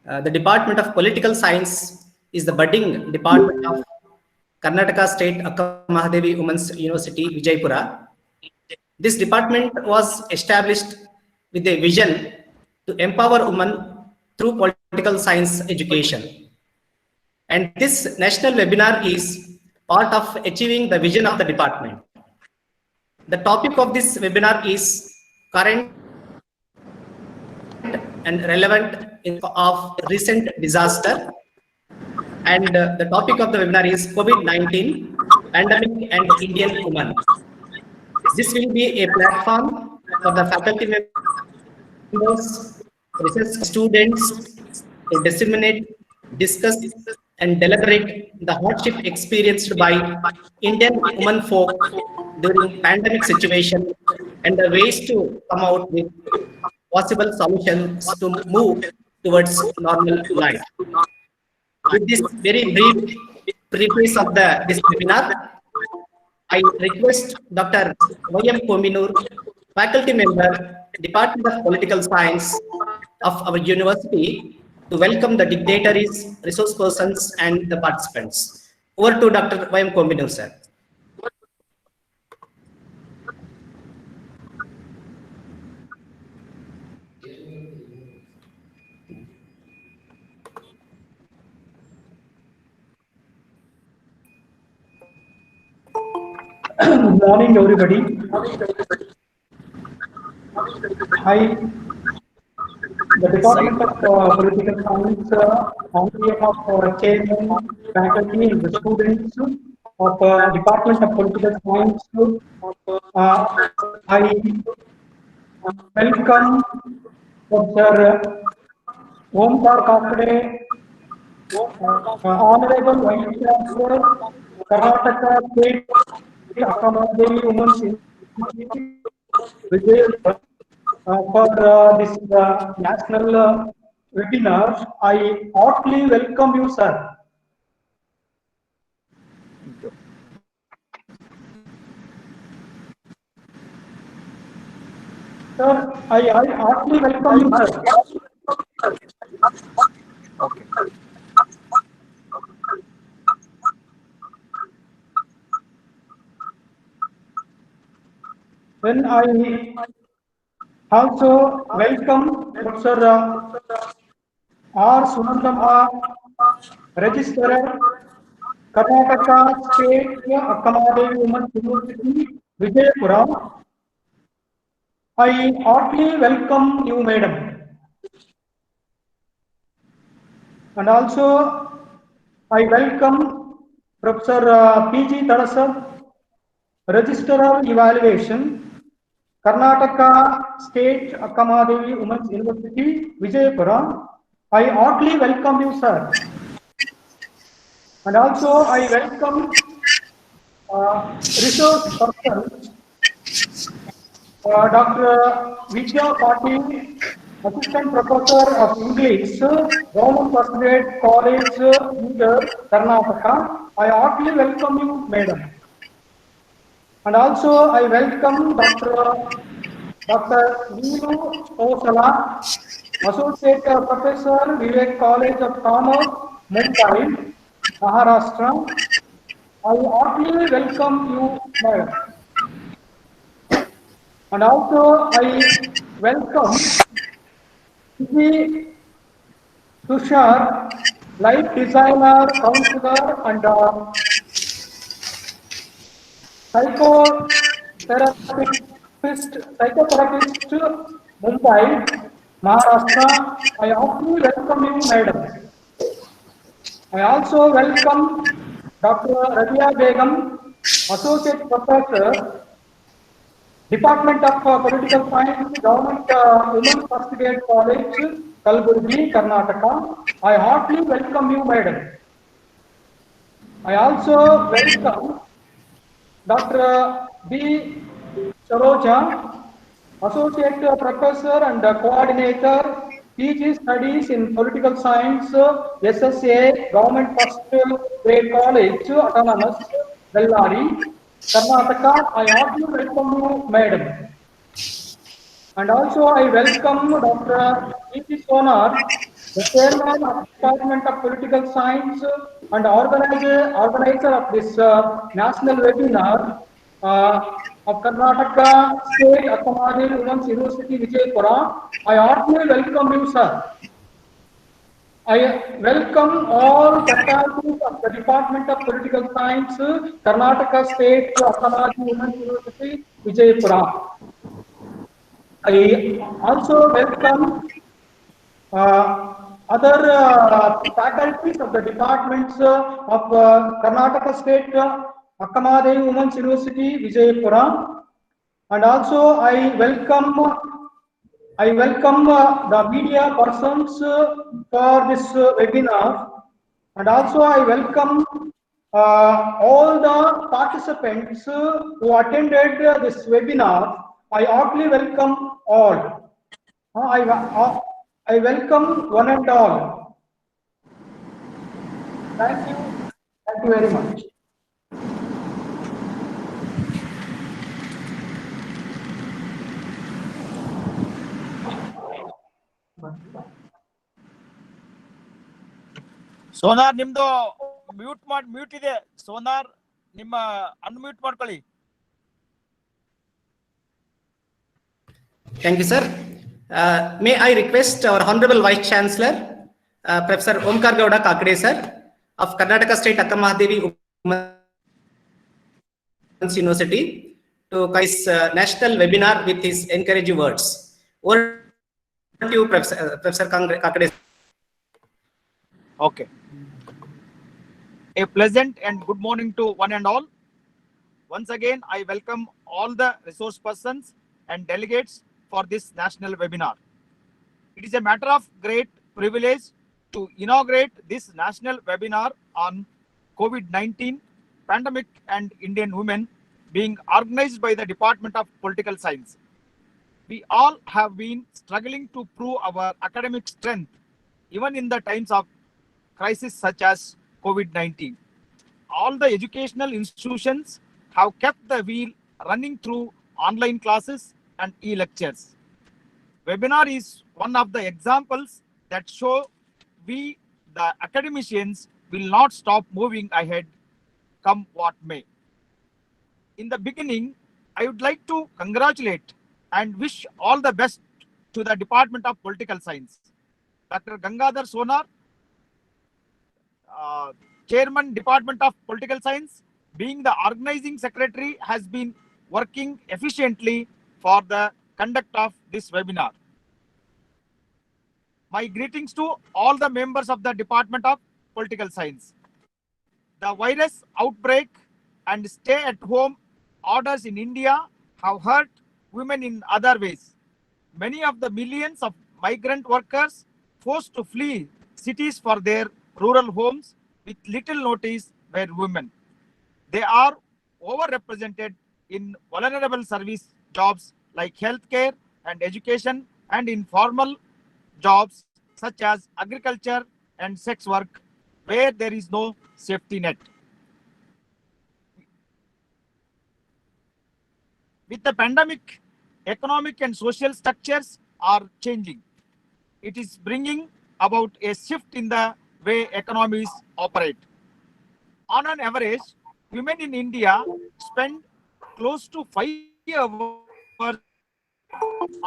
The Department of Political Science is the budding department of Karnataka State Akkamahadevi Women's University, Vijayapura. This department was established with a vision to empower women through political science education. And this national webinar is part of achieving the vision of the department. The topic of this webinar is current and relevant of recent disaster. And the topic of the webinar is COVID-19, pandemic and Indian women. This will be a platform for the faculty members, research students to disseminate, discuss, and deliberate the hardship experienced by Indian women folk during pandemic situation and the ways to come out with possible solutions to move towards normal life. With this very brief preface of this webinar, I request Dr. Y.M. Kominur, faculty member, Department of Political Science of our university, to welcome the dignitaries, resource persons, and the participants. Over to Dr. Y.M. Kominur, sir. Good morning, everybody. The Department of Political Science, on behalf of chairman, faculty, and the students of Department of Political Science, I welcome Dr. Omkar Kakade, Honorable Vice Chancellor, Karnataka State Akkamahadevi Women's Institute, Vijayapura, for this national webinar. I heartily welcome you, sir. Sir, I heartily welcome you, sir. Okay. Then I also welcome Professor R. Sunandamma, Registrar, Karnataka State Akkamahadevi Women's University, Vijayapura. I heartily welcome you, madam. And also, I welcome Professor P.G. Tadasar, Registrar of Evaluation, Karnataka State Akkamahadevi Women's University, Vijayapura. I heartily welcome you, sir. And also, I welcome resource persons, Dr. Vidya Patil, Assistant Professor of English, Government First Grade College, Karnataka. I heartily welcome you, madam. And also, I welcome Dr. Neelu Osala, Associate Professor, Vivek College of Commerce, Mumbai, Maharashtra. I heartily welcome you, madam. And also, I welcome Sri Tushar, life designer, counselor, and psychotherapist, Mumbai, Maharashtra. I heartily welcome you, madam. I also welcome Dr. Rabia Begum, Associate Professor, Department of Political Science, Government Women's First Grade College, Kalaburgi, Karnataka. I heartily welcome you, madam. I also welcome Dr. B. Saroja, Associate Professor and Coordinator, PG Studies in Political Science, SSA, Government First Grade College, Autonomous, Bellary, Karnataka. I heartily welcome you, madam. And also I welcome Dr. E.P. Sonar, The chairman of Department of Political Science and organizer of this national webinar of Karnataka State Akkamahadevi Women's University, Vijayapura. I heartily welcome you, sir. I welcome all faculties of the Department of Political Science, Karnataka State Akkamahadevi Women's University, Vijayapura. I also welcome other faculties of the departments of Karnataka State Akkamahadevi Women's University, Vijayapura, and also I welcome the media persons for this webinar, and also I welcome all the participants who attended this webinar. I heartily welcome all. I welcome one and all. Thank you. Thank you very much. Sonar ನಿಮ್ದು mute ಇದೆ. Sonar ನಿಮ್ಮ unmute ಮಾಡ್ಕೊಳ್ಳಿ. Thank you, sir. May I request our Honorable Vice Chancellor, Professor Omkar Gowda Kakade, sir, of Karnataka State Akkamahadevi Women's University, to this national webinar with his encouraging words. Over to you, Professor Kakade. Okay. A pleasant and good morning to one and all. Once again, I welcome all the resource persons and delegates for this national webinar. It is a matter of great privilege to inaugurate this national webinar on COVID-19 pandemic and Indian women, being organized by the Department of Political Science. We all have been struggling to prove our academic strength even in the times of crisis such as COVID-19. All the educational institutions have kept the wheel running through online classes and e-lectures. Webinar is one of the examples that show we, the academicians, will not stop moving ahead, come what may. In the beginning, I would like to congratulate and wish all the best to the Department of Political Science. Dr. Gangadhar Sonar, Chairman, Department of Political Science, being the organizing secretary, has been working efficiently for the conduct of this webinar. My greetings to all the members of the Department of Political Science. The virus outbreak and stay-at-home orders in India have hurt women in other ways. Many of the millions of migrant workers forced to flee cities for their rural homes with little notice were women. They are overrepresented in vulnerable service jobs like healthcare and education, and informal jobs such as agriculture and sex work, where there is no safety net. With the pandemic, economic and social structures are changing. It is bringing about a shift in the way economies operate. On an average, women in India spend close to 5 hours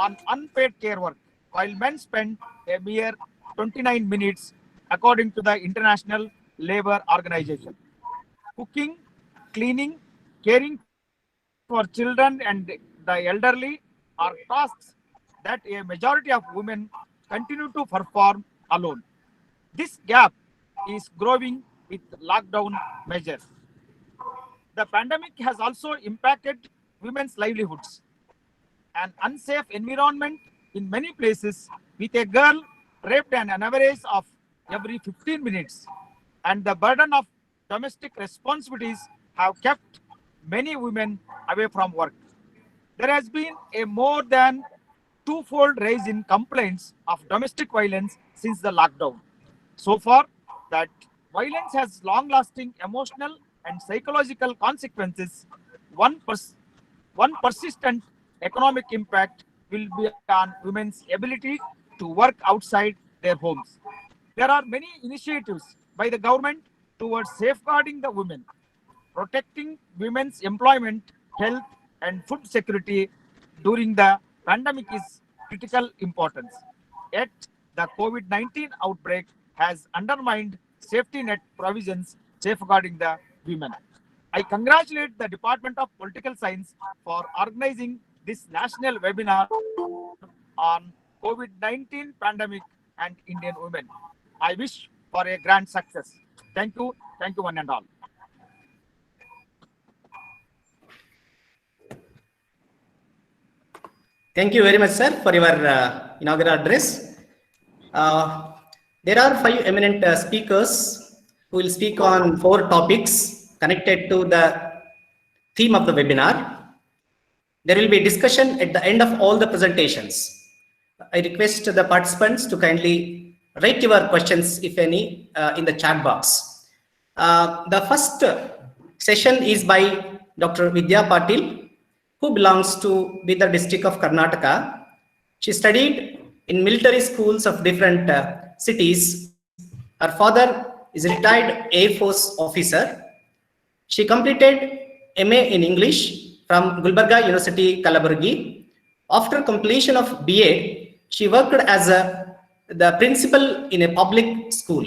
on unpaid care work, while men spend a mere 29 minutes, according to the International Labour Organization. Cooking, cleaning, caring for children and the elderly are tasks that a majority of women continue to perform alone. This gap is growing with lockdown measures. The pandemic has also impacted women's livelihoods. An unsafe environment in many places, with a girl raped an average of every 15 minutes, and the burden of domestic responsibilities have kept many women away from work. There has been a more than twofold rise in complaints of domestic violence since the lockdown. So far, that violence has long-lasting emotional and psychological consequences. One persistent economic impact will be on women's ability to work outside their homes. There are many initiatives by the government towards safeguarding the women. Protecting women's employment, health, and food security during the pandemic is critical importance. Yet, the COVID-19 outbreak has undermined safety net provisions safeguarding the women. I congratulate the Department of Political Science for organizing this national webinar on COVID-19 pandemic and Indian women. I wish for a grand success. Thank you one and all. Thank you very much, sir, for your inaugural address. There are 5 eminent speakers who will speak on 4 topics connected to the theme of the webinar. There will be discussion at the end of all the presentations. I request the participants to kindly write your questions, if any, in the chat box. The first session is by Dr. Vidya Patil, who belongs to Bidar district of Karnataka. She studied in military schools of different cities. Her father is a retired Air Force officer. She completed MA in English from Gulbarga University, Kalaburgi. After completion of BA, she worked as the principal in a public school.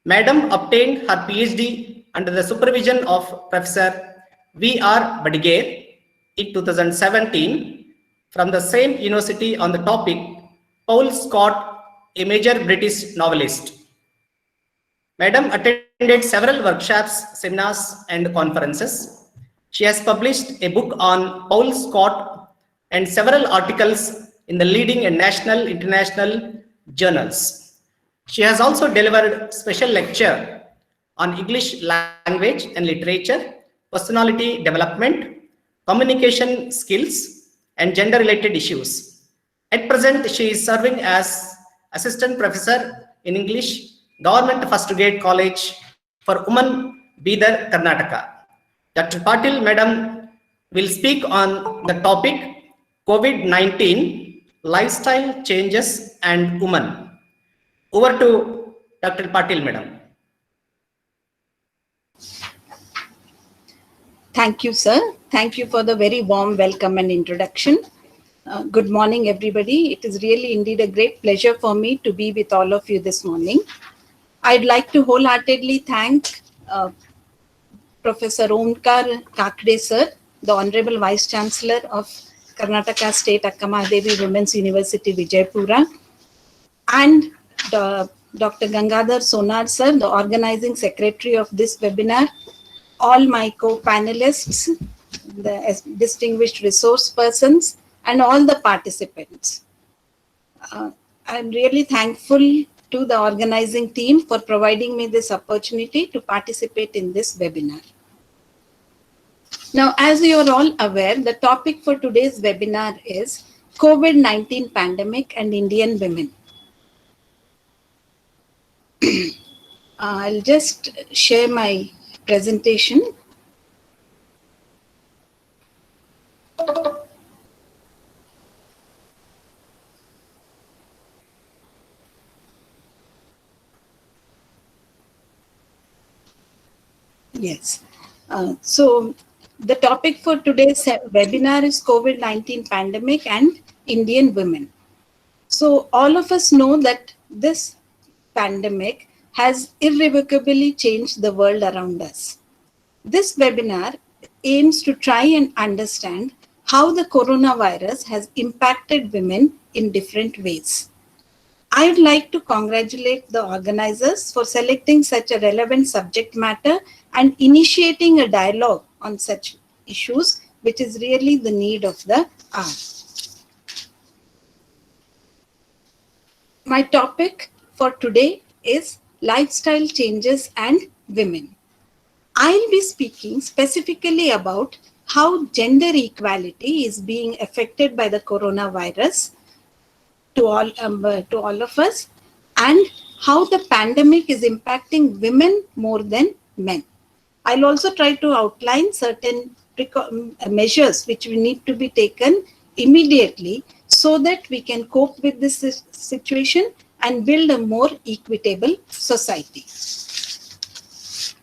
Madam obtained her PhD under the supervision of Professor V.R. Badiger in 2017 from the same university on the topic Paul Scott, a major British novelist. Madam attended several workshops, seminars, and conferences. She has published a book on Paul Scott and several articles in the leading and national, international journals. She has also delivered special lecture on English language and literature, personality development, communication skills, and gender-related issues. At present, she is serving as Assistant Professor in English, Government First Grade College for Women, Bidar, Karnataka. Dr. Patil, Madam, will speak on the topic COVID-19, lifestyle changes and women. Over to Dr. Patil, Madam. Thank you, sir. Thank you for the very warm welcome and introduction. Good morning, everybody. It is really indeed a great pleasure for me to be with all of you this morning. I'd like to wholeheartedly thank Professor Omkar Kakde, sir, the Honorable Vice Chancellor of Karnataka State Akkamahadevi Women's University, Vijayapura, and Dr. Gangadhar Sonar, sir, the Organizing Secretary of this webinar, all my co-panelists, the distinguished resource persons, and all the participants. I'm really thankful to the organizing team for providing me this opportunity to participate in this webinar. Now, as you are all aware, the topic for today's webinar is COVID-19 pandemic and Indian women. I'll just share my presentation. Yes. So the topic for today's webinar is COVID-19 pandemic and Indian women. So all of us know that this pandemic has irrevocably changed the world around us. This webinar aims to try and understand how the coronavirus has impacted women in different ways. I'd like to congratulate the organizers for selecting such a relevant subject matter and initiating a dialogue on such issues, which is really the need of the hour. My topic for today is lifestyle changes and women. I'll be speaking specifically about how gender equality is being affected by the coronavirus to all of us, and how the pandemic is impacting women more than men. I'll also try to outline certain measures which we need to be taken immediately so that we can cope with this situation and build a more equitable society.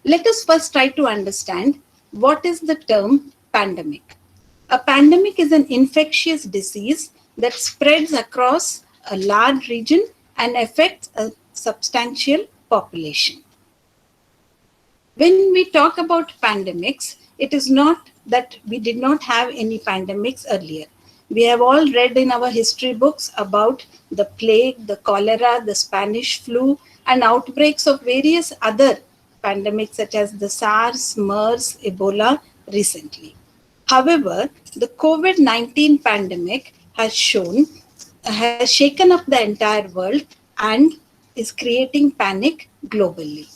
Let us first try to understand what is the term pandemic. A pandemic is an infectious disease that spreads across a large region and affects a substantial population. When we talk about pandemics, it is not that we did not have any pandemics earlier. We have all read in our history books about the plague, the cholera, the Spanish flu, and outbreaks of various other pandemics such as the SARS, MERS, Ebola recently. However, the COVID-19 pandemic has shaken up the entire world and is creating panic globally.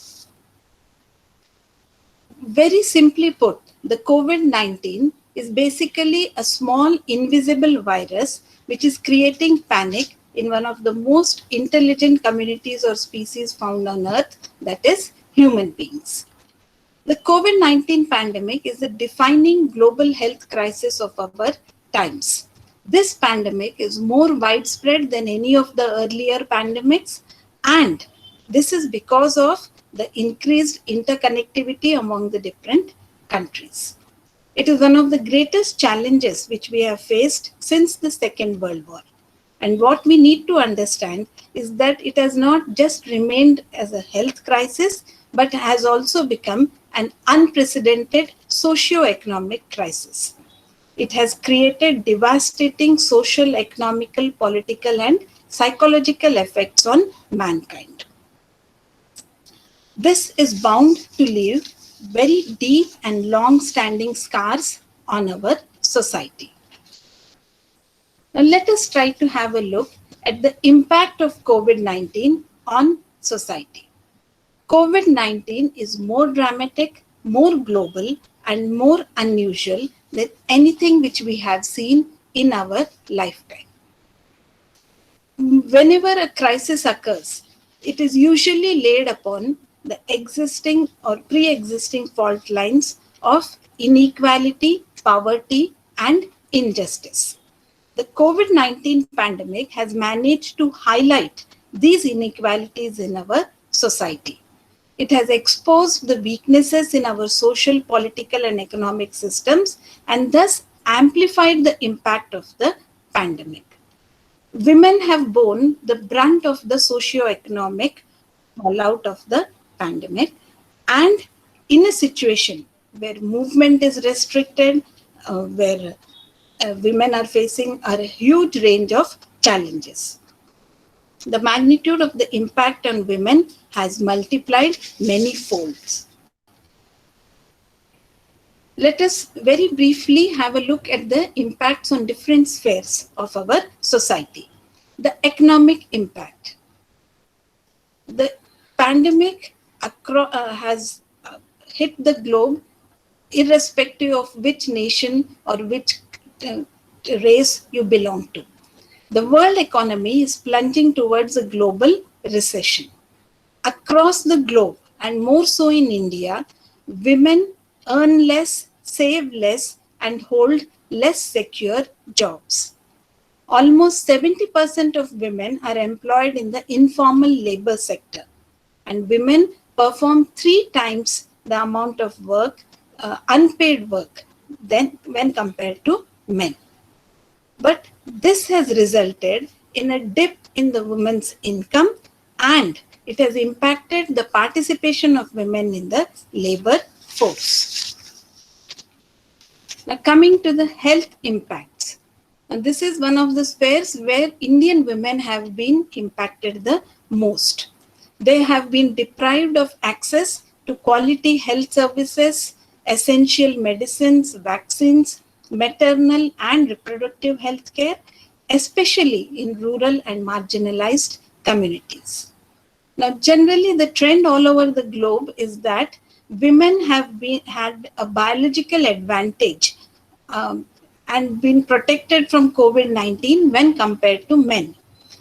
Very simply put, the COVID-19 is basically a small invisible virus which is creating panic in one of the most intelligent communities or species found on Earth, that is human beings. The COVID-19 pandemic is the defining global health crisis of our times. This pandemic is more widespread than any of the earlier pandemics, and this is because of the increased interconnectivity among the different countries. It is one of the greatest challenges which we have faced since the Second World War. And what we need to understand is that it has not just remained as a health crisis, but has also become an unprecedented socio-economic crisis. It has created devastating social, economical, political, and psychological effects on mankind. This is bound to leave very deep and long-standing scars on our society. Now let us try to have a look at the impact of COVID-19 on society. COVID-19 is more dramatic, more global, and more unusual than anything which we have seen in our lifetime. Whenever a crisis occurs, it is usually laid upon the existing or pre-existing fault lines of inequality, poverty, and injustice. The COVID-19 pandemic has managed to highlight these inequalities in our society. It has exposed the weaknesses in our social, political, and economic systems and thus amplified the impact of the pandemic. Women have borne the brunt of the socio-economic fallout of the pandemic, and in a situation where movement is restricted, where women are facing a huge range of challenges. The magnitude of the impact on women has multiplied many folds. Let us very briefly have a look at the impacts on different spheres of our society. The economic impact. The pandemic has hit the globe irrespective of which nation or which race you belong to. The world economy is plunging towards a global recession. Across the globe, and more so in India, women earn less, save less, and hold less secure jobs. Almost 70% of women are employed in the informal labor sector, and women perform 3 times the amount of work, unpaid work, than when compared to men. But this has resulted in a dip in the women's income, and it has impacted the participation of women in the labor force. Now coming to the health impacts. And this is one of the spheres where Indian women have been impacted the most. They have been deprived of access to quality health services, essential medicines, vaccines, maternal and reproductive health care, especially in rural and marginalized communities. Now, generally, the trend all over the globe is that women have had a biological advantage and been protected from COVID-19 when compared to men.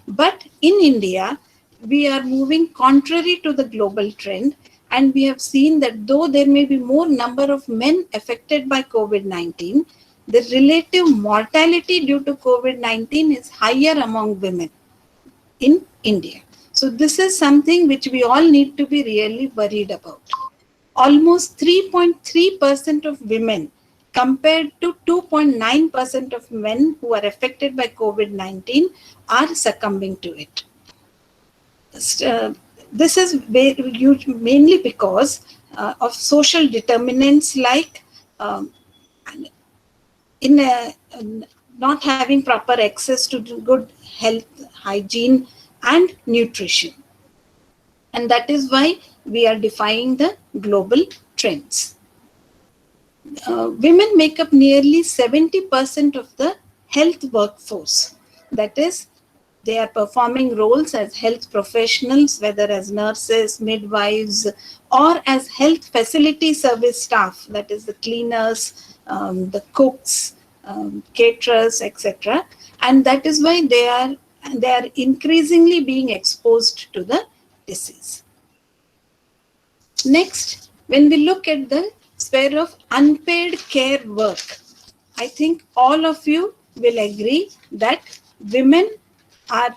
But in India, we are moving contrary to the global trend, and we have seen that though there may be more number of men affected by COVID-19, the relative mortality due to COVID-19 is higher among women in India. So this is something which we all need to be really worried about. Almost 3.3% of women compared to 2.9% of men who are affected by COVID-19 are succumbing to it. This is huge, mainly because of social determinants like not having proper access to good health, hygiene, and nutrition. And that is why we are defying the global trends. Women make up nearly 70% of the health workforce. That is, they are performing roles as health professionals, whether as nurses, midwives, or as health facility service staff, that is the cleaners, the cooks, caterers, etc. And that is why they are increasingly being exposed to the disease. Next, when we look at the sphere of unpaid care work, I think all of you will agree that women are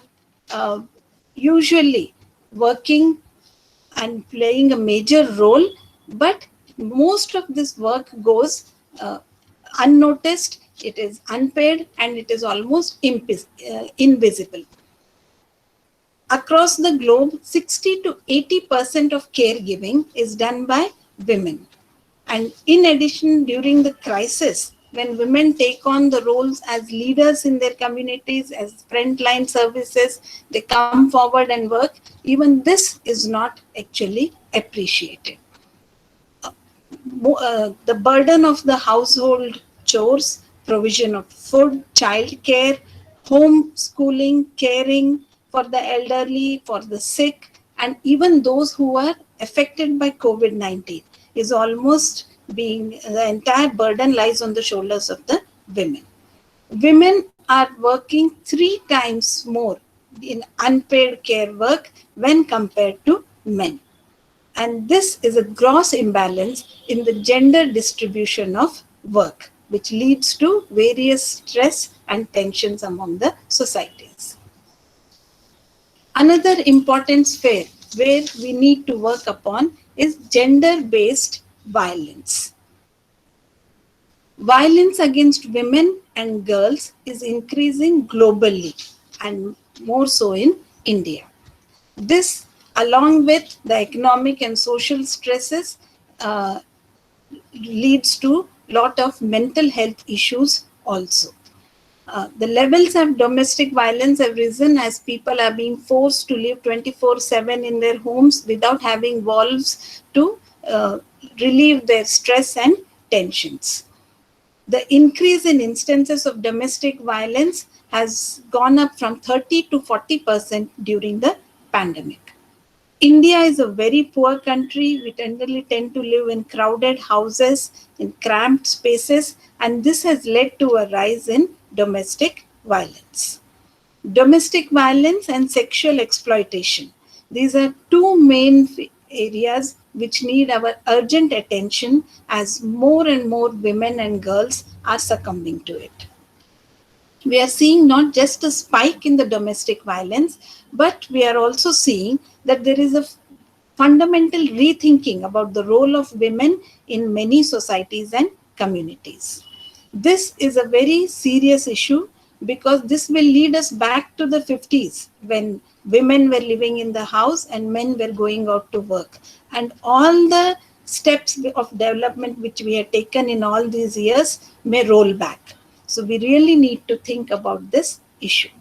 usually working and playing a major role, but most of this work goes unnoticed, it is unpaid, and it is almost invisible. Across the globe, 60 to 80% of caregiving is done by women. And in addition, during the crisis, when women take on the roles as leaders in their communities, as frontline services, they come forward and work, even this is not actually appreciated. The burden of the household chores, provision of food, childcare, homeschooling, caring for the elderly, for the sick, and even those who are affected by COVID-19 is almost the entire burden lies on the shoulders of the women. Women are working 3 times more in unpaid care work when compared to men. And this is a gross imbalance in the gender distribution of work, which leads to various stress and tensions among the societies. Another important sphere where we need to work upon is gender-based violence. Violence against women and girls is increasing globally and more so in India. This, along with the economic and social stresses, leads to a lot of mental health issues also. The levels of domestic violence have risen as people are being forced to live 24/7 in their homes without having walls to relieve their stress and tensions. The increase in instances of domestic violence has gone up from 30 to 40% during the pandemic. India is a very poor country. We generally tend to live in crowded houses, in cramped spaces, and this has led to a rise in domestic violence. Domestic violence and sexual exploitation. These are 2 main areas which need our urgent attention as more and more women and girls are succumbing to it. We are seeing not just a spike in the domestic violence, but we are also seeing that there is a fundamental rethinking about the role of women in many societies and communities. This is a very serious issue because this will lead us back to the 50s when women were living in the house and men were going out to work. And all the steps of development which we have taken in all these years may roll back. So we really need to think about this issue.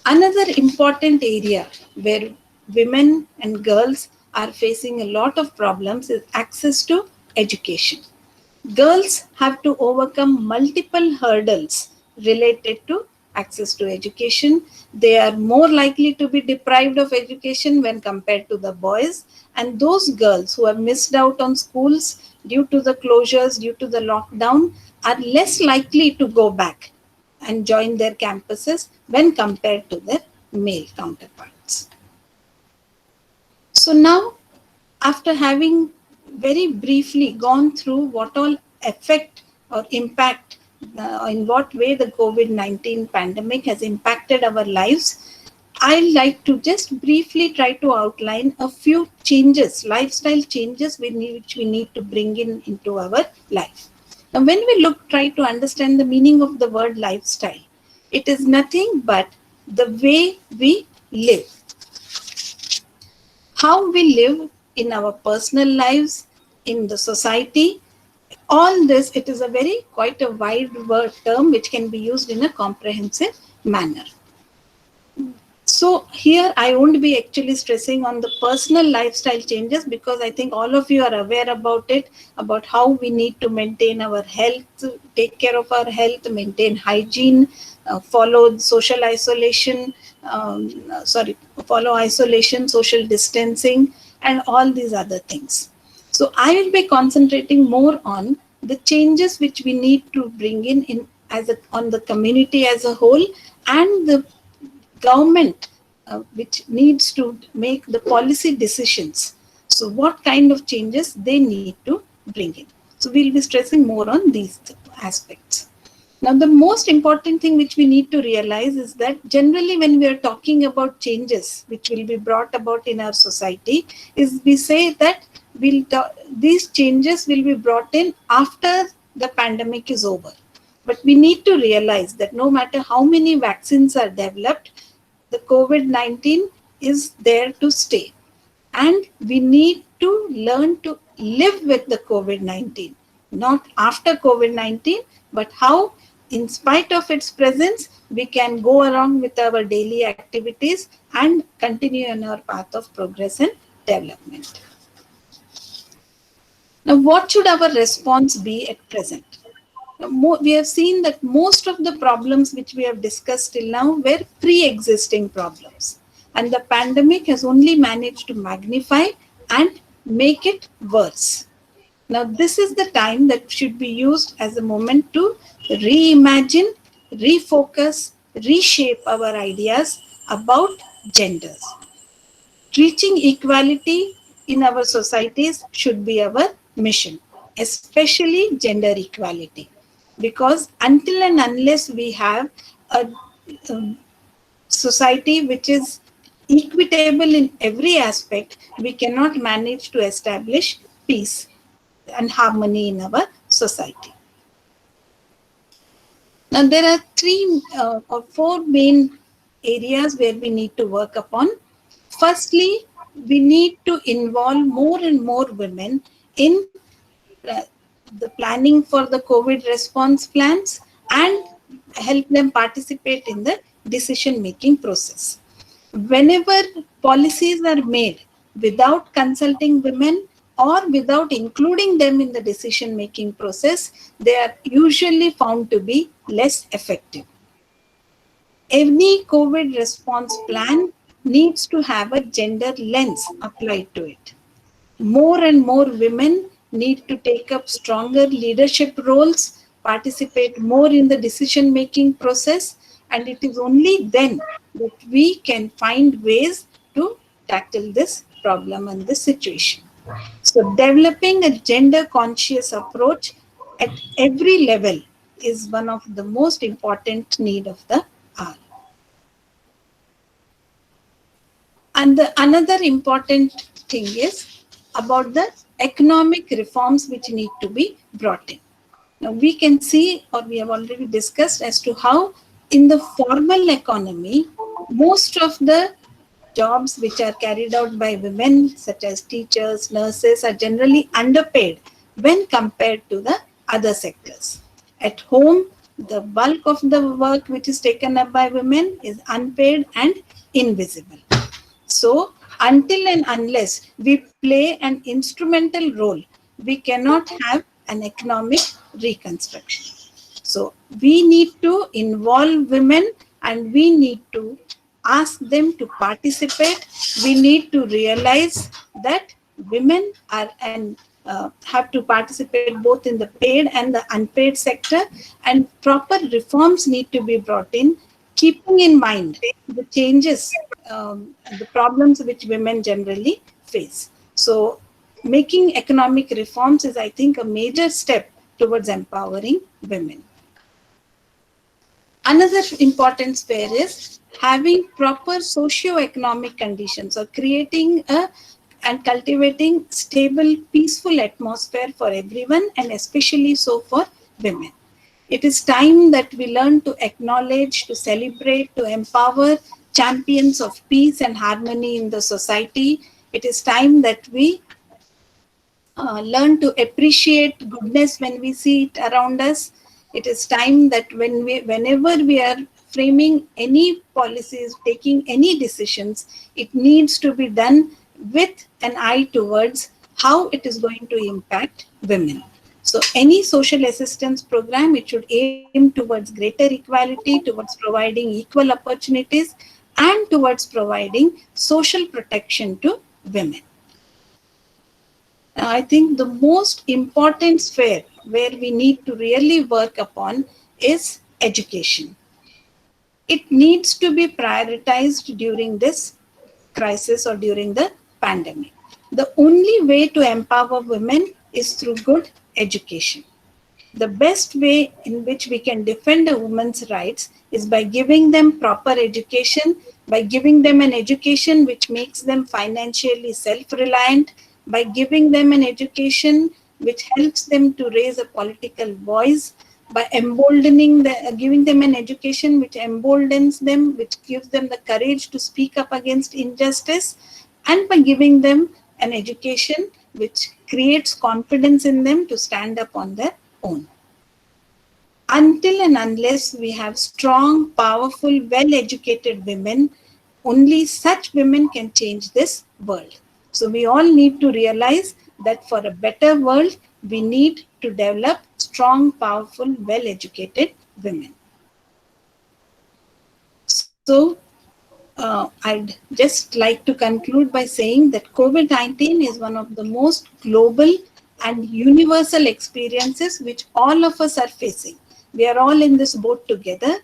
Another important area where women and girls are facing a lot of problems is access to education. Girls have to overcome multiple hurdles related to access to education. They are more likely to be deprived of education when compared to the boys. And those girls who have missed out on schools due to the closures, due to the lockdown, are less likely to go back and join their campuses when compared to their male counterparts. So now, after having very briefly gone through what all effect or impact, in what way the COVID-19 pandemic has impacted our lives, I'd like to just briefly try to outline a few changes, lifestyle changes which we need to bring into our life. Now, when we try to understand the meaning of the word lifestyle, it is nothing but the way we live. How we live in our personal lives, in the society, all this, it is quite a wide word term which can be used in a comprehensive manner. So here I won't be actually stressing on the personal lifestyle changes, because I think all of you are aware about it, about how we need to maintain our health, take care of our health, maintain hygiene, follow social isolation, follow isolation, social distancing, and all these other things. So I will be concentrating more on the changes which we need to bring on the community as a whole, and the government which needs to make the policy decisions. So what kind of changes they need to bring in. So we'll be stressing more on these aspects. Now, the most important thing which we need to realize is that generally when we are talking about changes which will be brought about in our society, is we say that these changes will be brought in after the pandemic is over. But we need to realize that no matter how many vaccines are developed, the COVID-19 is there to stay. And we need to learn to live with the COVID-19, not after COVID-19, but how, in spite of its presence, we can go along with our daily activities and continue on our path of progress and development. Now, what should our response be at present? We have seen that most of the problems which we have discussed till now were pre-existing problems, and the pandemic has only managed to magnify and make it worse. Now, this is the time that should be used as a moment to reimagine, refocus, reshape our ideas about genders. Reaching equality in our societies should be our mission, especially gender equality. Because until and unless we have a society which is equitable in every aspect, we cannot manage to establish peace and harmony in our society. Now, there are 3 or 4 main areas where we need to work upon. Firstly, we need to involve more and more women in the planning for the COVID response plans and help them participate in the decision-making process. Whenever policies are made without consulting women or without including them in the decision-making process, they are usually found to be less effective. Any COVID response plan needs to have a gender lens applied to it. More and more women need to take up stronger leadership roles, participate more in the decision-making process, and it is only then that we can find ways to tackle this problem and this situation. So developing a gender-conscious approach at every level is one of the most important need of the hour. And another important thing is about the economic reforms which need to be brought in. Now we can see, or we have already discussed, as to how in the formal economy, most of the jobs which are carried out by women, such as teachers, nurses, are generally underpaid when compared to the other sectors. At home, the bulk of the work which is taken up by women is unpaid and invisible. So, until and unless we play an instrumental role, we cannot have an economic reconstruction. So, we need to involve women and we need to ask them to participate. We need to realize that women are and have to participate both in the paid and the unpaid sector, and proper reforms need to be brought in, keeping in mind the changes, the problems which women generally face. So making economic reforms is, I think, a major step towards empowering women. Another important sphere is having proper socio-economic conditions or creating and cultivating stable, peaceful atmosphere for everyone, and especially so for women. It is time that we learn to acknowledge, to celebrate, to empower champions of peace and harmony in the society. It is time that we learn to appreciate goodness when we see it around us. It is time that whenever we are framing any policies, taking any decisions, it needs to be done with an eye towards how it is going to impact women. So any social assistance program, it should aim towards greater equality, towards providing equal opportunities, and towards providing social protection to women. I think the most important sphere where we need to really work upon is education. It needs to be prioritized during this crisis or during the pandemic. The only way to empower women is through good education. The best way in which we can defend a woman's rights is by giving them proper education, by giving them an education which makes them financially self-reliant, by giving them an education which helps them to raise a political voice, by giving them an education which emboldens them, which gives them the courage to speak up against injustice, and by giving them an education which creates confidence in them to stand up on their own. Until and unless we have strong, powerful, well-educated women, only such women can change this world. So we all need to realize that for a better world, we need to develop strong, powerful, well-educated women. So I'd just like to conclude by saying that COVID-19 is one of the most global and universal experiences which all of us are facing. We are all in this boat together.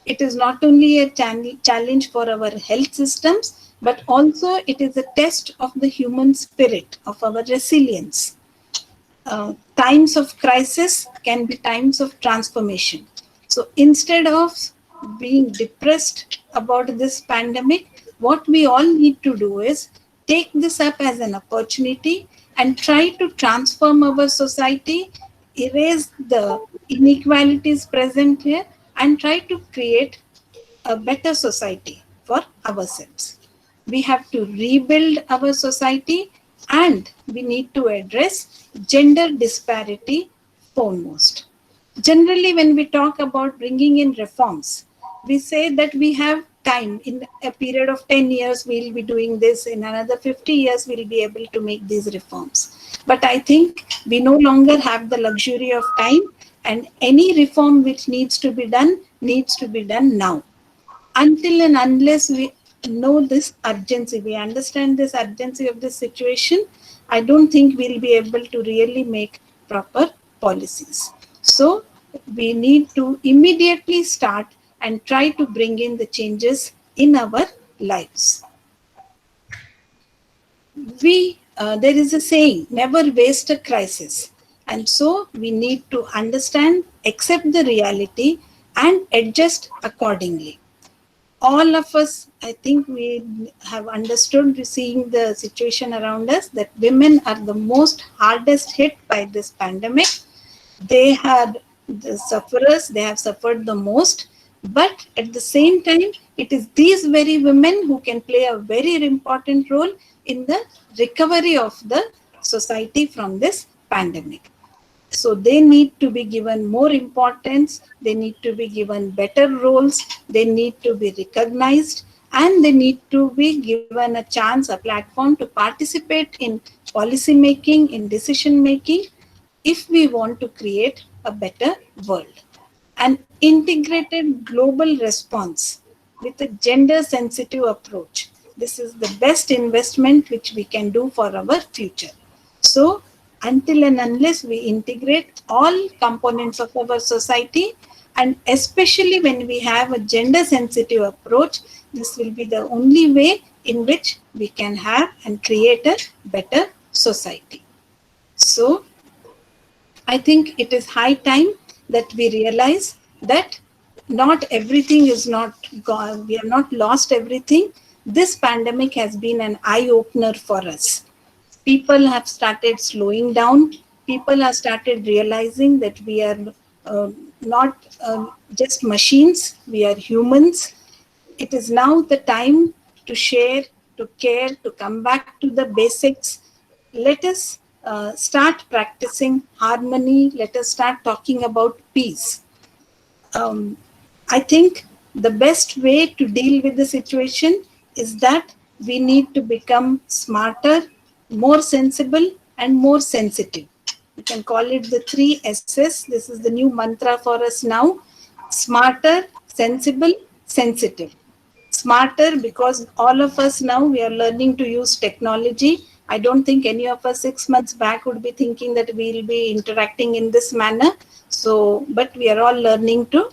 It is not only a challenge for our health systems, but also it is a test of the human spirit, of our resilience. Times of crisis can be times of transformation. So instead of being depressed about this pandemic, what we all need to do is take this up as an opportunity and try to transform our society, erase the inequalities present here, and try to create a better society for ourselves. We have to rebuild our society, and we need to address gender disparity foremost. Generally, when we talk about bringing in reforms, we say that we have time. In a period of 10 years, we'll be doing this. In another 50 years, we'll be able to make these reforms. But I think we no longer have the luxury of time, and any reform which needs to be done now. Until and unless we know this urgency, we understand this urgency of this situation, I don't think we'll be able to really make proper policies. So we need to immediately start and try to bring in the changes in our lives. There is a saying, never waste a crisis. And so we need to understand, accept the reality, and adjust accordingly. All of us, I think we have understood, seeing the situation around us, that women are the most hardest hit by this pandemic. They are the sufferers, they have suffered the most. But at the same time, it is these very women who can play a very important role in the recovery of the society from this pandemic. So they need to be given more importance, they need to be given better roles, they need to be recognized, and they need to be given a chance, a platform to participate in policy making, in decision making, if we want to create a better world. An integrated global response with a gender sensitive approach. This is the best investment which we can do for our future. So until and unless we integrate all components of our society, and especially when we have a gender sensitive approach, this will be the only way in which we can have and create a better society. So I think it is high time that we realize that not everything is not gone. We have not lost everything. This pandemic has been an eye opener for us. People have started slowing down. People have started realizing that we are not just machines, we are humans. It is now the time to share, to care, to come back to the basics. Let us start practicing harmony. Let us start talking about peace. I think the best way to deal with the situation is that we need to become smarter, more sensible, and more sensitive. You can call it the 3 S's. This is the new mantra for us now. Smarter, sensible, sensitive. Smarter because all of us now we are learning to use technology. I don't think any of us 6 months back would be thinking that we'll be interacting in this manner. So, but we are all learning to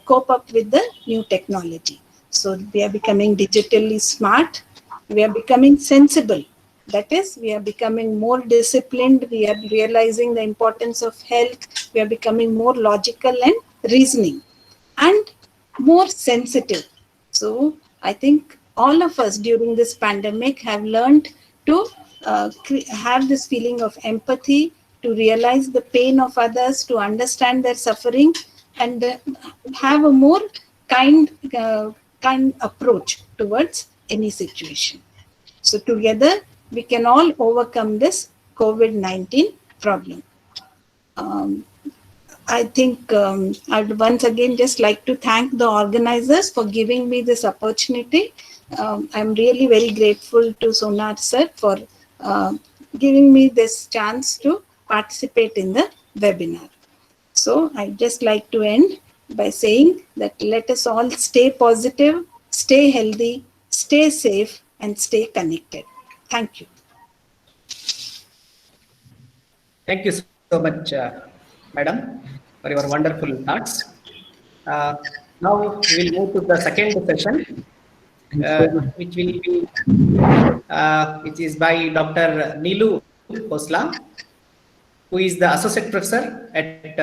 cope up with the new technology. So we are becoming digitally smart. We are becoming sensible. That is, we are becoming more disciplined. We are realizing the importance of health. We are becoming more logical and reasoning and more sensitive. So I think all of us during this pandemic have learned to have this feeling of empathy, to realize the pain of others, to understand their suffering, and have a more kind approach towards any situation. So together we can all overcome this COVID-19 problem. I think I'd once again just like to thank the organizers for giving me this opportunity. I'm really very grateful to Sonar sir for giving me this chance to participate in the webinar. So I'd just like to end by saying that let us all stay positive, stay healthy, stay safe, and stay connected. Thank you. Thank you so much, Madam, for your wonderful thoughts. Now we will move to the second session, which is by Dr. Neelu Khosla, who is the Associate Professor at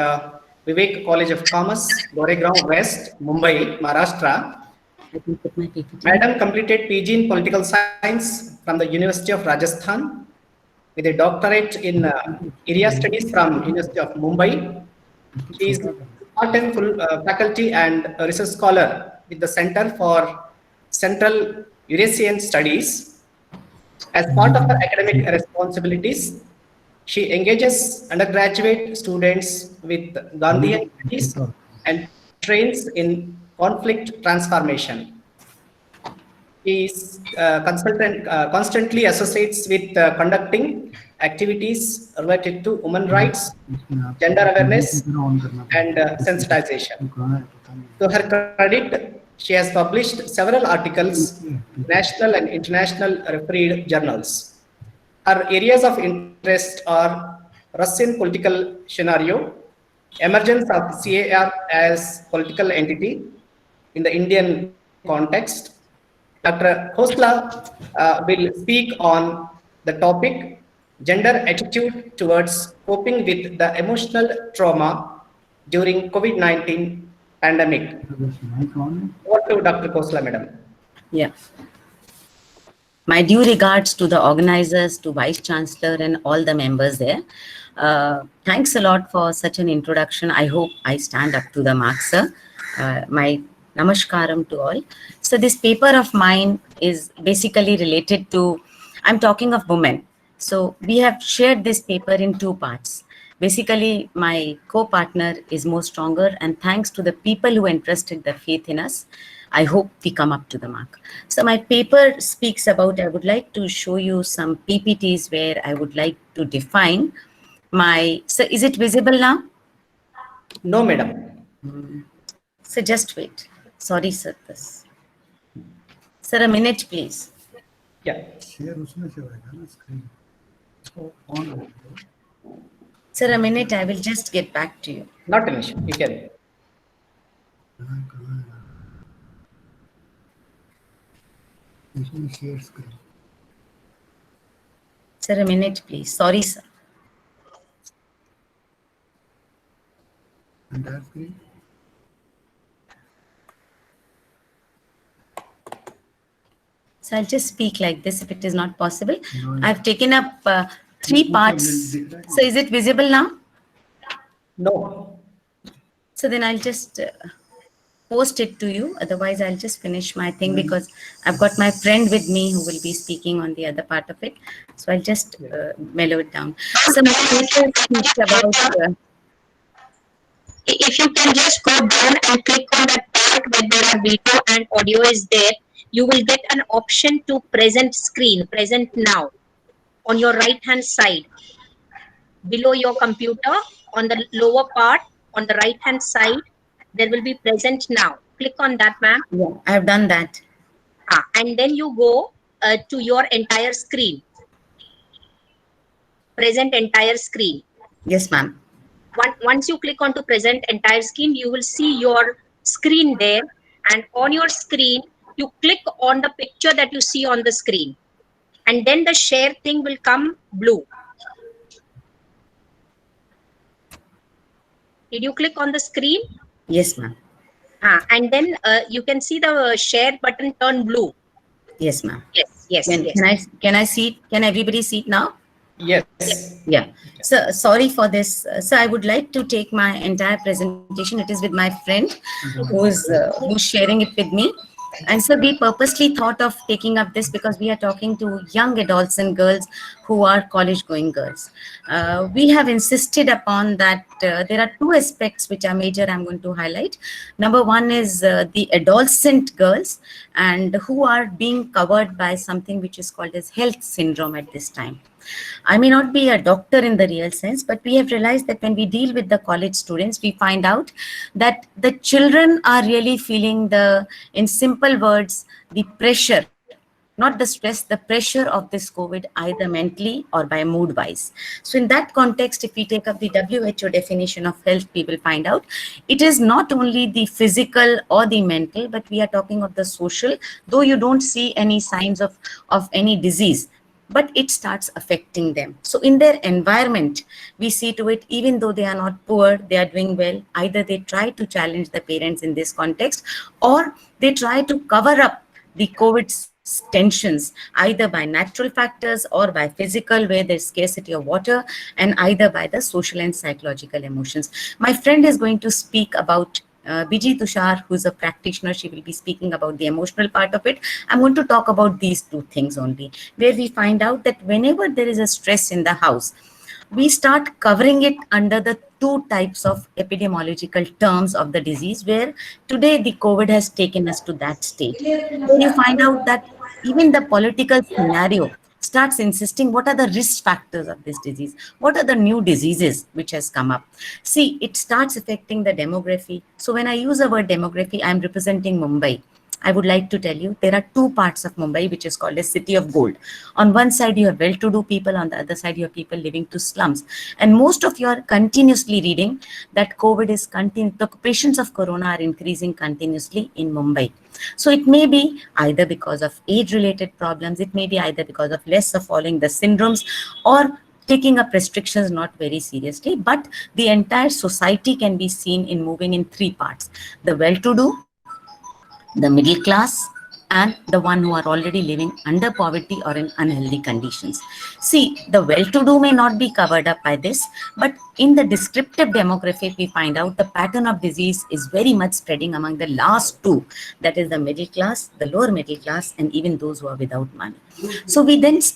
Vivek College of Commerce, Goregaon West, Mumbai, Maharashtra. Madam completed PG in Political Science from the University of Rajasthan with a doctorate in Area Studies from University of Mumbai. She is part-time faculty and a research scholar with the Center for Central Eurasian Studies. As part of her academic responsibilities, she engages undergraduate students with Gandhian studies and trains in conflict transformation. He is constantly associates with conducting activities related to human rights, gender awareness, and sensitization. To her credit, she has published several articles in national and international refereed journals. Her areas of interest are Russian political scenario, emergence of CAR as political entity in the Indian context. Dr. Khosla will speak on the topic gender attitude towards coping with the emotional trauma during COVID-19 pandemic. Over to Dr. Khosla, madam. Yeah. My due regards to the organizers, to Vice Chancellor and all the members there. Thanks a lot for such an introduction. I hope I stand up to the mark, sir. My namaskaram to all. So this paper of mine is basically related to, I'm talking of women. So we have shared this paper in 2 parts. Basically, my co-partner is more stronger, and thanks to the people who entrusted their faith in us, I hope we come up to the mark. So my paper speaks about, I would like to show you some PPTs where I would like to define my, so is it visible now? No, madam. So just wait. Sorry, sir. This. Sir, a minute, please. Yeah. Sir, a minute. I will just get back to you. Not an issue. You can. Sir, a minute, please. Sorry, sir. Entire screen? So I'll just speak like this if it is not possible. I've taken up 3 parts. So is it visible now? No. So then I'll just post it to you. Otherwise, I'll just finish my thing because I've got my friend with me who will be speaking on the other part of it. So I'll just mellow it down. So my paper speaks about. If you can just go down and click on that part where there are video and audio is there, you will get an option to present screen, present now, on your right hand side. Below your computer, on the lower part, on the right hand side, there will be present now. Click on that, ma'am. Yeah, I've done that. And then you go to your entire screen. Present entire screen. Yes, ma'am. Once you click on to present entire screen, you will see your screen there. And on your screen, you click on the picture that you see on the screen. And then the share thing will come blue. Did you click on the screen? Yes, ma'am. And then you can see the share button turn blue. Yes, ma'am. Yes. Can I see? Can everybody see it now? Yes. Yeah. So sorry for this. So I would like to take my entire presentation. It is with my friend who's sharing it with me. And so we purposely thought of taking up this because we are talking to young adults and girls who are college going girls. We have insisted upon that there are 2 aspects which are major I'm going to highlight. Number 1 is the adolescent girls and who are being covered by something which is called as health syndrome at this time. I may not be a doctor in the real sense, but we have realized that when we deal with the college students, we find out that the children are really feeling in simple words, the pressure, not the stress, the pressure of this COVID, either mentally or by mood wise. So in that context, if we take up the WHO definition of health, we will find out it is not only the physical or the mental, but we are talking of the social, though you don't see any signs of any disease, but it starts affecting them. So in their environment, we see to it, even though they are not poor, they are doing well, either they try to challenge the parents in this context, or they try to cover up the COVID tensions, either by natural factors or by physical, where there's scarcity of water, and either by the social and psychological emotions. My friend is going to speak about Biji Tushar, who's a practitioner. She will be speaking about the emotional part of it. I'm going to talk about these 2 things only, where we find out that whenever there is a stress in the house, we start covering it under the 2 types of epidemiological terms of the disease, where today the COVID has taken us to that state. Where you find out that even the political scenario starts insisting what are the risk factors of this disease, what are the new diseases which has come up. See, it starts affecting the demography. So when I use the word demography, I'm representing Mumbai. I would like to tell you there are 2 parts of Mumbai which is called a city of gold. On one side you have well-to-do people, on the other side you have people living to slums. And most of you are continuously reading that COVID is the patients of corona are increasing continuously in Mumbai. So it may be either because of age-related problems, it may be either because of less of following the syndromes, or taking up restrictions not very seriously, but the entire society can be seen in moving in 3 parts: the well-to-do, the middle class, and the one who are already living under poverty or in unhealthy conditions. See, the well-to-do may not be covered up by this, but in the descriptive demographic, we find out the pattern of disease is very much spreading among the last 2, that is the middle class, the lower middle class, and even those who are without money. So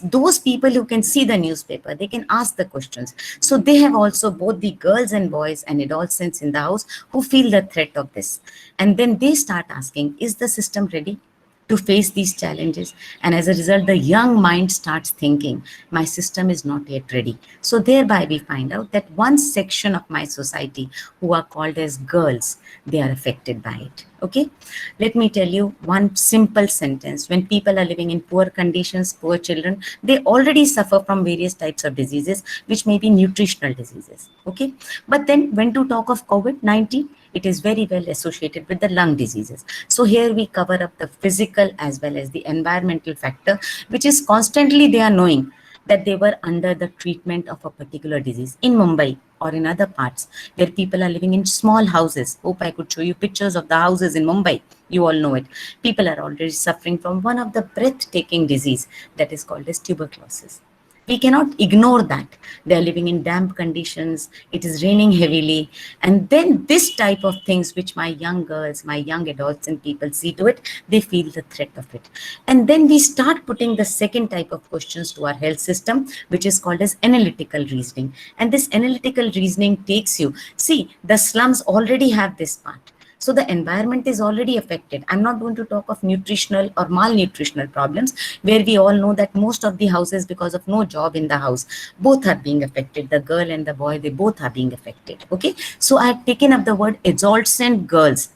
those people who can see the newspaper, they can ask the questions. So they have also both the girls and boys and adolescents in the house who feel the threat of this. And then they start asking, is the system ready to face these challenges? And as a result, the young mind starts thinking, my system is not yet ready. So thereby we find out that one section of my society who are called as girls, they are affected by it. Okay, let me tell you one simple sentence. When people are living in poor conditions, poor children, they already suffer from various types of diseases, which may be nutritional diseases. Okay, but then when to talk of COVID-19, it is very well associated with the lung diseases. So here we cover up the physical as well as the environmental factor, which is constantly they are knowing that they were under the treatment of a particular disease in Mumbai or in other parts where people are living in small houses. Hope I could show you pictures of the houses in Mumbai. You all know it. People are already suffering from one of the breathtaking disease that is called as tuberculosis. We cannot ignore that. They are living in damp conditions. It is raining heavily. And then this type of things, which my young girls, my young adults and people see to it, they feel the threat of it. And then we start putting the second type of questions to our health system, which is called as analytical reasoning. And this analytical reasoning takes you, see, the slums already have this part. So the environment is already affected. I'm not going to talk of nutritional or malnutritional problems, where we all know that most of the houses, because of no job in the house, both are being affected. The girl and the boy, they both are being affected. Okay. So I have taken up the word adolescent girls.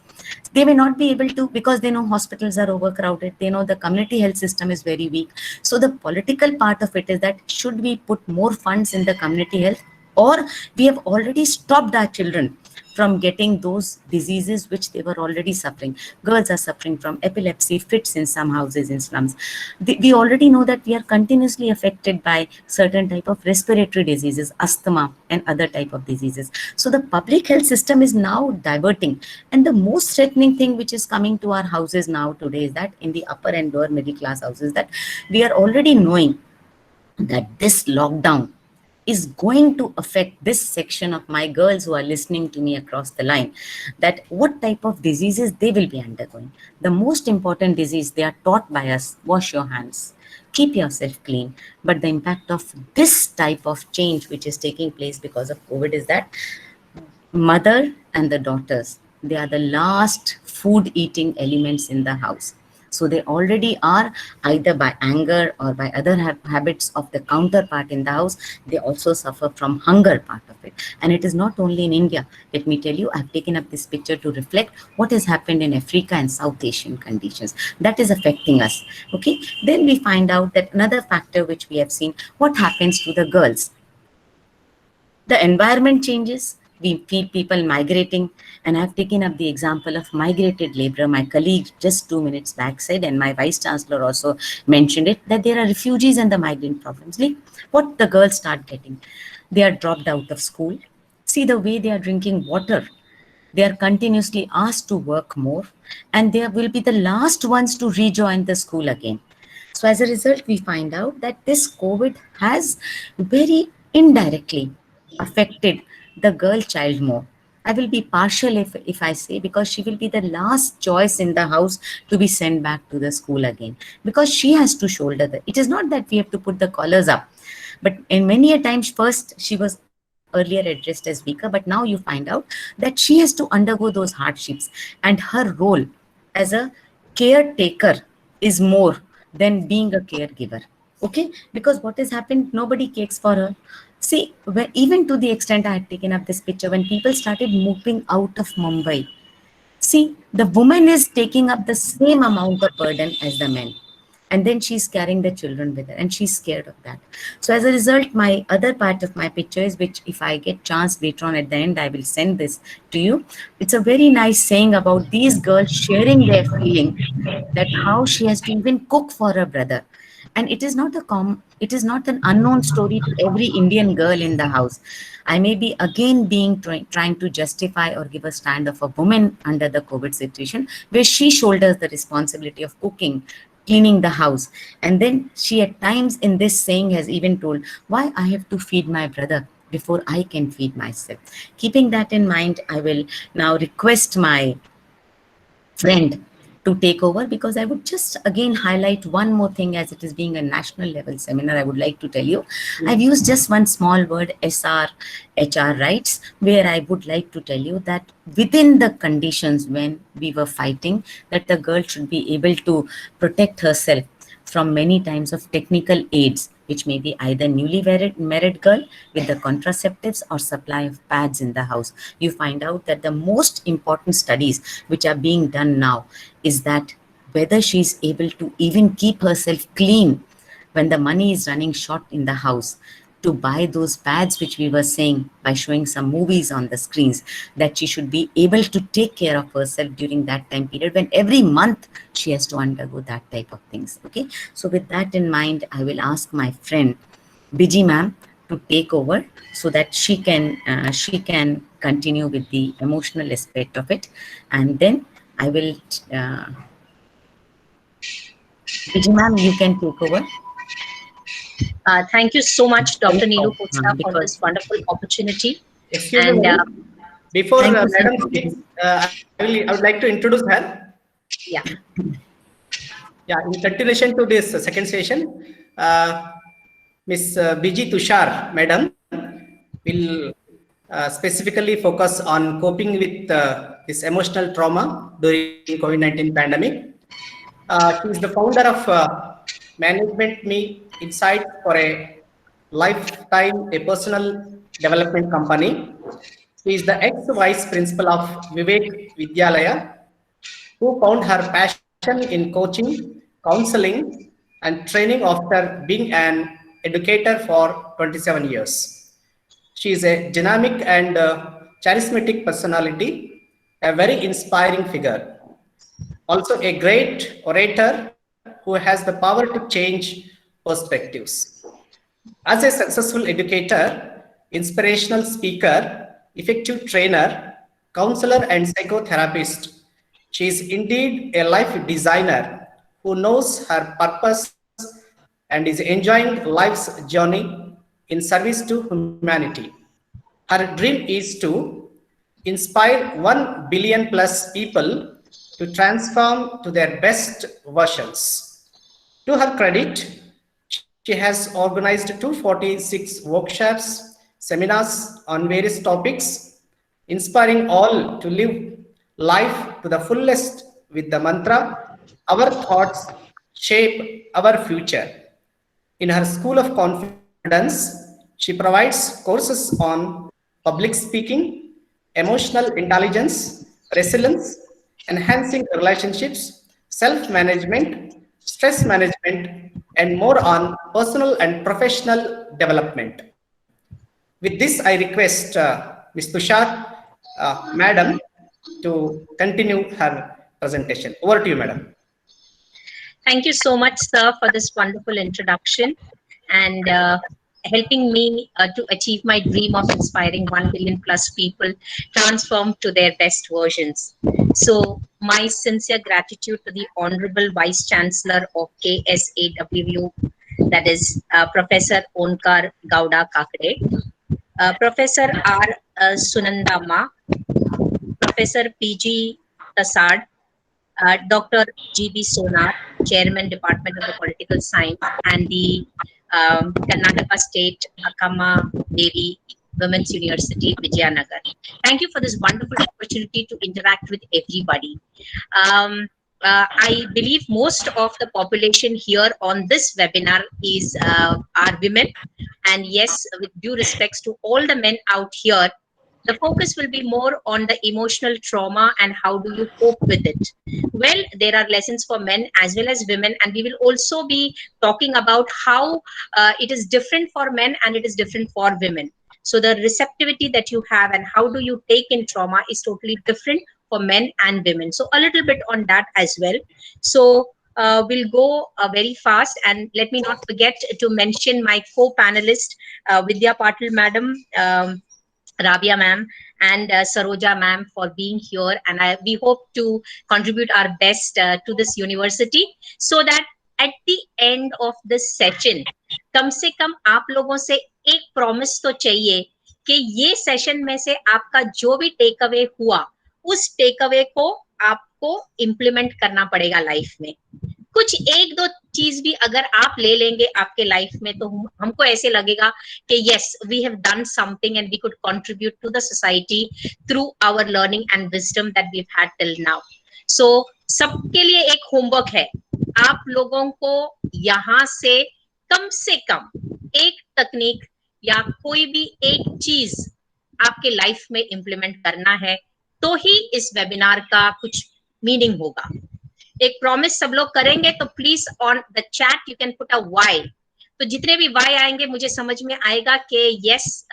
They may not be able to, because they know hospitals are overcrowded. They know the community health system is very weak. So the political part of it is that should we put more funds in the community health, or we have already stopped our children from getting those diseases which they were already suffering. Girls are suffering from epilepsy, fits in some houses in slums. We already know that we are continuously affected by certain type of respiratory diseases, asthma and other type of diseases. So the public health system is now diverting. And the most threatening thing which is coming to our houses now today is that in the upper and lower middle class houses, that we are already knowing that this lockdown is going to affect this section of my girls who are listening to me across the line, that what type of diseases they will be undergoing. The most important disease they are taught by us: wash your hands, keep yourself clean. But the impact of this type of change which is taking place because of COVID is that mother and the daughters, they are the last food eating elements in the house. So they already are, either by anger or by other habits of the counterpart in the house, they also suffer from hunger part of it. And it is not only in India. Let me tell you, I've taken up this picture to reflect what has happened in Africa and South Asian conditions. That is affecting us. Okay. Then we find out that another factor which we have seen, what happens to the girls. The environment changes. We feel people migrating, and I've taken up the example of migrated labor. My colleague just 2 minutes back said, and my vice chancellor also mentioned it, that there are refugees and the migrant problems. What the girls start getting, they are dropped out of school. See the way they are drinking water. They are continuously asked to work more, and they will be the last ones to rejoin the school again. So as a result, we find out that this COVID has very indirectly affected the girl child more. I will be partial if I say, because she will be the last choice in the house to be sent back to the school again, because she has to shoulder it is not that we have to put the collars up, but in many a times, first she was earlier addressed as weaker, but now you find out that she has to undergo those hardships, and her role as a caretaker is more than being a caregiver. Okay, because what has happened, nobody cares for her. See, even to the extent I had taken up this picture, when people started moving out of Mumbai, see, the woman is taking up the same amount of burden as the men. And then she's carrying the children with her, and she's scared of that. So as a result, my other part of my picture is, which if I get chance later on at the end, I will send this to you. It's a very nice saying about these girls sharing their feeling, that how she has to even cook for her brother. And it is not it is not an unknown story to every Indian girl in the house. I may be again trying to justify or give a stand of a woman under the COVID situation, where she shoulders the responsibility of cooking, cleaning the house. And then she at times in this saying has even told, why I have to feed my brother before I can feed myself. Keeping that in mind, I will now request my friend to take over, because I would just again highlight one more thing, as it is being a national level seminar. I would like to tell you, I've used just one small word, HR rights, where I would like to tell you that within the conditions when we were fighting, that the girl should be able to protect herself from many times of technical aids, which may be either newly married girl with the contraceptives or supply of pads in the house. You find out that the most important studies which are being done now is that whether she's able to even keep herself clean when the money is running short in the house, to buy those pads, which we were saying by showing some movies on the screens, that she should be able to take care of herself during that time period, when every month she has to undergo that type of things. Okay, so with that in mind, I will ask my friend Biji ma'am to take over so that she can continue with the emotional aspect of it, and then I will. Biji ma'am, you can take over. Thank you so much, Dr. Neelu Kochta, for Because this wonderful opportunity. Excuse me, And madam. Before thank you so madam much. speaks, I would like to introduce her. yeah, Yeah, in continuation to this second session, Miss Biji Tushar, madam, will specifically focus on coping with this emotional trauma during COVID-19 pandemic. She is the founder of Management Me Insight for a lifetime, a personal development company. She is the ex-vice principal of Vivek Vidyalaya, who found her passion in coaching, counseling, and training after being an educator for 27 years. She is a dynamic and charismatic personality, a very inspiring figure. Also, a great orator who has the power to change perspectives. As a successful educator, inspirational speaker, effective trainer, counselor, and psychotherapist, she is indeed a life designer who knows her purpose and is enjoying life's journey in service to humanity. Her dream is to inspire 1 billion plus people to transform to their best versions. To her credit, she has organized 246 workshops, seminars on various topics, inspiring all to live life to the fullest with the mantra, our thoughts shape our future. In her School of Confidence, she provides courses on public speaking, emotional intelligence, resilience, enhancing relationships, self management, stress management, and more on personal and professional development. With this, I request Ms. Tushar, Madam, to continue her presentation. Over to you, Madam. thank you so much, sir, for this wonderful introduction and helping me to achieve my dream of inspiring 1 billion plus people transform to their best versions. So, my sincere gratitude to the Honorable Vice Chancellor of KSAWU, that is Professor Onkar Gowda Kakade, Professor R. Sunanda Ma, Professor PG Tasad, Dr. G.B. Sonar, Chairman, Department of the Political Science, and the Karnataka State Akkamahadevi Women's University, Vijayanagar. Thank you for this wonderful opportunity to interact with everybody. I believe most of the population here on this webinar is are women, and yes, with due respects to all the men out here, the focus will be more on the emotional trauma and how do you cope with it. Well, there are lessons for men as well as women, and we will also be talking about how it is different for men and it is different for women. So the receptivity that you have and how do you take in trauma is totally different for men and women. So a little bit on that as well. So we'll go very fast, and let me not forget to mention my co-panelist, Vidya Patil madam, Rabia ma'am, and Saroja ma'am for being here, and we hope to contribute our best to this university so that at the end of this session, कम से कम आप लोगों से एक promise तो चाहिए कि ये session में से आपका जो भी टेक अवे हुआ, उस टेक अवे को आपको इम्प्लीमेंट करना पड़ेगा लाइफ में. कुछ एक दो चीज भी अगर आप ले लेंगे आपके लाइफ में, तो हमको ऐसे लगेगा कि yes, we have done something and we could contribute to the society through our learning and wisdom that we have had till now. So सबके लिए एक होमवर्क है, आप लोगों को यहाँ से कम एक तकनीक या कोई भी एक चीज आपके लाइफ में इम्प्लीमेंट करना है, तो ही इस वेबिनार का कुछ मीनिंग होगा. एक प्रॉमिस सब लोग करेंगे, तो please on the chat you can put a Y. तो जितने भी वाई आएंगे मुझे समझ में आएगा कि yes,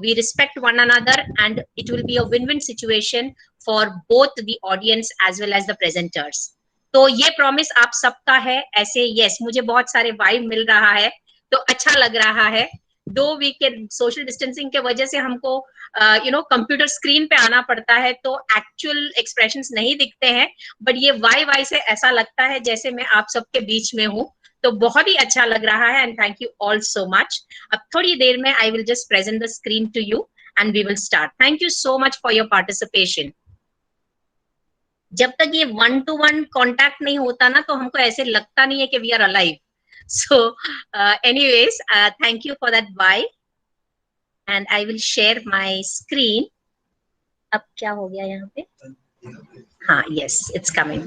we respect one another and it will be a win win situation for both the audience as well as the presenters. तो ये प्रॉमिस आप सबका है. ऐसे यस, मुझे बहुत सारे वाई मिल रहा है, तो अच्छा लग रहा है। दो वीक के सोशल डिस्टेंसिंग के वजह से हमको कंप्यूटर स्क्रीन पे आना पड़ता है, तो एक्चुअल एक्सप्रेशंस नहीं दिखते हैं, बट ये वाई से ऐसा लगता है जैसे मैं आप सबके बीच में हूँ। तो बहुत ही अच्छा लग रहा है and thank you all so much. अब थोड़ी देर में I will just present the screen to you and we will start. Thank you so much for your participation. जब तक ये 1-to-1 कांटेक्ट नहीं होता ना, तो हमको ऐसे लगता नहीं है कि we are alive. So anyways, thank you for that bye and I will share my screen. अब क्या हो गया यहाँ पे? हाँ, yes, it's coming.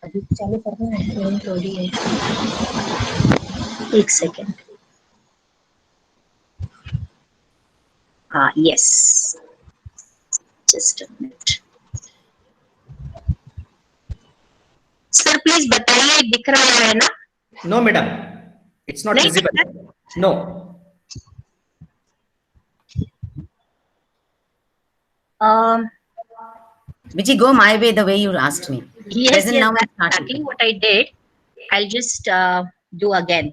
अभी चालू करना है, थोड़ी है, एक सेकेंड। हाँ, yes, just a minute. Sir please बताइए, दिख रहा है ना? No, madam. It's not नहीं visible. दिख रहा? No. Vijay, go my way, the way you asked me. Yes, Present yes, now and that's start exactly again. what I did. I'll just do again.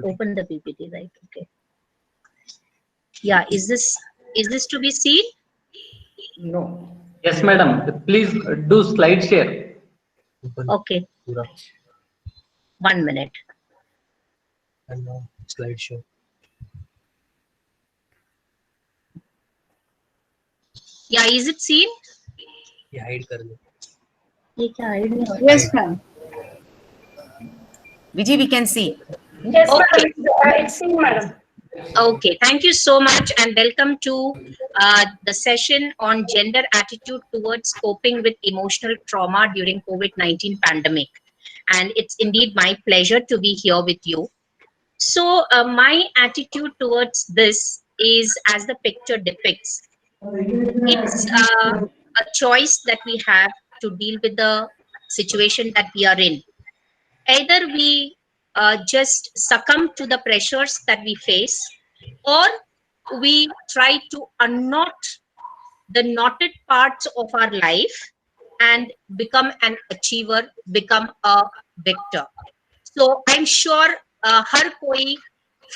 Open the PPT, right? Okay. Yeah, is this to be seen? No. Yes, madam. Please do slide share. Okay. 1 minute. And now slideshow. Yeah, is it seen? ये hide कर दो. ये क्या hide नहीं हो रहा? Yes, ma'am. Vijay, we can see. Yes, Okay. madam. It's seen, madam. Okay, thank you so much and welcome to the session on gender attitude towards coping with emotional trauma during COVID-19 pandemic. And it's indeed my pleasure to be here with you. So my attitude towards this is as the picture depicts. It's a choice that we have to deal with the situation that we are in. Either we just succumb to the pressures that we face, or we try to unknot the knotted parts of our life and become an achiever, become a victor. So I'm sure हर कोई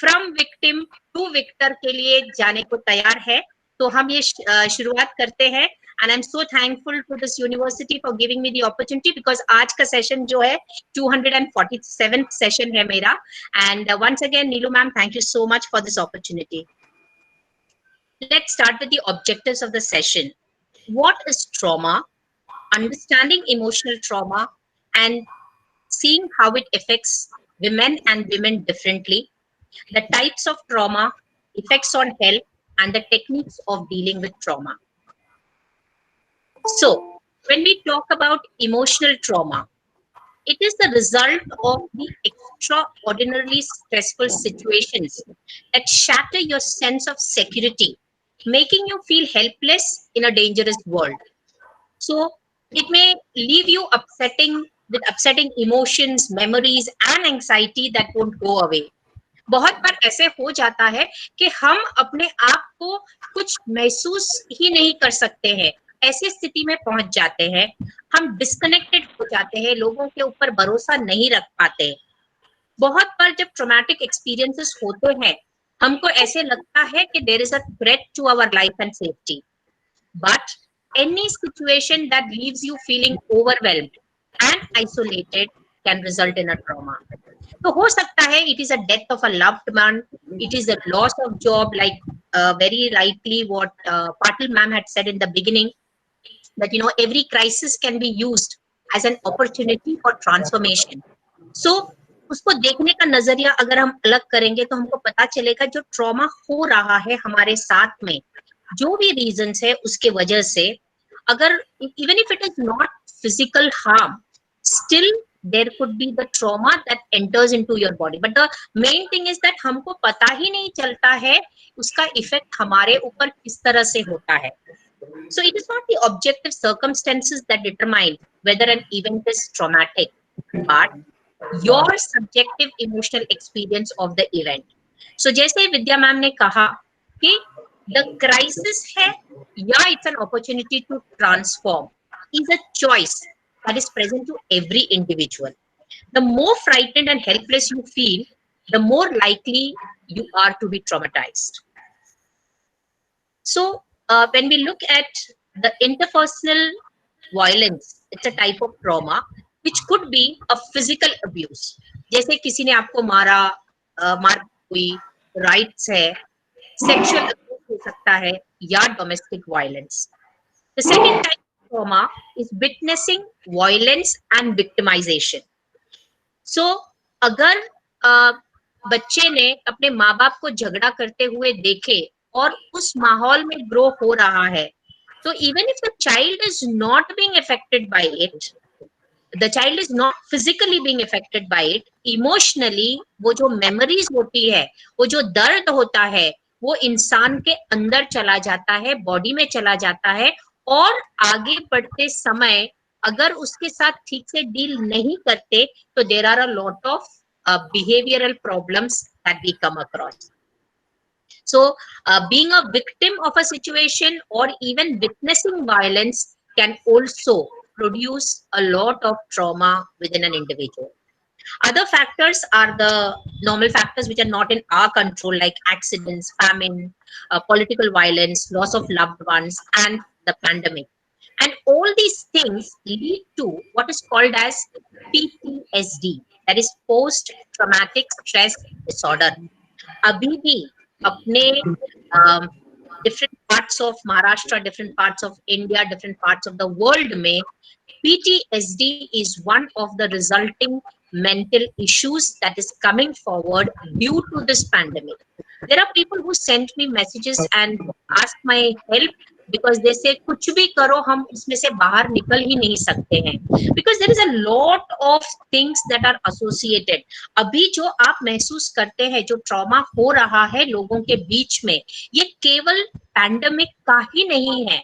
from victim to victor के लिए जाने को तैयार है। तो हम ये शुरुआत करते हैं and I'm so thankful to this university for giving me the opportunity because आज का session जो है 247th session है मेरा and once again Neelu ma'am, thank you so much for this opportunity. Let's start with the objectives of the session. What is trauma? Understanding emotional trauma and seeing how it affects women and women differently, the types of trauma, effects on health, and the techniques of dealing with trauma. So, when we talk about emotional trauma, it is the result of the extraordinarily stressful situations that shatter your sense of security, making you feel helpless in a dangerous world. So, it may leave you with upsetting emotions, memories, and anxiety that won't go away. बहुत बार ऐसे हो जाता है कि हम अपने आप को कुछ महसूस ही नहीं कर सकते हैं, ऐसी स्थिति में पहुंच जाते हैं, हम डिस्कनेक्टेड हो जाते हैं, लोगों के ऊपर भरोसा नहीं रख पाते। बहुत बार जब ट्रॉमेटिक एक्सपीरियंसेस होते हैं, हमको ऐसे लगता है कि there is a threat to our life and safety, but any situation that leaves you feeling overwhelmed and isolated can result in a trauma. तो हो सकता है it is a death of a loved one, it is a loss of job, like very rightly what Patil ma'am had said in the beginning, that every crisis can be used as an opportunity for transformation. So उसको देखने का नजरिया अगर हम अलग करेंगे तो हमको पता चलेगा जो ट्रॉमा हो रहा है हमारे साथ में, जो भी रीजंस है उसके वजह से, अगर even if it is not physical harm, still there could be the trauma that enters into your body. But the main thing is that हमको पता ही नहीं चलता है उसका इफेक्ट हमारे ऊपर किस तरह से होता है. So it is not the objective circumstances that determine whether an event is traumatic, but your subjective emotional experience of the event. So जैसे विद्या मैम ने कहा कि the crisis है या it's an opportunity to transform is a choice that is present to every individual. The more frightened and helpless you feel, the more likely you are to be traumatized. So when we look at the interpersonal violence, it's a type of trauma which could be a physical abuse. जैसे किसी ने आपको मारा, मार हुई, rights है, sexual abuse हो सकता है या domestic violence. The second type of trauma is witnessing violence and victimization. So अगर बच्चे ने अपने माँ बाप को झगड़ा करते हुए देखे और उस माहौल में ग्रो हो रहा है, तो even if the child is not being affected by it, the child is not physically being affected by it, emotionally वो जो memories होती है, वो जो दर्द होता है, वो इंसान के अंदर चला जाता है, बॉडी में चला जाता है, और आगे बढ़ते समय अगर उसके साथ ठीक से डील नहीं करते तो there are a lot of behavioral problems that we come across. So being a victim of a situation or even witnessing violence can also produce a lot of trauma within an individual. Other factors are the normal factors which are not in our control, like accidents, famine, political violence, loss of loved ones, and the pandemic. And all these things lead to what is called as PTSD, that is post-traumatic stress disorder. अभी भी अपने different parts of Maharashtra, different parts of India, different parts of the world में PTSD is one of the resulting mental issues that is coming forward due to this pandemic. There are people who sent me messages and ask my help because they say कुछ भी करो हम इसमें से बाहर निकल ही नहीं सकते हैं, because there is a lot of things that are associated. अभी जो आप महसूस करते हैं, जो ट्रॉमा हो रहा है लोगों के बीच में, ये केवल पैंडेमिक का ही नहीं है,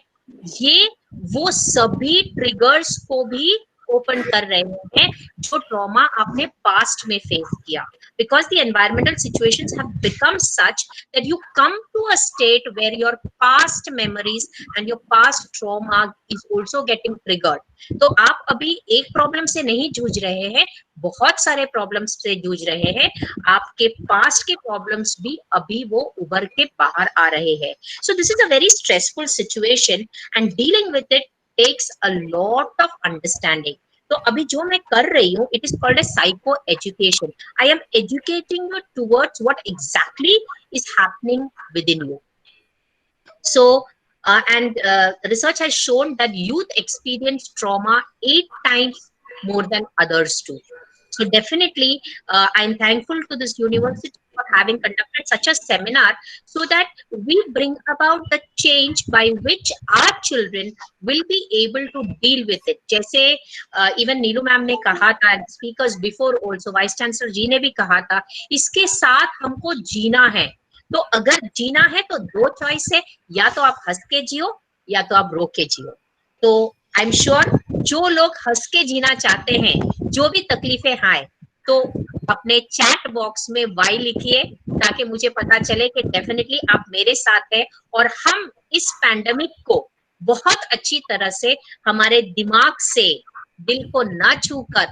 ये वो सभी ट्रिगर्स को भी ओपन कर रहे हैं जो ट्रॉमा आपने पास्ट में फेस किया, because the environmental situations have become such that you come to a state where your past memories and your past trauma is also getting triggered. तो आप अभी एक प्रॉब्लम से नहीं जूझ रहे हैं, बहुत सारे प्रॉब्लम्स से जूझ रहे हैं, आपके पास्ट के प्रॉब्लम्स भी अभी वो उभर के बाहर आ रहे हैं. So this is a very stressful situation and dealing with it takes a lot of understanding. तो अभी जो मैं कर रही हूँ, it is called as psycho education. I am educating you towards what exactly is happening within you. So research has shown that youth experience trauma 8 times more than others do. So definitely, I'm thankful to this university for having conducted such a seminar so that we bring about the change by which our children will be able to deal with it. जैसे even Neelu ma'am ने कहा था, speakers before also, vice chancellor ji ने भी कहा था, इसके साथ हमको जीना है. तो अगर जीना है तो 2 चॉइस है, या तो आप हंस के जियो या तो आप रो के जियो. तो आई एम श्योर जो लोग हंस के जीना चाहते हैं, जो भी तकलीफें आए, तो अपने चैट बॉक्स में वाई लिखिए ताकि मुझे पता चले कि डेफिनेटली आप मेरे साथ हैं और हम इस पैंडेमिक को बहुत अच्छी तरह से हमारे दिमाग से दिल को ना छूकर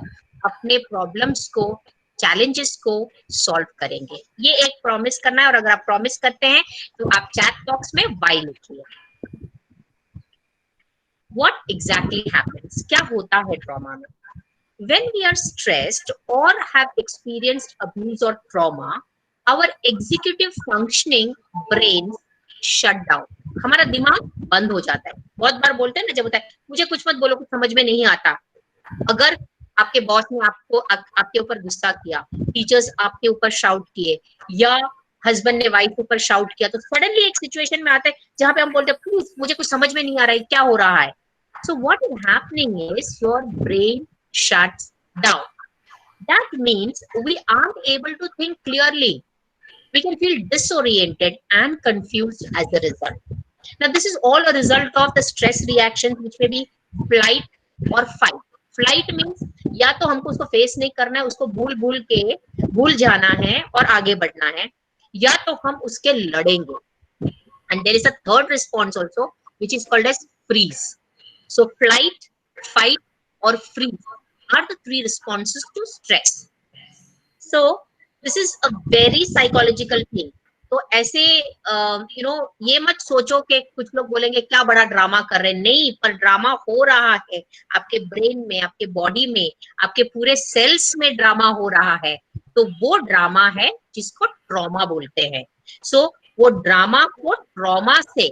अपने प्रॉब्लम्स को, चैलेंजेस को सॉल्व करेंगे. ये एक प्रॉमिस करना है, और अगर आप प्रॉमिस करते हैं तो आप चैट बॉक्स में वाई लिखिए. What exactly happens? क्या होता है ट्रॉमा में? When we are stressed or have experienced abuse or trauma, our executive functioning brain shut down. हमारा दिमाग बंद हो जाता है. बहुत बार बोलते हैं ना, जब होता है मुझे कुछ मत बोलो, कुछ समझ में नहीं आता. अगर आपके बॉस ने आपके ऊपर गुस्सा किया, टीचर्स आपके ऊपर शाउट किए, या हस्बैंड ने वाइफ ऊपर शाउट किया, तो सडनली एक सिचुएशन में आता है जहां पे हम बोलते हैं प्लीज मुझे कुछ समझ में नहीं आ रहा है, क्या हो रहा है. So what is happening is your brain shuts down. That means we aren't able to think clearly. We can feel disoriented and confused as a result. Now, this is all a result of the stress reactions, which may be flight or fight. Flight means या तो हमको उसको face नहीं करना है, उसको भूल जाना है और आगे बढ़ना है, या तो हम उसके लड़ेंगे. And there is a third response also, which is called as freeze. So flight, fight or freeze are the three responses to stress. So this is a very psychological thing. तो ऐसे ये मत सोचो कि कुछ लोग बोलेंगे क्या बड़ा ड्रामा कर रहे हैं. नहीं, पर ड्रामा हो रहा है आपके ब्रेन में, आपके बॉडी में, आपके पूरे सेल्स में ड्रामा हो रहा है. तो वो ड्रामा है जिसको ट्रॉमा बोलते हैं. सो वो ड्रामा को ट्रॉमा से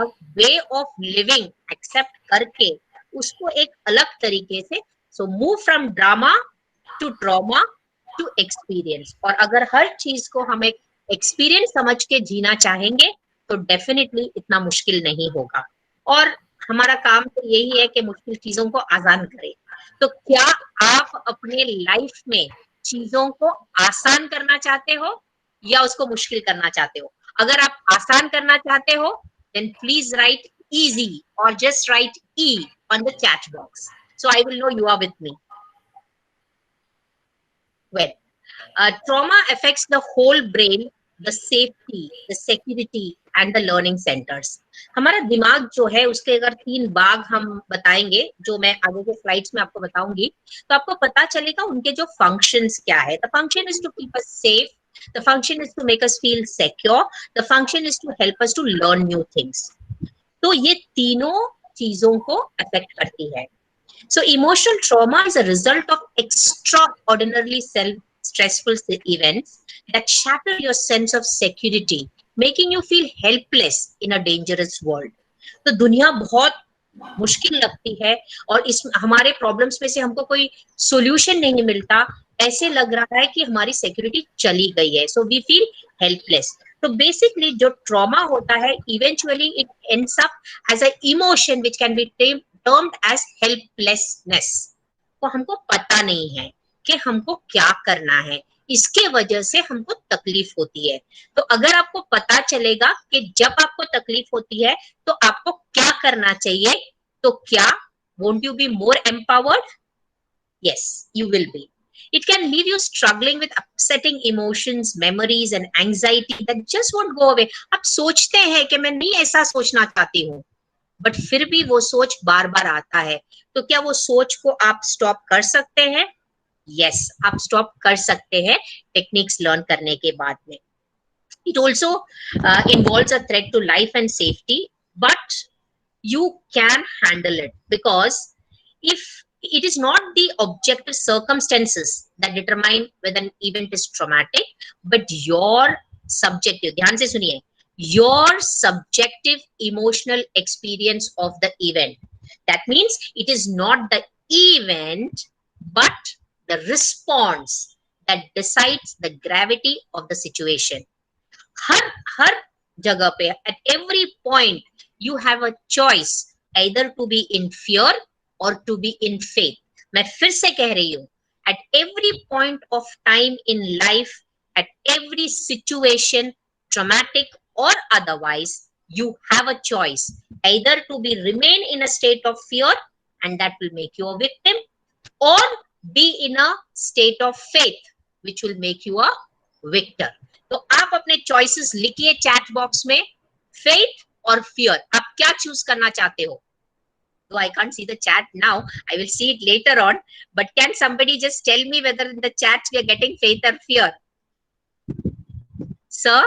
वे ऑफ लिविंग एक्सेप्ट करके उसको एक अलग तरीके से, so move from drama to trauma to experience. और अगर हर चीज को हम एक एक्सपीरियंस समझ के जीना चाहेंगे तो डेफिनेटली इतना मुश्किल नहीं होगा. और हमारा काम तो यही है कि मुश्किल चीजों को आसान करें. तो क्या आप अपने लाइफ में चीजों को आसान करना चाहते हो या उसको मुश्किल करना चाहते हो? अगर आप आसान करना चाहते हो then please write easy or just write E on the chat box, so I will know you are with me. Well, trauma affects the whole brain, the safety, the security and the learning centers. हमारा दिमाग जो है उसके अगर 3 भाग हम बताएंगे, जो मैं आगे के स्लाइड्स में आपको बताऊंगी, तो आपको पता चलेगा उनके जो फंक्शंस क्या है. The function is to keep us safe, the function is to make us feel secure, the function is to help us to learn new things. तो ये तीनों चीजों को अफेक्ट करती है. So emotional trauma is a result of extraordinarily stressful events that shatter your sense of security, making you feel helpless in a dangerous world. तो दुनिया बहुत मुश्किल लगती है और इस हमारे प्रॉब्लम्स में से हमको कोई सॉल्यूशन नहीं मिलता. ऐसे लग रहा है कि हमारी सिक्योरिटी चली गई है. So we feel helpless. तो बेसिकली जो ट्रॉमा होता है, eventually it ends up as a emotion which can be termed as helplessness. तो हमको पता नहीं है कि हमको क्या करना है, इसके वजह से हमको तकलीफ होती है. तो अगर आपको पता चलेगा कि जब आपको तकलीफ होती है तो आपको क्या करना चाहिए, तो क्या won't you be more empowered? Yes, you will be. It can leave you struggling with upsetting emotions, memories and anxiety that just won't go away. आप सोचते हैं कि मैं नहीं ऐसा सोचना चाहती हूँ, बट फिर भी वो सोच बार बार आता है. तो क्या वो सोच को आप स्टॉप कर सकते हैं? Yes, आप स्टॉप कर सकते हैं टेक्निक्स लर्न करने के बाद में. It also involves a threat to life and safety, but you can handle it because if it is not the objective circumstances that determine whether an event is traumatic, but your subjective, ध्यान से सुनिए, your subjective emotional experience of the event. That means it is not the event, but the response that decides the gravity of the situation. हर जगह पे, at every point, you have a choice either to be in fear or to be in faith. मैं फिर से कह रही हूँ, at every point of time in life, at every situation, traumatic or otherwise, you have a choice either to be remain in a state of fear and that will make you a victim, or be in a state of faith which will make you a victor. तो आप अपने choices लिखिए chat box में, faith और fear, आप क्या choose करना चाहते हो? So I can't see the chat now, I will see it later on, but can somebody just tell me whether in the chat we are getting faith or fear? Sir,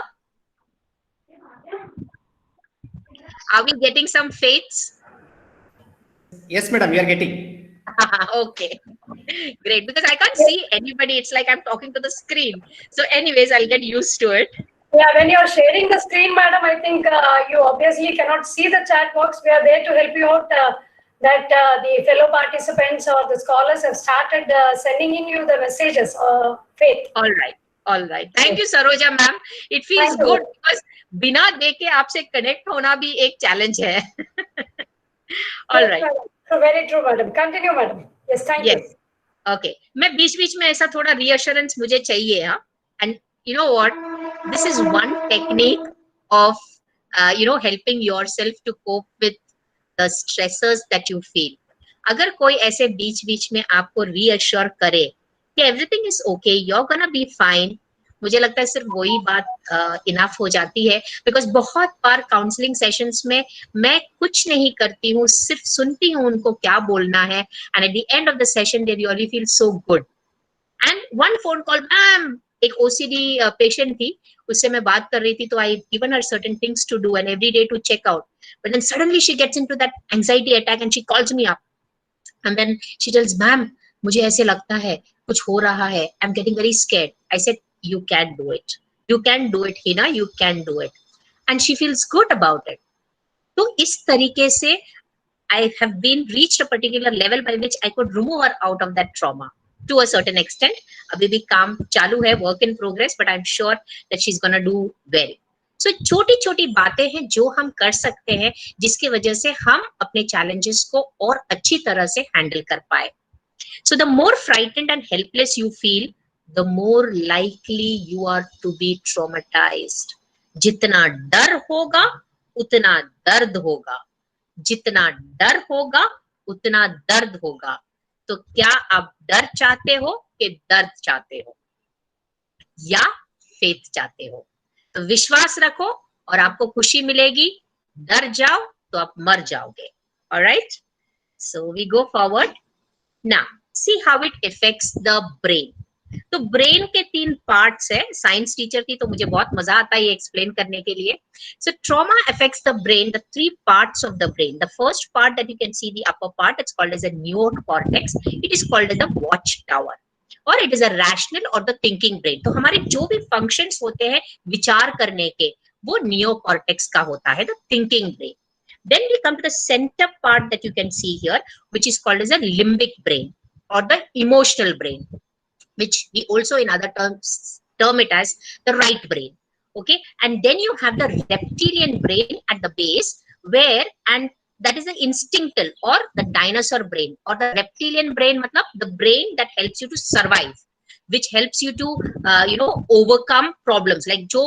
are we getting some faiths? Yes, madam, you are getting. Okay, great, because I can't see anybody. It's like I'm talking to the screen. So anyways, I'll get used to it. Yeah, when you're sharing the screen, madam, I think you obviously cannot see the chat box. We are there to help you out. That the fellow participants or the scholars have started sending in you the messages. Faith. All right. Thank you, Saroja ma'am. It feels good because बिना देखे आपसे connect होना भी एक challenge है. All right. Very true, madam. Continue, madam. Yes, thank you. Okay. मैं बीच-बीच में ऐसा थोड़ा reassurance मुझे चाहिए, हाँ. And you know what? This is one technique of helping yourself to cope with the stressors that you feel. अगर कोई ऐसे बीच बीच में आपको रीअश्योर करे कि everything is okay, you are gonna be fine, मुझे लगता है सिर्फ वही बात इनफ हो जाती है। बिकॉज बहुत बार काउंसलिंग सेशंस में मैं कुछ नहीं करती हूँ, सिर्फ सुनती हूँ उनको क्या बोलना है, and at the end of the session they really feel so good. And one phone call, ma'am एक ओसीडी पेशेंट थी, उससे मैं बात कर रही थी, तो I given her certain things to do and every day to check out, but then suddenly she gets into that anxiety attack and she calls me up and then she tells, ma'am मुझे ऐसे लगता है कुछ हो रहा है, I am getting very scared. I said, you can do it, you can do it Hina, you can do it, and she feels good about it. तो इस तरीके से I have been reached a particular level by which I could remove her out of that trauma to a certain extent. अभी भी काम चालू है, work in progress, but I'm sure that she's gonna do well. So छोटी छोटी बातें हैं जो हम कर सकते हैं, जिसकी वजह से हम अपने challenges को और अच्छी तरह से handle कर पाए. So the more frightened and helpless you feel, the more likely you are to be traumatized. जितना डर होगा उतना दर्द होगा, जितना डर होगा उतना दर्द होगा। तो क्या आप डर चाहते हो कि दर्द चाहते हो, या फेथ चाहते हो? तो विश्वास रखो और आपको खुशी मिलेगी, डर जाओ तो आप मर जाओगे। Alright? So we go forward. Now, see how it affects the brain. तो ब्रेन के 3 पार्ट्स है। साइंस टीचर थी तो मुझे बहुत मजा आता है ये एक्सप्लेन करने के लिए। So trauma affects the brain, the 3 parts of the brain. The first part that you can see, the upper part, it's called as a neocortex, it is called as the watch tower, और it is a rational और the thinking brain. तो हमारे जो भी functions होते हैं विचार करने के, वो नियोकॉर्टेक्स का होता है, the thinking brain. Then we come to the center part that you can see here, which is called as a limbic brain or the emotional brain, which we also in other terms term it as the right brain. Okay, and then you have the reptilian brain at the base, where, and that is the instinctual or the dinosaur brain, or the reptilian brain matlab the brain that helps you to survive, which helps you to overcome problems. Like जो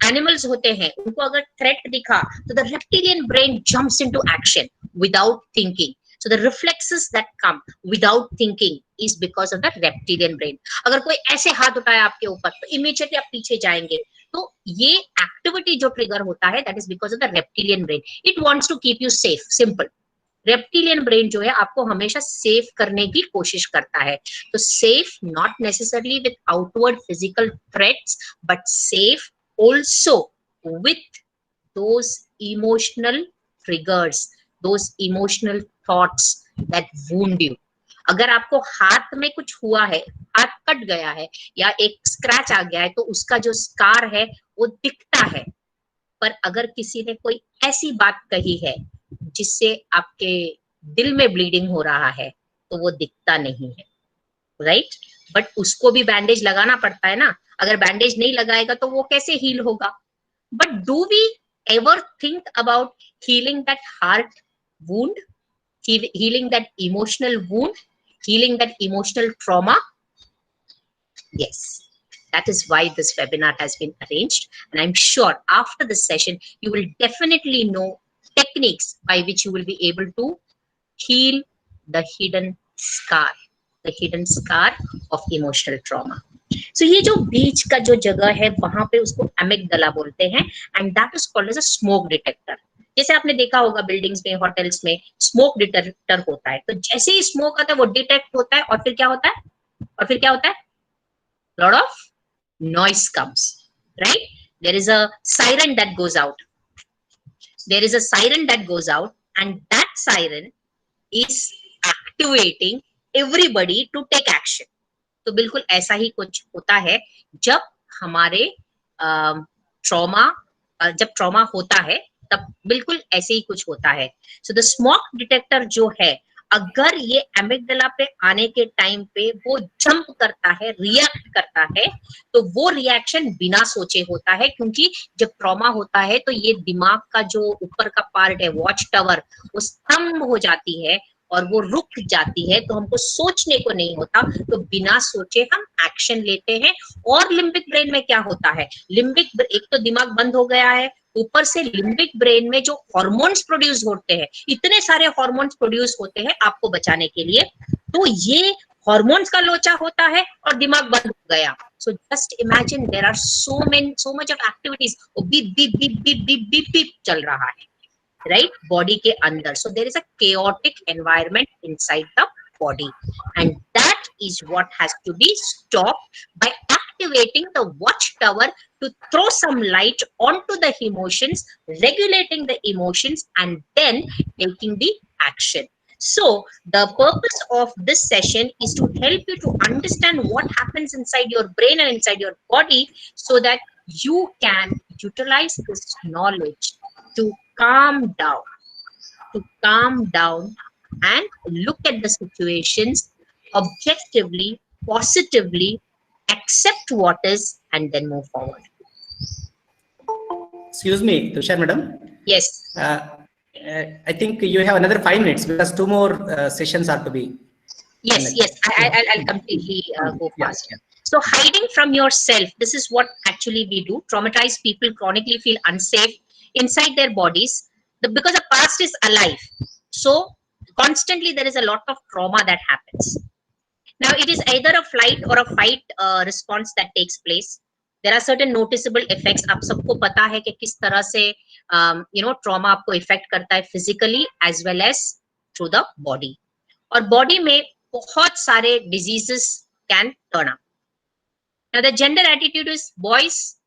animals होते हैं उनको अगर threat दिखा तो the reptilian brain jumps into action without thinking. So the reflexes that come without thinking is because of the reptilian brain. अगर कोई ऐसे हाथ उठाया आपके ऊपर तो immediately आप पीछे जाएंगे। तो ये एक्टिविटी जो ट्रिगर होता है, that is because of the reptilian brain. It wants to keep you safe. Simple. Reptilian brain जो है आपको हमेशा सेफ करने की कोशिश करता है। तो safe not necessarily with outward physical threats, but safe also with those emotional triggers, those emotional thoughts that wound you. अगर आपको हाथ में कुछ हुआ है, हाथ कट गया है या एक स्क्रैच आ गया है, तो उसका जो स्कार है वो दिखता है। पर अगर किसी ने कोई ऐसी बात कही है जिससे आपके दिल में ब्लीडिंग हो रहा है, तो वो दिखता नहीं है, राइट? बट उसको भी बैंडेज लगाना पड़ता है ना। अगर बैंडेज नहीं लगाएगा तो वो कैसे हील होगा? But do we ever think about healing that heart wound, healing that emotional wound, healing that emotional trauma? Yes. That is why this webinar has been arranged, and I'm sure after this session you will definitely know techniques by which you will be able to heal the hidden scar of emotional trauma. So ये जो बीच का जो जगह है वहां पे उसको amygdala बोलते हैं, and that is called as a smoke detector. जैसे आपने देखा होगा बिल्डिंग्स में, होटल्स में स्मोक डिटेक्टर होता है। तो जैसे ही स्मोक आता है वो डिटेक्ट होता है, और फिर क्या होता है? Lot of noise comes, right? There is a siren that goes out. And that siren is activating everybody to take action. तो बिल्कुल ऐसा ही कुछ होता है जब हमारे जब ट्रॉमा होता है, तब बिल्कुल ऐसे ही कुछ होता है। सो द स्मोक डिटेक्टर जो है, अगर ये एमिगडाला पे आने के टाइम पे वो जंप करता है, रिएक्ट करता है, तो वो रिएक्शन बिना सोचे होता है, क्योंकि जब ट्रॉमा होता है तो ये दिमाग का जो ऊपर का पार्ट है, वॉच टावर, वो स्तंभ हो जाती है और वो रुक जाती है, तो हमको सोचने को नहीं होता, तो बिना सोचे हम एक्शन लेते हैं। और लिम्बिक ब्रेन में क्या होता है, लिम्बिक एक तो दिमाग बंद हो गया है, ऊपर से लिम्बिक ब्रेन में जो हॉर्मोन्स प्रोड्यूस होते हैं, इतने सारे हॉर्मोन्स प्रोड्यूस होते हैं आपको बचाने के लिए, तो ये हॉर्मोन्स का लोचा होता है और दिमाग बंद हो गया. So just imagine there are so much of activities. Beep beep beep beep beep beep beep चल रहा है, right? Body के अंदर. So there is a chaotic environment inside the body, and that is what has to be stopped by activating the watchtower to throw some light onto the emotions, regulating the emotions, and then taking the action. So the purpose of this session is to help you to understand what happens inside your brain and inside your body, so that you can utilize this knowledge to calm down and look at the situations objectively, positively, accept what is, and then move forward. Excuse me, Tushar madam. Yes. I think you have another 5 minutes because 2 more sessions are to be. Yes, I'll completely go fast. Yeah. So hiding from yourself, this is what actually we do. Traumatized people chronically feel unsafe inside their bodies because the past is alive. So constantly there is a lot of trauma that happens. Now it is either a flight or a fight response that takes place. There are certain noticeable effects. आप सबको पता है कि किस तरह से trauma आपको affect करता है physically as well as through the body. और body में बहुत सारे diseases can turn up. Now the gender attitude is boys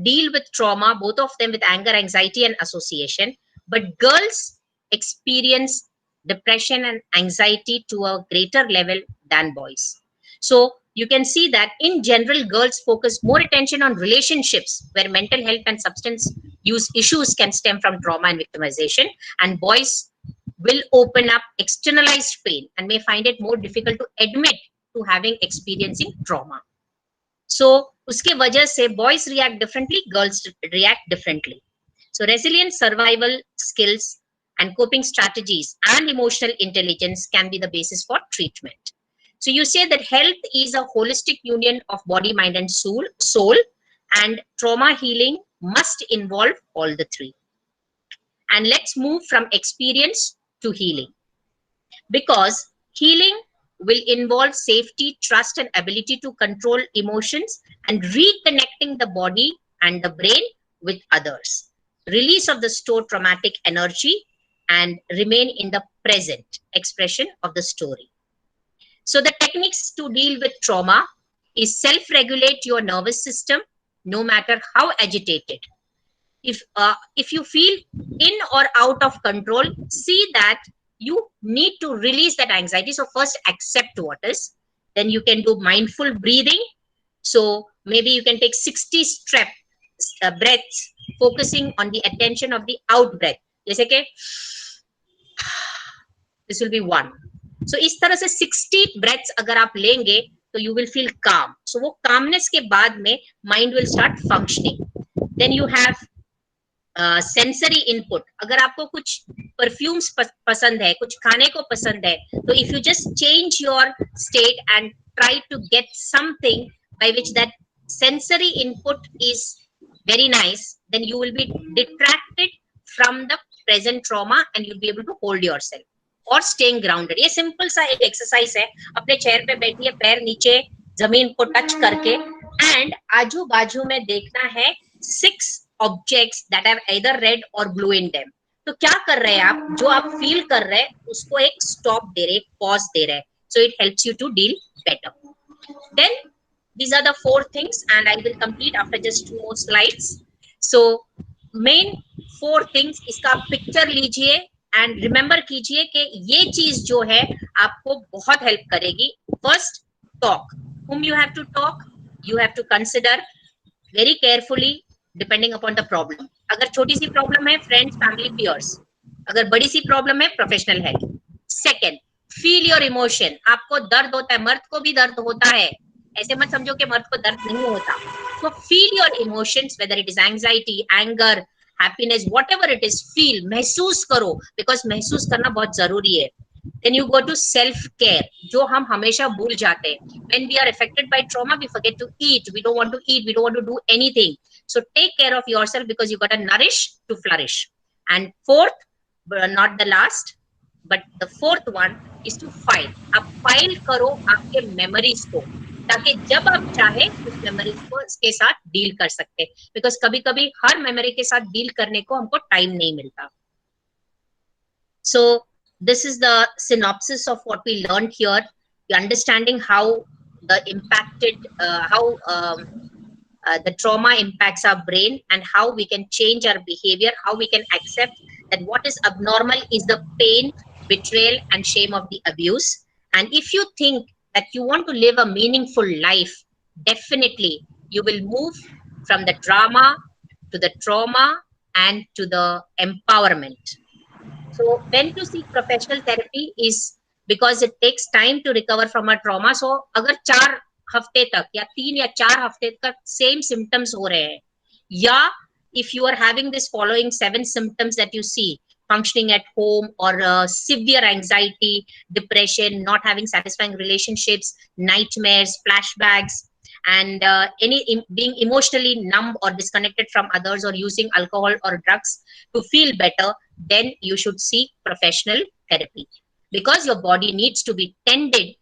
deal with trauma, both of them with anger, anxiety, and association, but girls experience depression and anxiety to a greater level than boys. So you can see that in general, girls focus more attention on relationships where mental health and substance use issues can stem from trauma and victimization, and boys will open up externalized pain and may find it more difficult to admit to having experiencing trauma. So uske wajah se boys react differently, girls react differently. So resilient survival skills and coping strategies and emotional intelligence can be the basis for treatment. So you say that health is a holistic union of body, mind, and soul, and trauma healing must involve all the three. And let's move from experience to healing, because healing will involve safety, trust, and ability to control emotions and reconnecting the body and the brain with others. Release of the stored traumatic energy and remain in the present expression of the story. So the techniques to deal with trauma is self-regulate your nervous system, no matter how agitated. If you feel in or out of control, see that you need to release that anxiety. So first accept what is, then you can do mindful breathing. So maybe you can take 60 breaths, focusing on the attention of the out breath. Jaise ke, this will be 1. So इस तरह से 60 breaths अगर आप लेंगे तो you will feel calm. So वो calmness के बाद में mind will start functioning. Then you have sensory input. अगर आपको कुछ perfumes पसंद है, कुछ खाने को पसंद है, तो if you just change your state and try to get something by which that sensory input is very nice, then you will be detracted from the present trauma and you'll be able to hold yourself. और staying grounded. ये simple सा एक exercise है. अपने chair पे बैठिए, पैर नीचे जमीन को टच करके, एंड आजू बाजू में देखना है 6 objects that have either red और ब्लू इन देम. तो क्या कर रहे हैं आप, जो आप फील कर रहे हैं उसको एक स्टॉप दे रहे, एक पॉज दे रहे. So it helps you to deal better. Then these are the 4 things and I will complete after just 2 more slides. So main 4 things, इसका आप पिक्चर लीजिए एंड रिमेंबर कीजिए कि ये चीज जो है आपको बहुत हेल्प करेगी. First, talk. whom you have to talk, you have to consider very carefully depending upon the problem. अगर छोटी सी प्रॉब्लम है, फ्रेंड्स, फैमिली, पीयर्स. अगर बड़ी सी प्रॉब्लम है, professional help. Second, feel your emotion. आपको दर्द होता है, मर्द को भी दर्द होता है, ऐसे मत समझो कि मर्द को दर्द नहीं होता. So feel your emotions, whether it is anxiety, anger, happiness, whatever it is, feel, महसूस करो, because महसूस करना बहुत जरूरी है. Then you go to self-care, जो हम हमेशा भूल जाते हैं. When we are affected by trauma, we forget to eat. We don't want to eat. We don't want to do anything. So take care of yourself because you got to nourish to flourish. And fourth, but not the last, but the fourth one is to file. आप file करो आपके memories को, ताकि जब आप चाहे उस memories को के साथ deal कर सकते. Because कभी-कभी हर memory के साथ deal करने को हमको time नहीं मिलता. So this is the synopsis of what we learned here. You're understanding how the the trauma impacts our brain and how we can change our behavior, how we can accept that what is abnormal is the pain, betrayal, and shame of the abuse. And if you think that you want to live a meaningful life, definitely you will move from the drama to the trauma and to the empowerment. So when to seek professional therapy is because it takes time to recover from a trauma. So अगर 4 हफ्ते तक या 3 या 4 हफ्ते तक same symptoms हो रहे हैं, या if you are having this following 7 symptoms that you see, functioning at home, or severe anxiety, depression, not having satisfying relationships, nightmares, flashbacks, and being emotionally numb or disconnected from others, or using alcohol or drugs to feel better, then you should seek professional therapy, because your body needs to be tended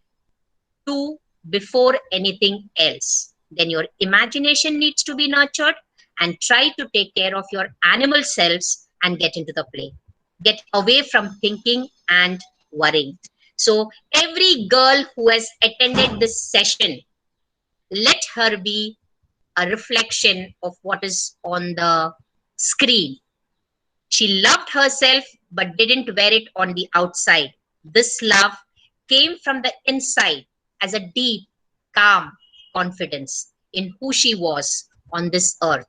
to before anything else. Then your imagination needs to be nurtured, and try to take care of your animal selves and get into the play. Get away from thinking and worrying. So every girl who has attended this session, let her be a reflection of what is on the screen. She loved herself but didn't wear it on the outside. This love came from the inside as a deep, calm confidence in who she was on this earth.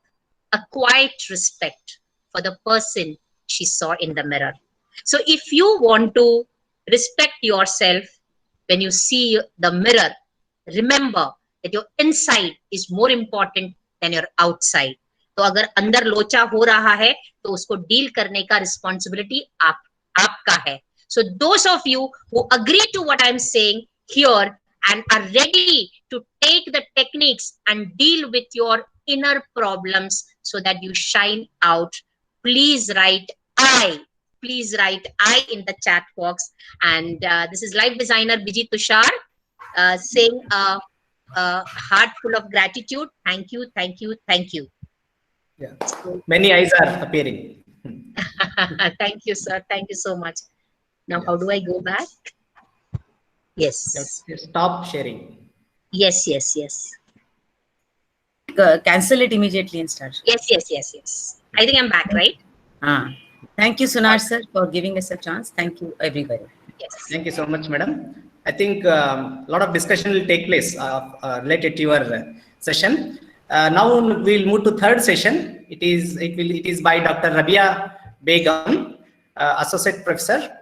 A quiet respect for the person she saw in the mirror. So if you want to respect yourself when you see the mirror, remember that your inside is more important than your outside. तो अगर अंदर लोचा हो रहा है तो उसको deal करने का रिस्पॉन्सिबिलिटी आपका है. So those of you who agree to what I'm saying here and are ready to take the techniques and deal with your inner problems so that you shine out, please write I. Please write I in the chat box. And this is live designer Vijay Tushar saying a heart full of gratitude. Thank you, thank you, thank you. Yeah. Many eyes are appearing. Thank you, sir. Thank you so much. Now, yes. How do I go back? Yes. Stop sharing. Yes, yes, yes. Cancel it immediately and start. Yes, yes, yes, yes. I think I'm back, right? Thank you, Sunar sir, for giving us a chance. Thank you, everybody. Yes. Thank you so much, madam. I think a lot of discussion will take place related to your session. Now we'll move to third session. It is by Dr. Rabia Begum, Associate Professor,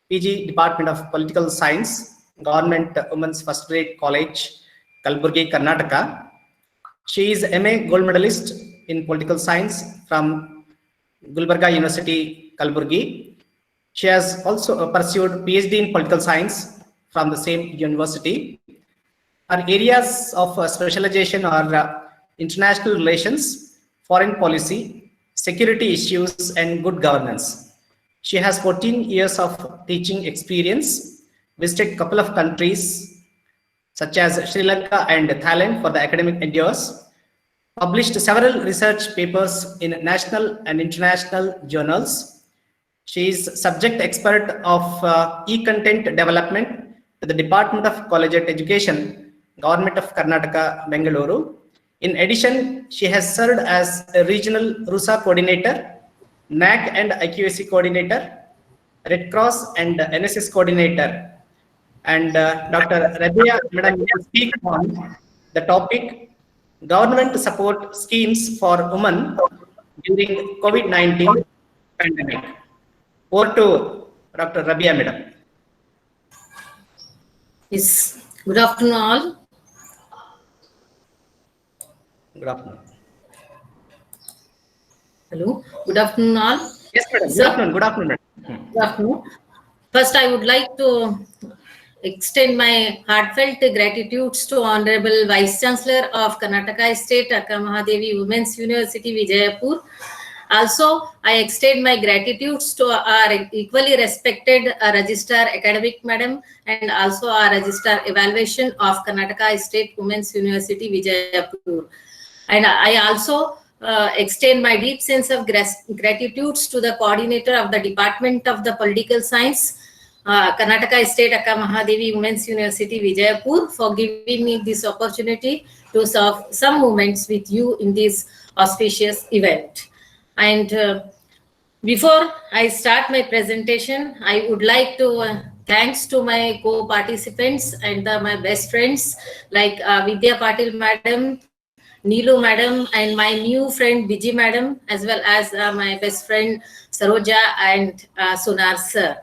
PG Department of Political Science, Government Women's First Grade College, Kalburgi, Karnataka. She is MA Gold Medalist in Political Science from Gulbarga University, Kalburgi. She has also pursued PhD in Political Science from the same university. Her areas of specialization are international relations, foreign policy, security issues, and good governance. She has 14 years of teaching experience, visited a couple of countries such as Sri Lanka and Thailand for the academic endeavors, published several research papers in national and international journals. She is subject expert of e-content development to the Department of Collegiate Education, Government of Karnataka, Bengaluru. In addition, she has served as a regional RUSA coordinator, NAC and IQAC coordinator, Red Cross and NSS coordinator. And Dr. Rabia Madam will speak on the topic government support schemes for women during COVID-19 pandemic. Over to Dr. Rabia Madam. Yes. Good afternoon, all. Good afternoon. Hello. Good afternoon, all. Yes, madam. Good afternoon. Good afternoon, madam. Good afternoon. First, I would like to extend my heartfelt gratitudes to Honorable Vice Chancellor of Karnataka State, Akkamahadevi Women's University, Vijayapura. Also, I extend my gratitudes to our equally respected Registrar Academic Madam and also our Registrar Evaluation of Karnataka State Women's University, Vijayapura. And I also extend my deep sense of gratitudes to the coordinator of the Department of the Political Science, Karnataka State Akkamahadevi Women's University, Vijayapura, for giving me this opportunity to serve some moments with you in this auspicious event. And before I start my presentation, I would like to thanks to my co-participants and my best friends like Vidya Patil Madam, Neelu Madam, and my new friend Vijay Madam, as well as my best friend Saroja and Sunar Sir.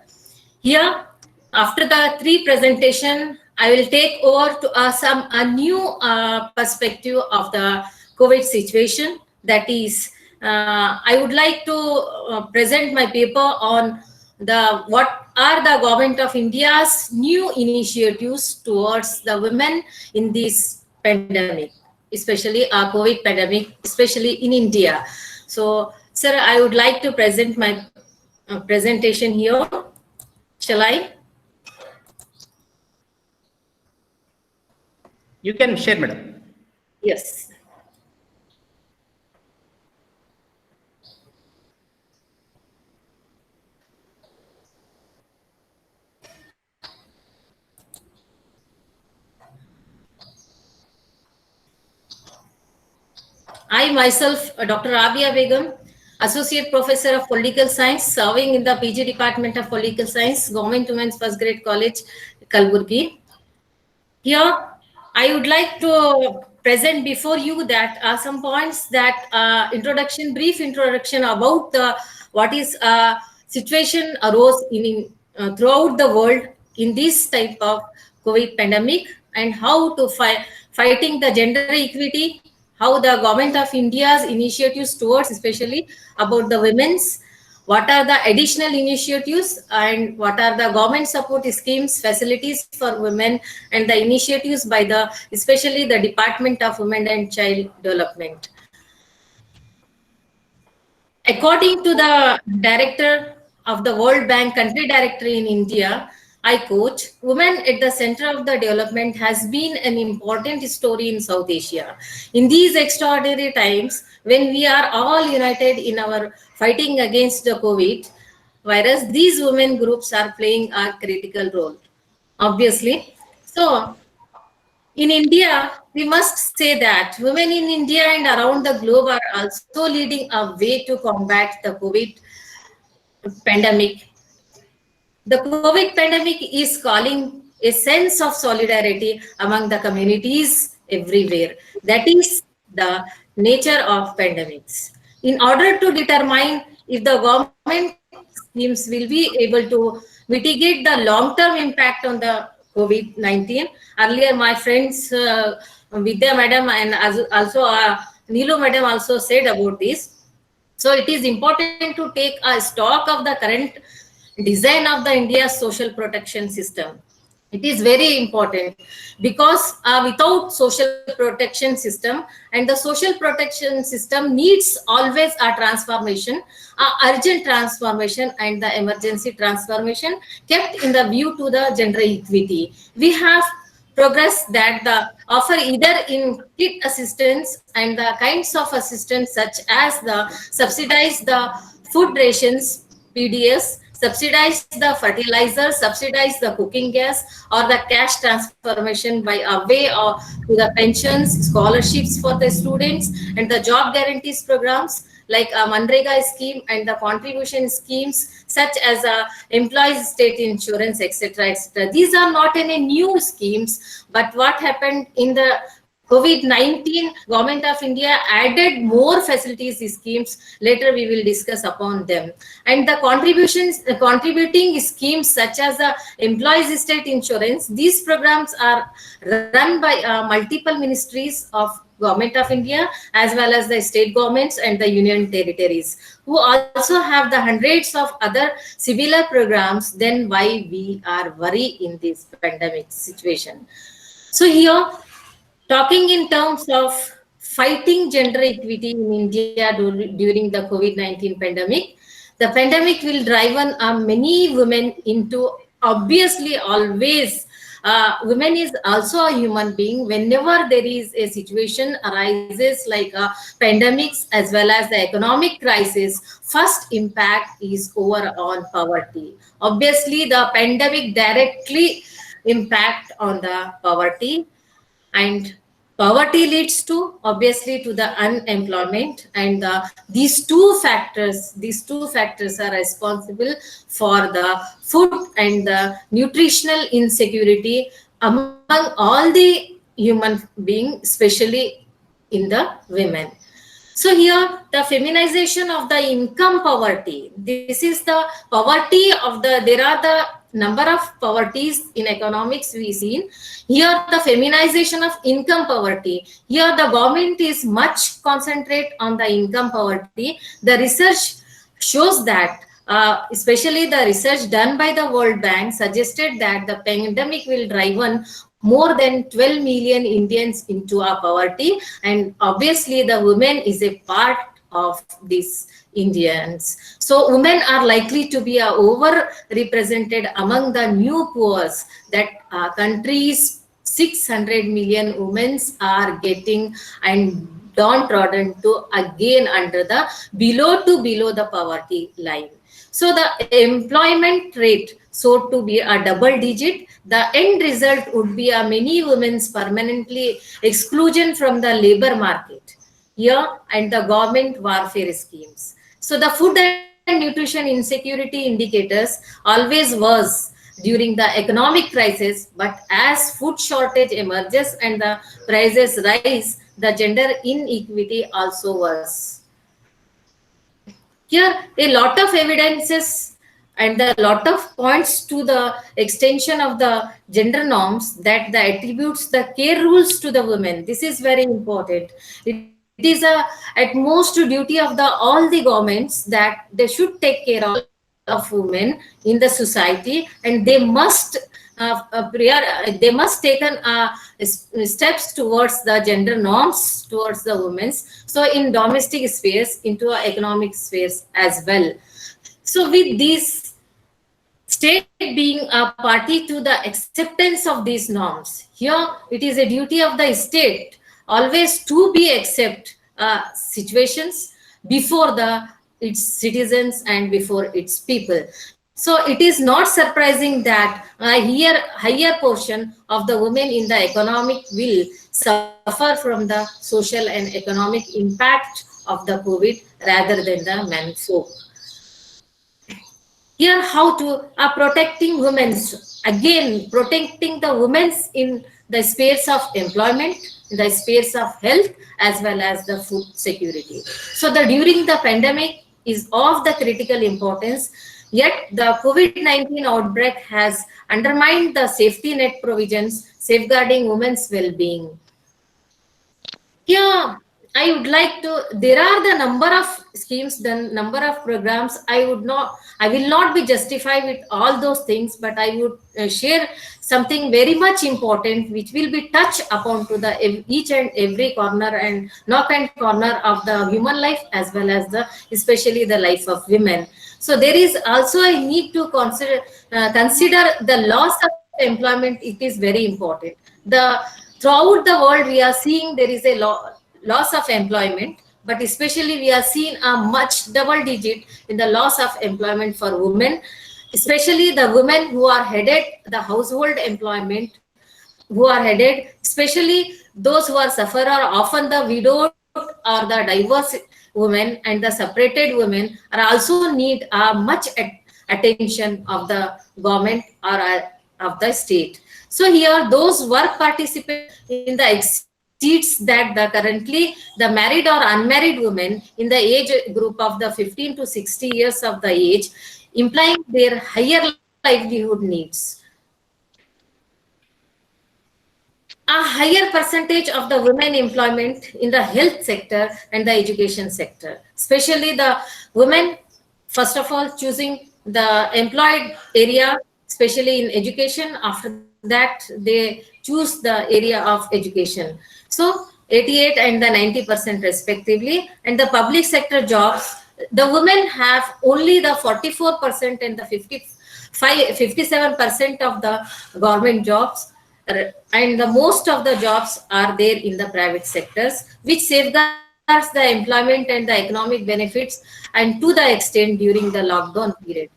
Here, after the three presentation, I will take over to a new perspective of the COVID situation. That is, I would like to present my paper on what are the Government of India's new initiatives towards the women in this pandemic, especially a COVID pandemic, especially in India. So, sir, I would like to present my presentation here. Shall I? You can share, madam. Yes. I myself, Dr. Rabia Begum, Associate Professor of Political Science, serving in the PG Department of Political Science, Government Women's First Grade College, Kalburgi. Here, I would like to present before you that some points that brief introduction about what is situation arose in throughout the world in this type of COVID pandemic and how to fighting the gender equity, how the Government of India's initiatives towards, especially about the women's, what are the additional initiatives and what are the government support schemes, facilities for women, and the initiatives by especially the Department of Women and Child Development. According to the director of the World Bank Country Directory in India, I quote, "Women at the center of the development has been an important story in South Asia. In these extraordinary times, when we are all united in our fighting against the COVID virus, these women groups are playing a critical role." Obviously. So, in India, we must say that women in India and around the globe are also leading a way to combat the COVID pandemic. The COVID pandemic is calling a sense of solidarity among the communities everywhere. That is the nature of pandemics. In order to determine if the government schemes will be able to mitigate the long-term impact on the COVID-19, earlier my friends Vidya Madam and also Neelu Madam also said about this. So it is important to take a stock of the current design of the India's social protection system. It is very important because without social protection system, and the social protection system needs always a transformation, urgent transformation and the emergency transformation kept in the view to the gender equity. We have progress that offer either in kit assistance and the kinds of assistance such as the subsidize the food rations, PDS, subsidize the fertilizer, subsidize the cooking gas, or the cash transformation by a way of to the pensions, scholarships for the students, and the job guarantees programs like a Manrega scheme and the contribution schemes such as employees state insurance, etc., etc. These are not any new schemes, but what happened in the COVID-19, Government of India added more facilities schemes. Later we will discuss upon them. And the contributing schemes such as the employees state insurance, these programs are run by multiple ministries of Government of India, as well as the state governments and the union territories, who also have the hundreds of other similar programs. Then why we are worried in this pandemic situation? So here, talking in terms of fighting gender equity in India during the COVID-19 pandemic, the pandemic will drive on many women into, obviously always, women is also a human being. Whenever there is a situation arises like pandemics as well as the economic crisis, first impact is over on poverty. Obviously, the pandemic directly impact on the poverty, and poverty leads to, obviously, to the unemployment, and these two factors are responsible for the food and the nutritional insecurity among all the human beings, especially in the women. So here, the feminization of the income poverty. This is the poverty of the, there are the number of poverties in economics we seen. Here, the feminization of income poverty. Here, the government is much concentrate on the income poverty. The research shows that, especially the research done by the World Bank suggested that the pandemic will drive on more than 12 million Indians into our poverty, and obviously the women is a part of these Indians. So women are likely to be overrepresented among the new poor that countries 600 million women are getting and downtrodden to again under the below the poverty line. So the employment rate so to be a double digit, the end result would be a many women's permanently exclusion from the labor market here and the government warfare schemes. So the food and nutrition insecurity indicators always was during the economic crisis, but as food shortage emerges and the prices rise, the gender inequity also was. Here, a lot of evidences and a lot of points to the extension of the gender norms that the attributes the care rules to the women. This is very important. It is a utmost duty of the all the governments that they should take care of women in the society, and they must taken steps towards the gender norms towards the women's. So in domestic spheres, into economic spheres as well. So with these state being a party to the acceptance of these norms, here it is a duty of the state always to be accept situations before its citizens and before its people. So it is not surprising that a higher portion of the women in the economic will suffer from the social and economic impact of the COVID rather than the men folk. Here, how to protecting women's, again, protecting the women's in the space of employment, in the space of health, as well as the food security. So during the pandemic is of the critical importance, yet the COVID-19 outbreak has undermined the safety net provisions safeguarding women's well-being. Here, I would like to, there are the number of schemes, the number of programs. I will not be justified with all those things, but I would share something very much important which will be touched upon to the each and every corner and nook and corner of the human life, as well as especially the life of women. So there is also a need to consider the loss of employment. It is very important. Throughout the world, we are seeing there is a loss of employment, but especially we are seeing a much double digit in the loss of employment for women, especially the women who are headed the household employment, who are headed, especially those who are sufferer, often the widowed or the divorced women and the separated women are also need much attention of the government or of the state. So here those work participate in the exceeds that currently the married or unmarried women in the age group of the 15 to 60 years of the age, implying their higher livelihood needs. higher percentage of the women employment in the health sector and the education sector, especially the women, first of all, choosing the employed area, especially in education. After that, they choose the area of education. So 88 and the 90% respectively. And the public sector jobs, the women have only the 44% and the 57% of the government jobs, and the most of the jobs are there in the private sectors, which safeguards the employment and the economic benefits, and to the extent during the lockdown period.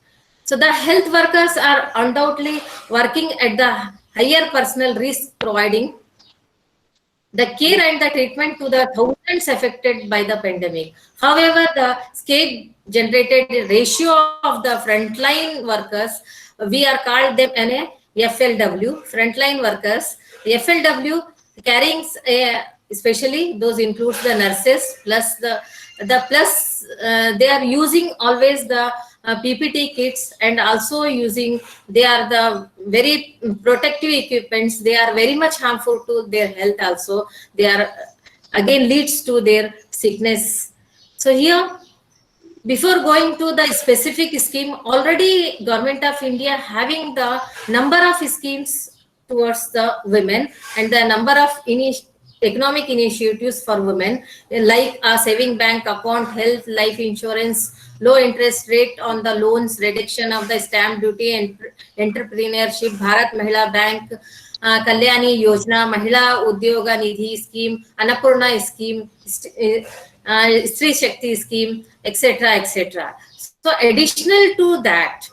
So the health workers are undoubtedly working at the higher personal risk, providing the care and the treatment to the thousands affected by the pandemic. However, the scale generated ratio of the frontline workers, we are called them an FLW, frontline workers. The FLW carrying, especially those includes the nurses plus they are using always the PPT kits, and also using, they are the very protective equipments. They are very much harmful to their health also. They are again leads to their sickness. So here, before going to the specific scheme, already Government of India having the number of schemes towards the women and the number of economic initiatives for women, like a saving bank account, health, life insurance, low interest rate on the loans, reduction of the stamp duty, and entrepreneurship, Bharat Mahila Bank, Kalyani Yojana, Mahila Udyoga Nidhi scheme, Annapurna scheme, Stri Shakti scheme, etc., etc. So additional to that,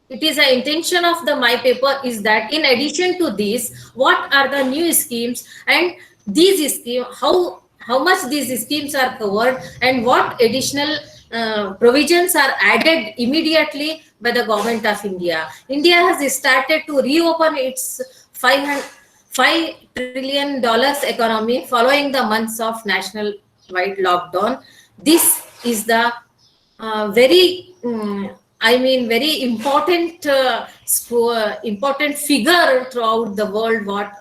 it is an intention of the my paper is that in addition to these, what are the new schemes, and these schemes, how much these schemes are covered, and what additional provisions are added immediately by the Government of India. India has started to reopen its $5 trillion economy following the months of national-wide lockdown. This is the very very important important figure throughout the world. What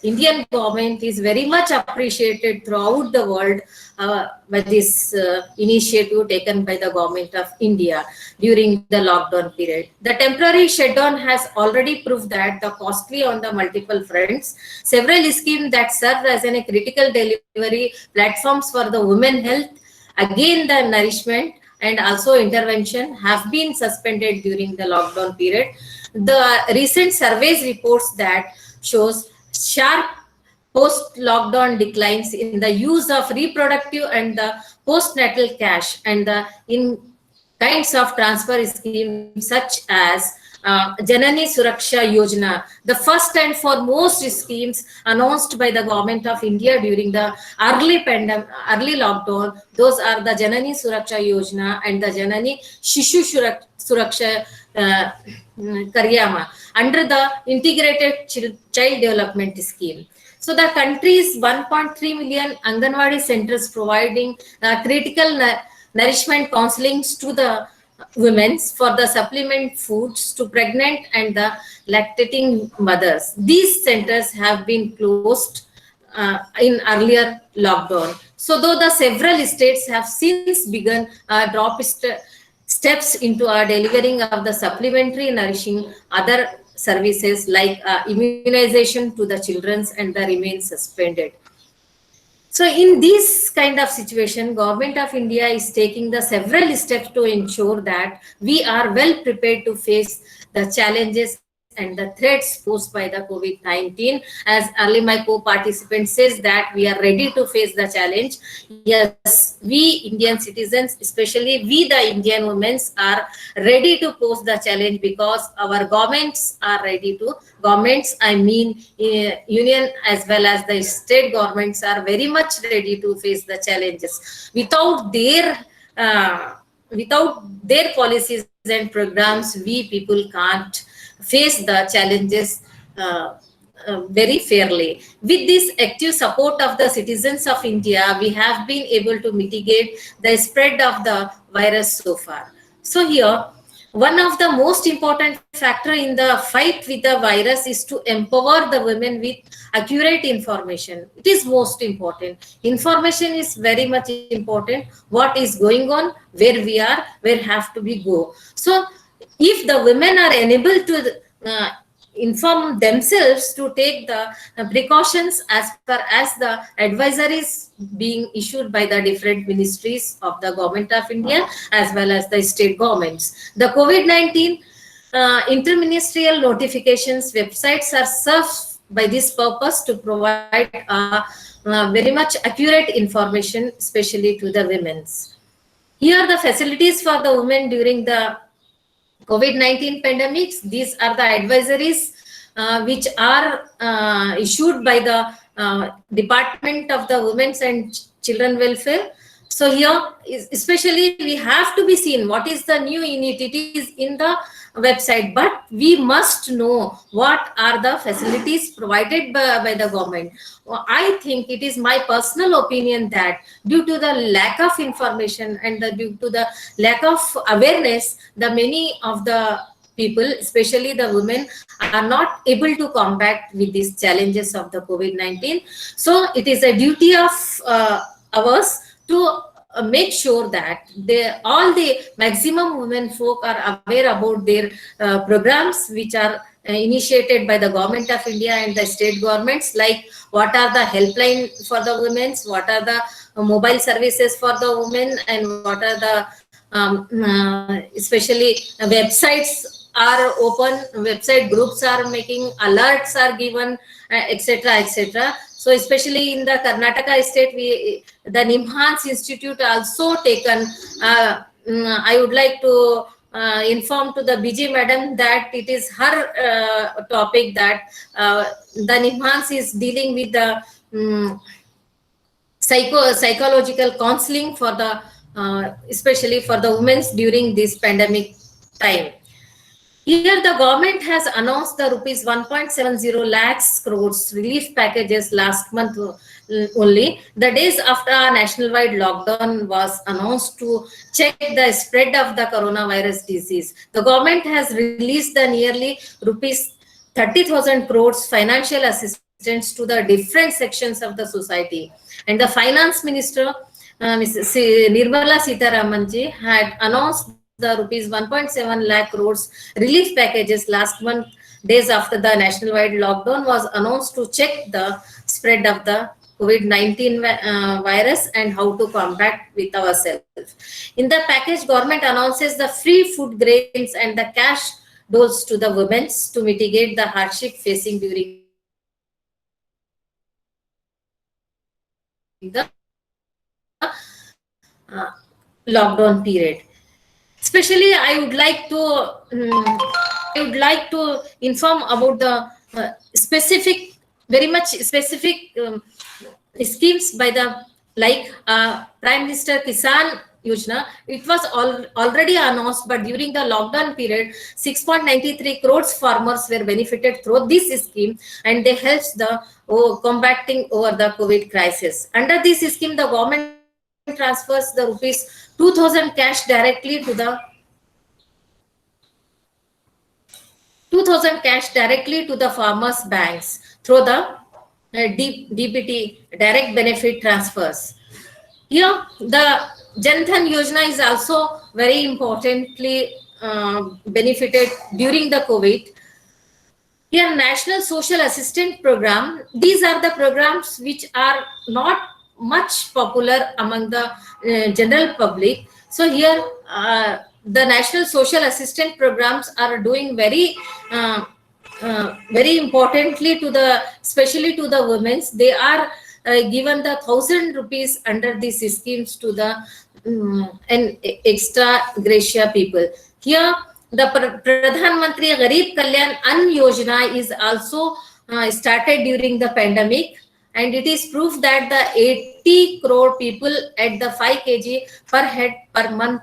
Indian government is very much appreciated throughout the world by this initiative taken by the Government of India during the lockdown period. The temporary shutdown has already proved that the costly on the multiple fronts. Several schemes that serve as a critical delivery platforms for the women health, again the nourishment, and also intervention have been suspended during the lockdown period. The recent surveys reports that shows sharp post-lockdown declines in the use of reproductive and the postnatal cash, and the in kinds of transfer schemes such as Janani Suraksha Yojana, the first and foremost schemes announced by the Government of India during the early lockdown. Those are the Janani Suraksha Yojana and the Janani Shishu Suraksha Karyama under the Integrated Child Development Scheme. So the country's 1.3 million Anganwadi centers providing critical nourishment counselings to the women for the supplement foods to pregnant and the lactating mothers. These centers have been closed in earlier lockdown. So though the several states have since begun drop steps into delivering of the supplementary nourishing other services like immunization to the children, and the remain suspended. So in this kind of situation, Government of India is taking the several steps to ensure that we are well prepared to face the challenges and the threats posed by the COVID-19. As early my co-participant says that we are ready to face the challenge. Yes, we Indian citizens, especially we the Indian women, are ready to pose the challenge because our governments are ready to. Governments, I mean union as well as the state governments, are very much ready to face the challenges. Without their policies and programs, we people can't face the challenges very fairly. With this active support of the citizens of India, we have been able to mitigate the spread of the virus so far. So here, one of the most important factor in the fight with the virus is to empower the women with accurate information. It is most important. Information is very much important. What is going on, where we are, where have to we go. So if the women are enabled to inform themselves to take the precautions as per as the advisories being issued by the different ministries of the government of India as well as the state governments. The COVID-19 interministerial notifications websites are served by this purpose to provide very much accurate information, especially to the women's. Here the facilities for the women during the COVID-19 pandemics. These are the advisories which are issued by the Department of the Women's and Children Welfare. So here, especially we have to be seen what is the new iniquities in the website, but we must know what are the facilities provided by the government. I think it is my personal opinion that due to the lack of information and due to the lack of awareness, the many of the people, especially the women, are not able to combat with these challenges of the COVID-19. So it is a duty of ours to make sure that all the maximum women folk are aware about their programs which are initiated by the government of India and the state governments, like what are the helpline for the women, what are the mobile services for the women, and what are the especially websites are open, website groups are making, alerts are given, etc., etc. So especially in the Karnataka state, the Nimhans Institute also taken. I would like to inform to the BG madam that it is her topic that the Nimhans is dealing with the psychological counseling for the especially for the women during this pandemic time. Here, the government has announced the rupees 1.70 lakhs crores relief packages last month only, the days after our national-wide lockdown was announced to check the spread of the coronavirus disease. The government has released the nearly rupees 30,000 crores financial assistance to the different sections of the society. And the Finance Minister, Mrs. Nirmala Sitharamanji, had announced the rupees 1.7 lakh crores relief packages last month, days after the national-wide lockdown was announced to check the spread of the COVID-19 virus and how to combat with ourselves. In the package, government announces the free food grains and the cash dose to the women to mitigate the hardship facing during the lockdown period. Especially, I would like to inform about the specific, very much specific schemes by the Prime Minister Kisan Yojana. It was already announced, but during the lockdown period, 6.93 crores farmers were benefited through this scheme, and they helped the combating over the COVID crisis. Under this scheme, the government transfers the rupees 2,000 cash directly to the 2,000 cash directly to the farmers' banks through the DBT, direct benefit transfers. Here, the Jan Dhan Yojana is also very importantly benefited during the COVID. Here, National Social Assistance Program. These are the programs which are not much popular among the general public. So here, the National Social Assistance Programs are doing very importantly to the, especially to the women. They are given the 1,000 rupees under these schemes to the and extra gratia people. Here, the Pradhan Mantri Garib Kalyan Ann Yojana is also started during the pandemic, and it is proof that the 80 crore people at the 5 kg per head per month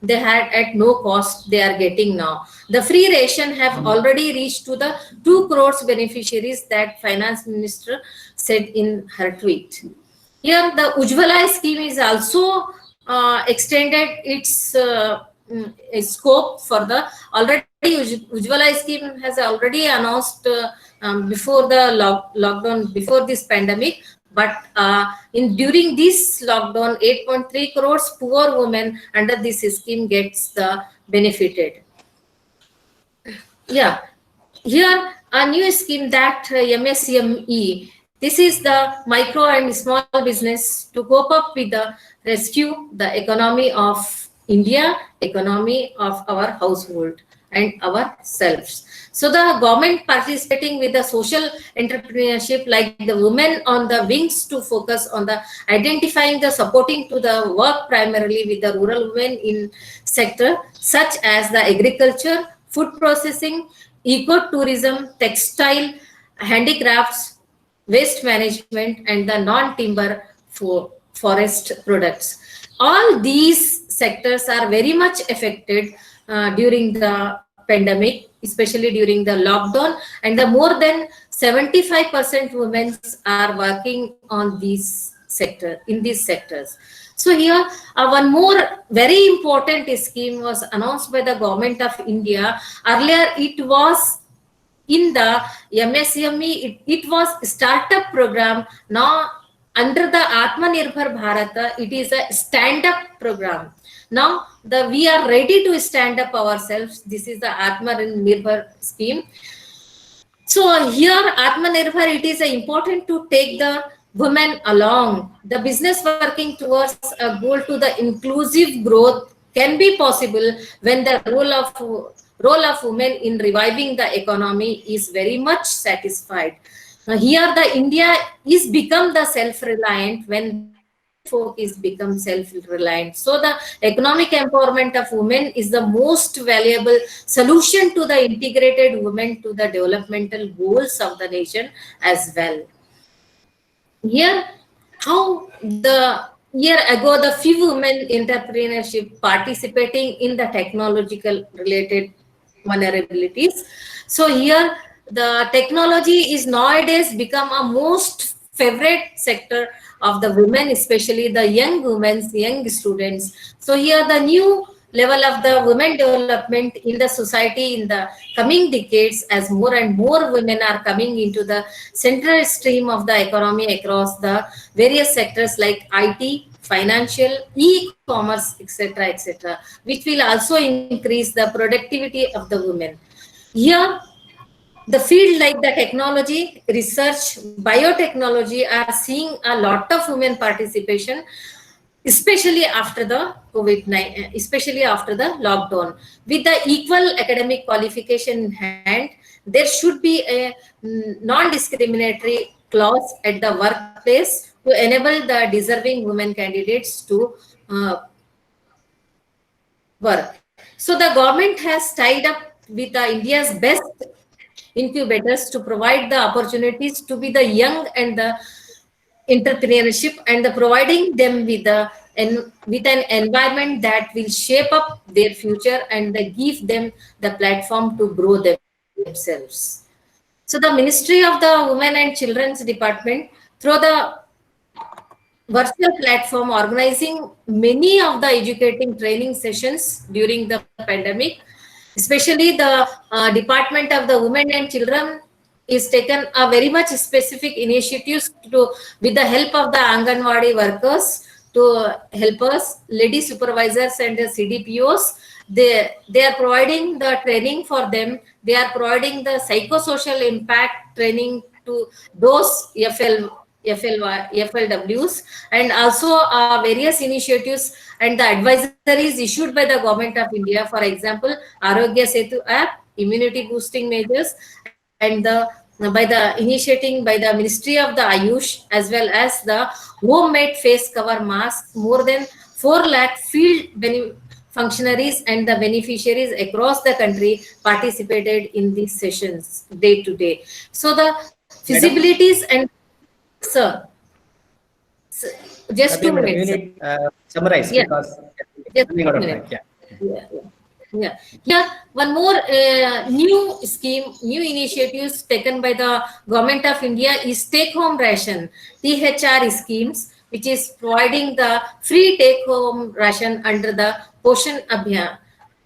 they had at no cost they are getting now. The free ration have already reached to the 2 crores beneficiaries that Finance Minister said in her tweet. Here the Ujjwala scheme is also extended its a scope for the already Ujjwala scheme has already announced before the lockdown, before this pandemic. But during this lockdown, 8.3 crores poor women under this scheme gets the benefited. Yeah, here a new scheme that MSME. This is the micro and small business to cope up with the rescue the economy of India, economy of our household and ourselves. So the government participating with the social entrepreneurship like the women on the wings to focus on the identifying the supporting to the work primarily with the rural women in sector such as the agriculture, food processing, ecotourism, textile, handicrafts, waste management, and the non-timber forest products. All these sectors are very much affected during the pandemic, especially during the lockdown, and the more than 75% women are working on these sector in these sectors. So here one more very important scheme was announced by the government of India. Earlier it was in the MSME, it was startup program. Now under the Atmanirbhar Bharat, it is a stand-up program. Now we are ready to stand up ourselves. This is the Atmanirbhar scheme. So here Atmanirbhar, it is important to take the women along. The business working towards a goal to the inclusive growth can be possible when the role of women in reviving the economy is very much satisfied. Here the India is become the self-reliant when folk is become self-reliant. So the economic empowerment of women is the most valuable solution to the integrated women to the developmental goals of the nation as well. Here, how the year ago, the few women entrepreneurship participating in the technological related vulnerabilities. So here, the technology is nowadays become a most favorite sector of the women, especially the young women, young students. So here, the new level of the women development in the society in the coming decades, as more and more women are coming into the central stream of the economy across the various sectors like IT, financial, e-commerce, etc., which will also increase the productivity of the women. Here, the field like the technology, research, biotechnology are seeing a lot of women participation, especially after the COVID-19, especially after the lockdown. With the equal academic qualification in hand, there should be a non-discriminatory clause at the workplace to enable the deserving women candidates to work. So the government has tied up with the India's best incubators to provide the opportunities to be the young and the entrepreneurship and the providing them with an environment that will shape up their future and give them the platform to grow themselves. So the Ministry of the Women and Children's Department, through the virtual platform, organizing many of the educating training sessions during the pandemic, especially the Department of the Women and Children is taken a very much specific initiatives to, with the help of the Anganwadi workers, to help us, lady supervisors and the CDPOs. They are providing the training for them. They are providing the psychosocial impact training to those FLWs, and also various initiatives and the advisories issued by the Government of India. For example, Arogya Setu app, immunity boosting measures, and by the initiating by the Ministry of the Ayush, as well as the homemade face cover masks. More than 4 lakh field functionaries and the beneficiaries across the country participated in these sessions day to day. So the feasibilities and sir, just 2 minutes. Really, summarize, yeah. Because Just running out of 2 time. minutes. Yeah. Here, one more new scheme, new initiatives taken by the Government of India is take-home ration, THR schemes, which is providing the free take-home ration under the Poshan Abhiyan.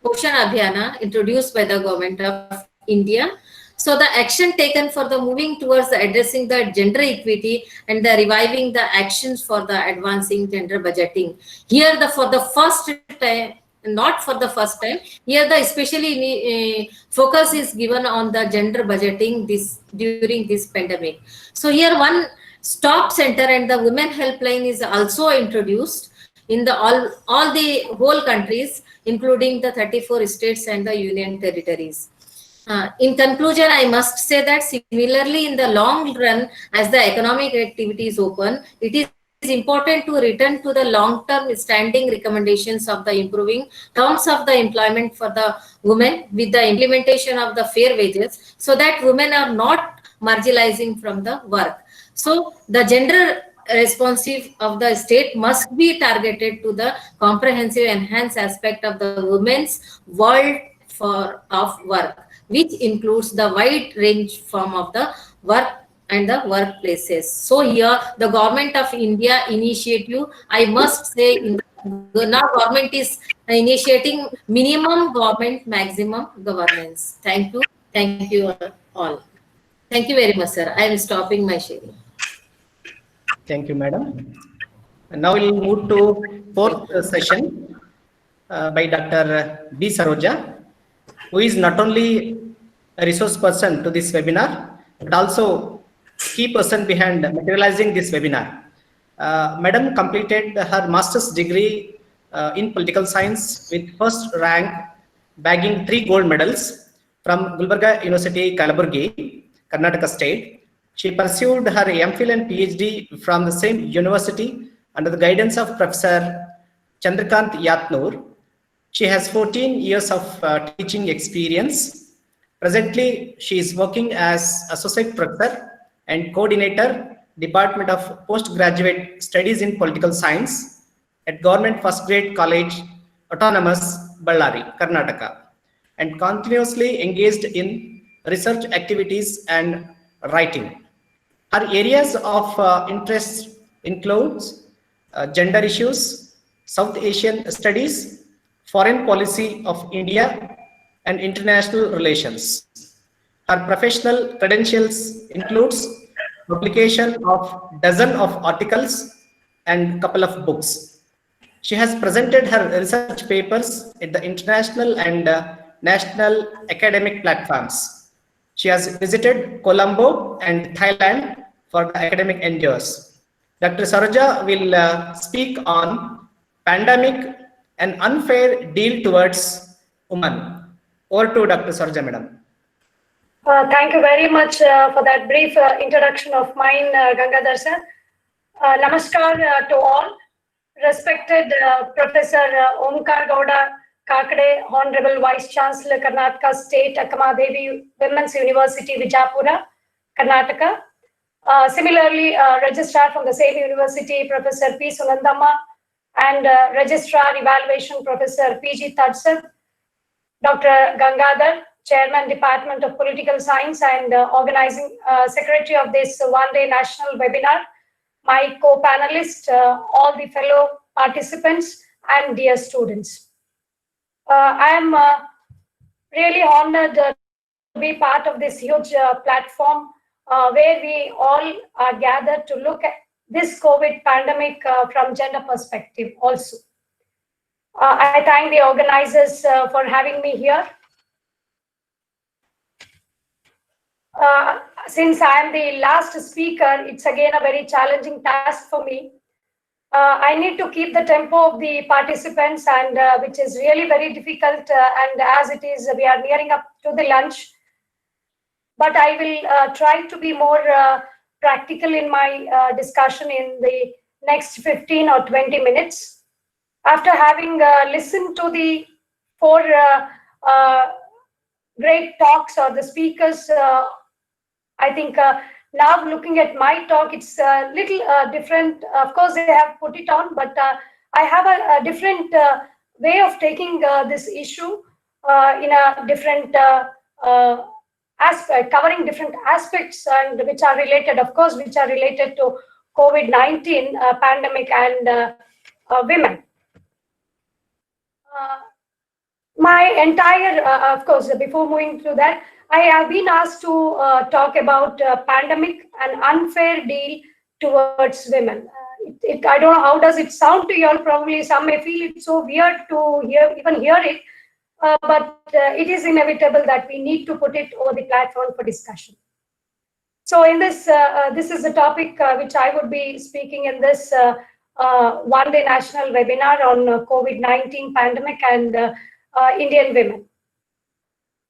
Poshan Abhiyana introduced by the government of India. So the action taken for the moving towards the addressing the gender equity and the reviving the actions for the advancing gender budgeting. Here the for the first time, not for the first time, here the especially focus is given on the gender budgeting this during this pandemic. So here one stop center and the women helpline is also introduced in the all the whole countries, including the 34 states and the union territories. In conclusion, I must say that similarly in the long run, as the economic activity is open, it is important to return to the long-term standing recommendations of the improving terms of the employment for the women with the implementation of the fair wages, so that women are not marginalizing from the work. So the gender responsive of the state must be targeted to the comprehensive enhanced aspect of the women's world of work, which includes the wide range form of the work and the workplaces. So here the government of India initiative, I must say, now government is initiating minimum government, maximum governance. Thank you all. Thank you very much, sir. I am stopping my sharing. Thank you, madam. And now we'll move to fourth session by Dr. B. Saroja, who is not only a resource person to this webinar, but also key person behind materializing this webinar. Madam completed her master's degree in political science with first rank, bagging 3 gold medals from Gulbarga University, Kalaburgi, Karnataka state. She pursued her MPhil and PhD from the same university under the guidance of Professor Chandrakant Yatnur. She has 14 years of teaching experience. Presently, she is working as Associate Professor and Coordinator, Department of Postgraduate Studies in Political Science at Government First Grade College, Autonomous, Ballari, Karnataka, and continuously engaged in research activities and writing. Her areas of interest includes gender issues, South Asian studies, foreign policy of India, and international relations. Her professional credentials includes publication of dozen of articles and couple of books. She has presented her research papers at the international and national academic platforms. She has visited Colombo and Thailand for the academic endeavors. Dr. Saroja will speak on pandemic and unfair deal towards women. Over to Dr. Saroja, madam. Thank you very much for that brief introduction of mine, Gangadhar sir. Namaskar to all. Respected Professor Omkar Gowda Kakade, Honorable Vice Chancellor, Karnataka State, Akkamahadevi Women's University, Vijayapura, Karnataka. Similarly, Registrar from the same university, Professor P. Sunandamma, and Registrar Evaluation, Professor P.G. Tadsat, Dr. Gangadhar, Chairman, Department of Political Science and Organizing Secretary of this one-day national webinar, my co-panelists, all the fellow participants, and dear students. I am really honored to be part of this huge platform where we all are gathered to look at this COVID pandemic from gender perspective also. I thank the organizers for having me here. Since I am the last speaker, it's again a very challenging task for me. I need to keep the tempo of the participants, and which is really very difficult. And as it is, we are nearing up to the lunch. But I will try to be more practical in my discussion in the next 15 or 20 minutes. After having listened to the 4 great talks or the speakers, I think now looking at my talk, it's a little different. Of course, they have put it on, but I have a different way of taking this issue in a different aspect, covering different aspects and which are related, of course, which are related to COVID-19 pandemic and women. my entire, of course, before moving to that, I have been asked to talk about pandemic and unfair deal towards women. I don't know how does it sound to you all. Probably some may feel it's so weird to even hear it, but it is inevitable that we need to put it over the platform for discussion. So in this, this is the topic which I would be speaking in this one-day national webinar on COVID-19 pandemic and Indian women.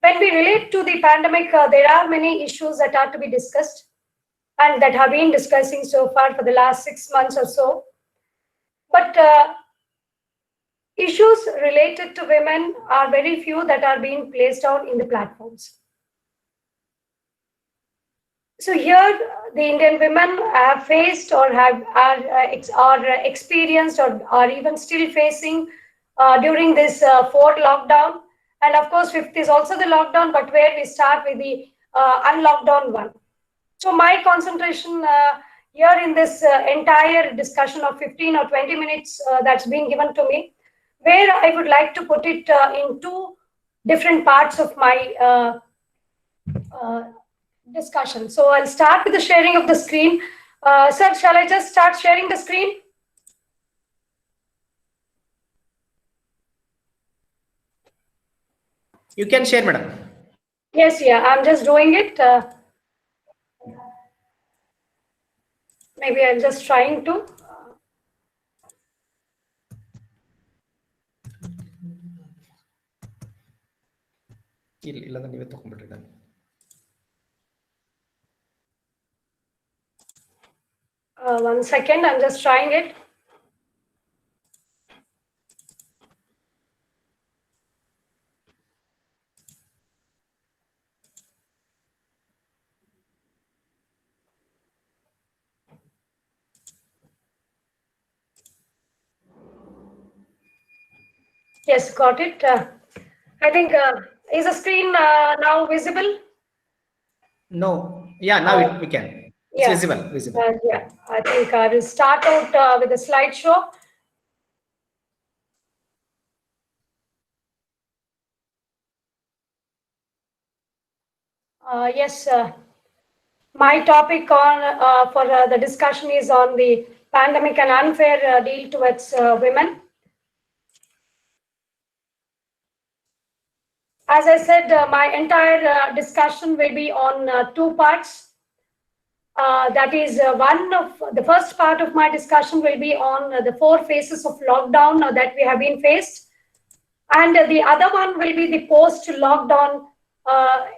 When we relate to the pandemic, there are many issues that are to be discussed and that have been discussing so far for the last 6 months or so. But issues related to women are very few that are being placed out in the platforms. So here, the Indian women have faced or are experienced or are even still facing during this fourth lockdown. And of course, fifth is also the lockdown, but where we start with the unlockdown one. So my concentration here in this entire discussion of 15 or 20 minutes that's been given to me, where I would like to put it in two different parts of my discussion. So I'll start with the sharing of the screen. Sir, shall I just start sharing the screen? You can share, madam. Yes, yeah, I'm just doing it. Maybe I'm just trying to. One second, I'm just trying it. Yes, got it. I think, is the screen now visible? No. Yeah, now we can. It's Yeah. visible. Yeah, I think I will start out with a slideshow. Yes, my topic on for the discussion is on the pandemic and unfair deal towards women. As I said, my entire discussion will be on two parts. That is, one of the first part of my discussion will be on the 4 phases of lockdown that we have been faced, and the other one will be the post-lockdown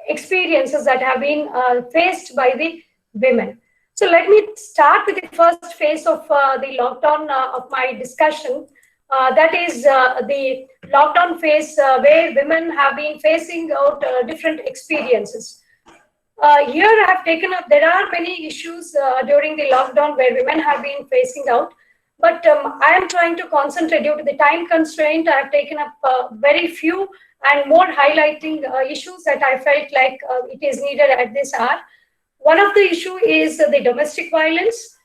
experiences that have been faced by the women. So let me start with the first phase of the lockdown of my discussion. That is the lockdown phase where women have been facing out different experiences. Here I have taken up, there are many issues during the lockdown where women have been facing out, but I am trying to concentrate due to the time constraint. I have taken up very few and more highlighting issues that I felt like it is needed at this hour. One of the issue is the domestic violence.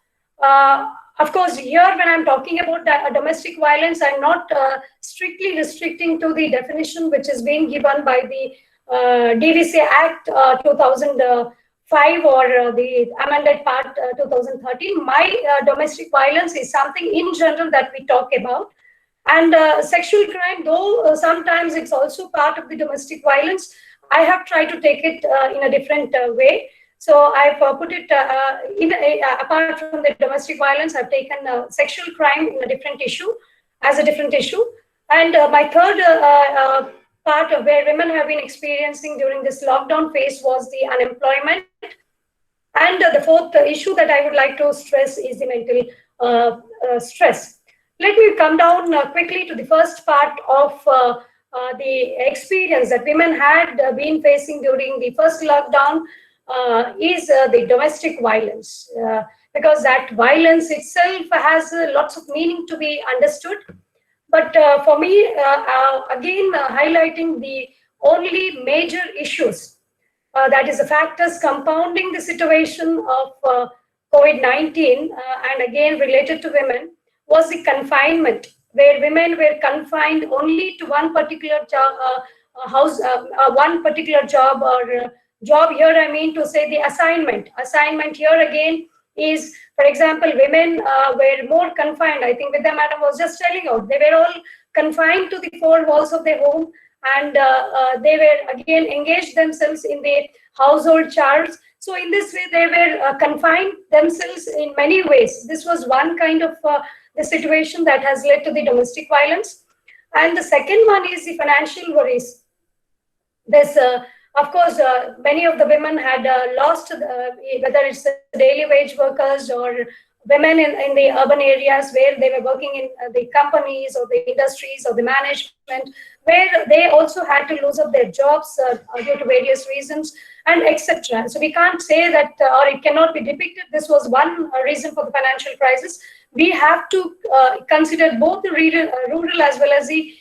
Of course, here when I'm talking about domestic violence, I'm not strictly restricting to the definition which is being given by the DVC Act 2005 or the amended part 2013. My domestic violence is something in general that we talk about. And sexual crime, though sometimes it's also part of the domestic violence, I have tried to take it in a different way. So I've put it apart from the domestic violence, I've taken sexual crime in a different issue, as a different issue. And my third part of where women have been experiencing during this lockdown phase was the unemployment. And the fourth issue that I would like to stress is the mental stress. Let me come down quickly to the first part of the experience that women had been facing during the first lockdown. Is the domestic violence, because that violence itself has lots of meaning to be understood. But for me, again, highlighting the only major issues, that is the factors compounding the situation of COVID-19 and again related to women, was the confinement where women were confined only to one particular one particular job or job. Here I mean to say the assignment. Assignment here again is, for example, women were more confined. I think Vidya Madam was just telling out, they were all confined to the four walls of their home, and they were again engaged themselves in the household chores. So in this way, they were confined themselves in many ways. This was one kind of the situation that has led to the domestic violence. And the second one is the financial worries. There's, of course, many of the women had lost, whether it's the daily wage workers or women in the urban areas where they were working in the companies or the industries or the management, where they also had to lose up their jobs due to various reasons, and etc. So we can't say that, or it cannot be depicted, this was one reason for the financial crisis. We have to consider both the rural as well as the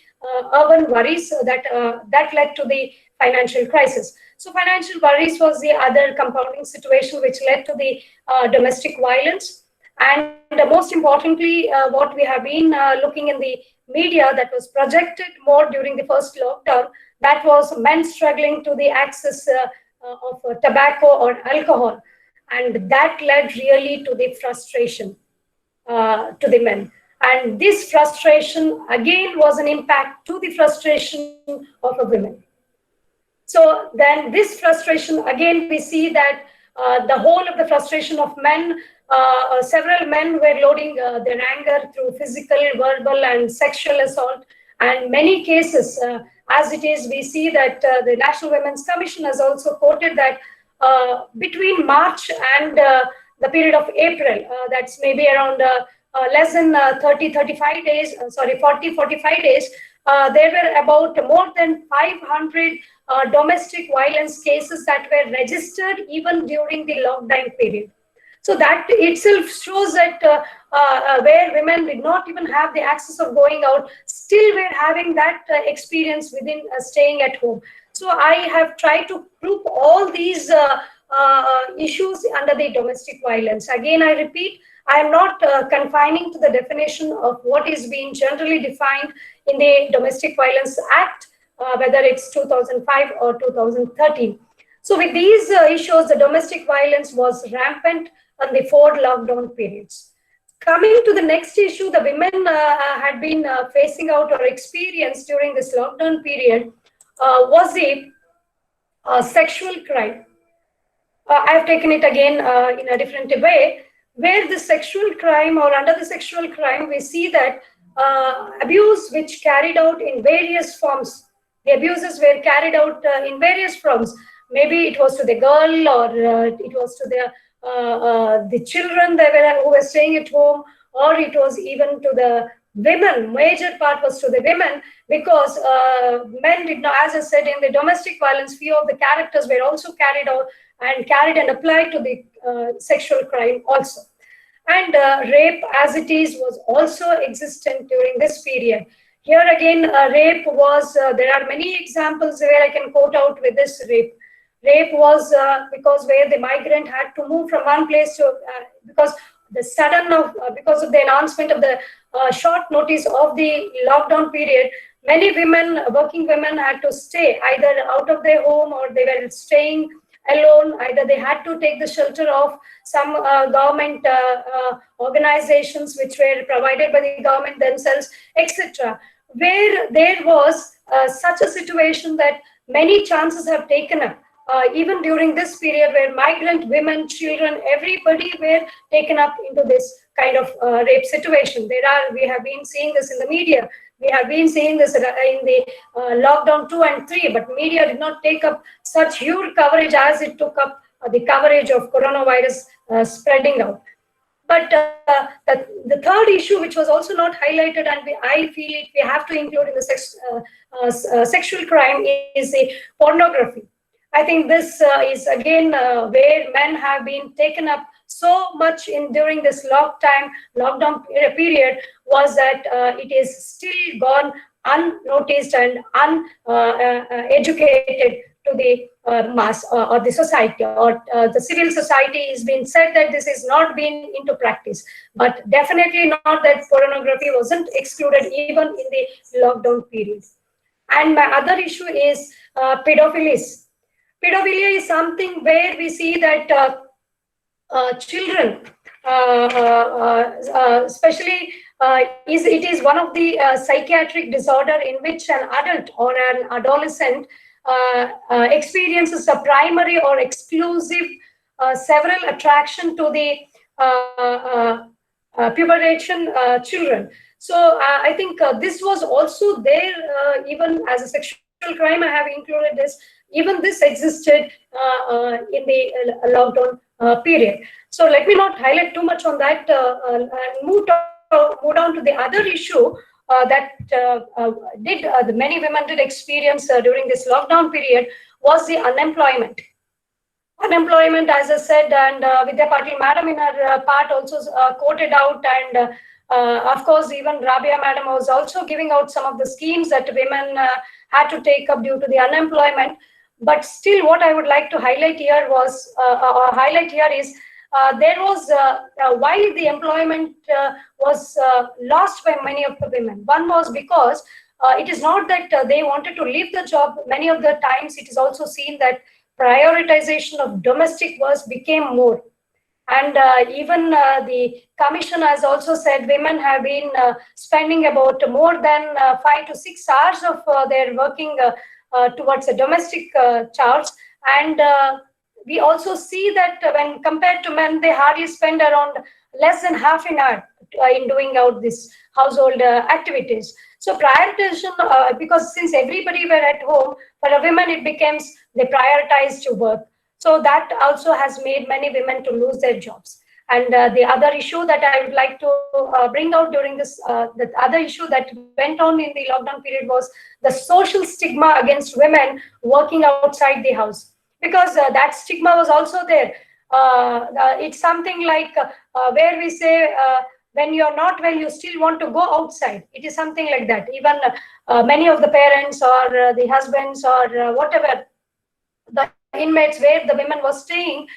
urban worries that led to the financial crisis. So financial worries was the other compounding situation which led to the domestic violence. And most importantly, what we have been looking in the media that was projected more during the first lockdown, that was men struggling to the access of tobacco or alcohol. And that led really to the frustration to the men. And this frustration again was an impact to the frustration of the women. So then this frustration, again, we see that the whole of the frustration of men, several men were loading their anger through physical, verbal, and sexual assault. And many cases, as it is, we see that the National Women's Commission has also quoted that between March and the period of April, that's maybe around less than 45 days, 45 days, there were about more than 500 domestic violence cases that were registered even during the lockdown period. So that itself shows that where women did not even have the access of going out, still were having that experience within staying at home. So I have tried to group all these issues under the domestic violence. Again, I repeat, I am not confining to the definition of what is being generally defined in the Domestic Violence Act, whether it's 2005 or 2013. So with these issues, the domestic violence was rampant on the 4 lockdown periods. Coming to the next issue, the women had been facing out or experienced during this lockdown period was the sexual crime. I've taken it again in a different way, where the sexual crime, or under the sexual crime, we see that abuse which carried out in various forms. The abuses were carried out in various forms. Maybe it was to the girl, or it was to the children who were staying at home, or it was even to the women. Major part was to the women, because men did not, as I said, in the domestic violence, few of the characters were also carried out and applied to the sexual crime also. And rape, as it is, was also existent during this period. Here again, rape was, there are many examples where I can quote out with this rape. Rape was because where the migrant had to move from one place to, because of the announcement of the short notice of the lockdown period, many women, working women, had to stay either out of their home, or they were staying alone. Either they had to take the shelter of some government organizations which were provided by the government themselves, etc. Where there was such a situation that many chances have taken up, even during this period, where migrant women, children, everybody were taken up into this kind of rape situation. We have been seeing this in the media. We have been seeing this in the lockdown 2 and 3, but media did not take up such huge coverage as it took up the coverage of coronavirus spreading out. But the third issue, which was also not highlighted, and I feel we have to include in the sexual crime, is the pornography. I think this is again where men have been taken up so much during this lockdown period, was that it is still gone unnoticed and uneducated to the mass or the society, or the civil society is being said that this is not being into practice, but definitely not that pornography wasn't excluded even in the lockdown period. And my other issue is pedophilia. Pedophilia is something where we see that children, especially, it is one of the psychiatric disorder in which an adult or an adolescent experiences a primary or exclusive several attraction to the pubertation children. So I think this was also there even as a sexual crime. I have included this. Even this existed in the lockdown period. So let me not highlight too much on that and move down to the other issue that the many women did experience during this lockdown period was the unemployment. Unemployment, as I said, and Vidya Patil madam in her part also quoted out, and of course even Rabia madam was also giving out some of the schemes that women had to take up due to the unemployment. But still, what I would like to highlight here is there was why the employment was lost by many of the women. One was because it is not that they wanted to leave the job. Many of the times it is also seen that prioritization of domestic work became more. And even the commission has also said women have been spending about more than 5 to 6 hours of their working towards a domestic charge. And we also see that when compared to men, they hardly spend around less than half an hour in doing out this household activities. So prioritization, because since everybody were at home, for a women it becomes they prioritize to work. So that also has made many women to lose their jobs. And the other issue that I would like to bring out during this, the other issue that went on in the lockdown period was the social stigma against women working outside the house. Because that stigma was also there. It's something like where we say, when you're not well, you still want to go outside. It is something like that. Even many of the parents or the husbands or whatever, the inmates where the women was staying,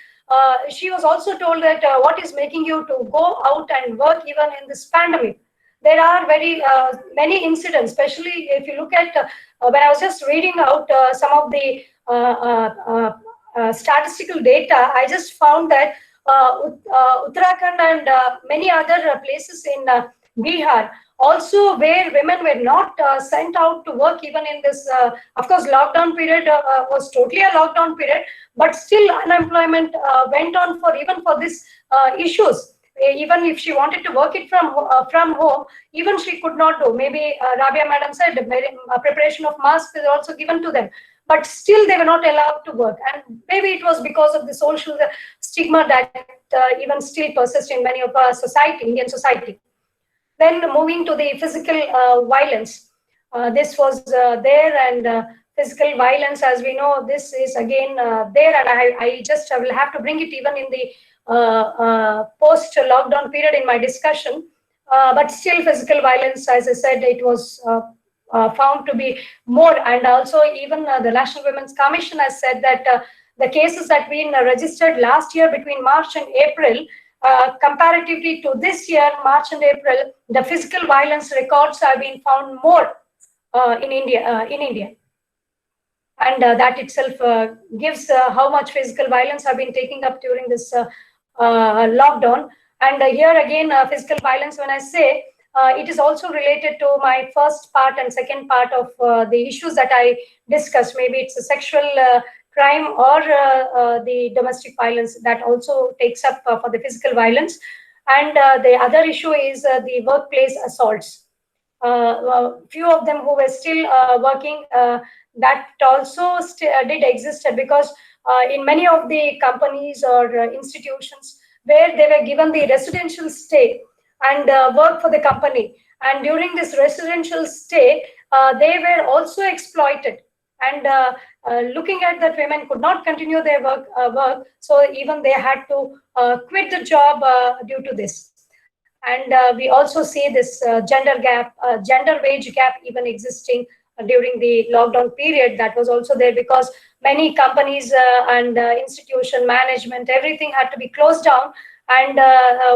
she was also told that what is making you to go out and work even in this pandemic. There are very many incidents, especially if you look at when I was just reading out some of the statistical data, I just found that Uttarakhand and many other places in Bihar also where women were not sent out to work even in this, of course, lockdown period was totally a lockdown period, but still unemployment went on for even for these issues. Even if she wanted to work it from home, even she could not do. Maybe Rabia madam said preparation of masks is also given to them, but still they were not allowed to work. And maybe it was because of the social stigma that even still persists in many of our Indian society. Then moving to the physical violence, this was there, and physical violence, as we know, this is again there, and I will have to bring it even in the post-lockdown period in my discussion. But still physical violence, as I said, it was found to be more. And also even the National Women's Commission has said that the cases that been registered last year between March and April, comparatively to this year, March and April, the physical violence records have been found more in India. And that itself gives how much physical violence have been taking up during this lockdown. And here again, physical violence, when I say, it is also related to my first part and second part of the issues that I discussed. Maybe it's a sexual crime or the domestic violence that also takes up for the physical violence. And the other issue is the workplace assaults. Few of them who were still working, that also did exist, because in many of the companies or institutions where they were given the residential stay and work for the company, and during this residential stay, they were also exploited. And looking at that, women could not continue their work, so even they had to quit the job due to this. And we also see this gender wage gap even existing during the lockdown period. That was also there because many companies and institution management, everything had to be closed down. And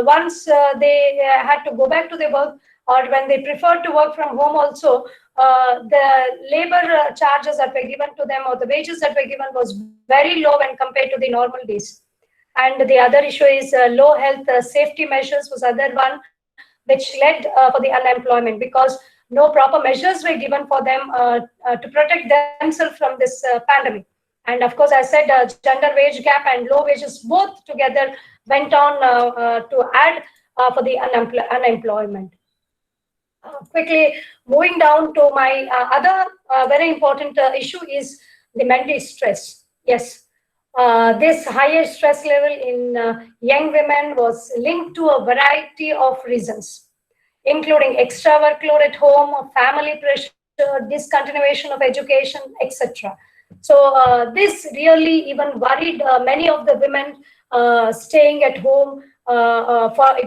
once they had to go back to their work, or when they preferred to work from home also, the labor charges that were given to them or the wages that were given was very low when compared to the normal days. And the other issue is low health safety measures was other one, which led for the unemployment, because no proper measures were given for them to protect themselves from this pandemic. And of course, I said gender wage gap and low wages both together went on to add for the unemployment. Quickly moving down to my other very important issue is the mental stress. Yes, this higher stress level in young women was linked to a variety of reasons, including extra workload at home, family pressure, discontinuation of education, etc. So this really even worried many of the women staying at home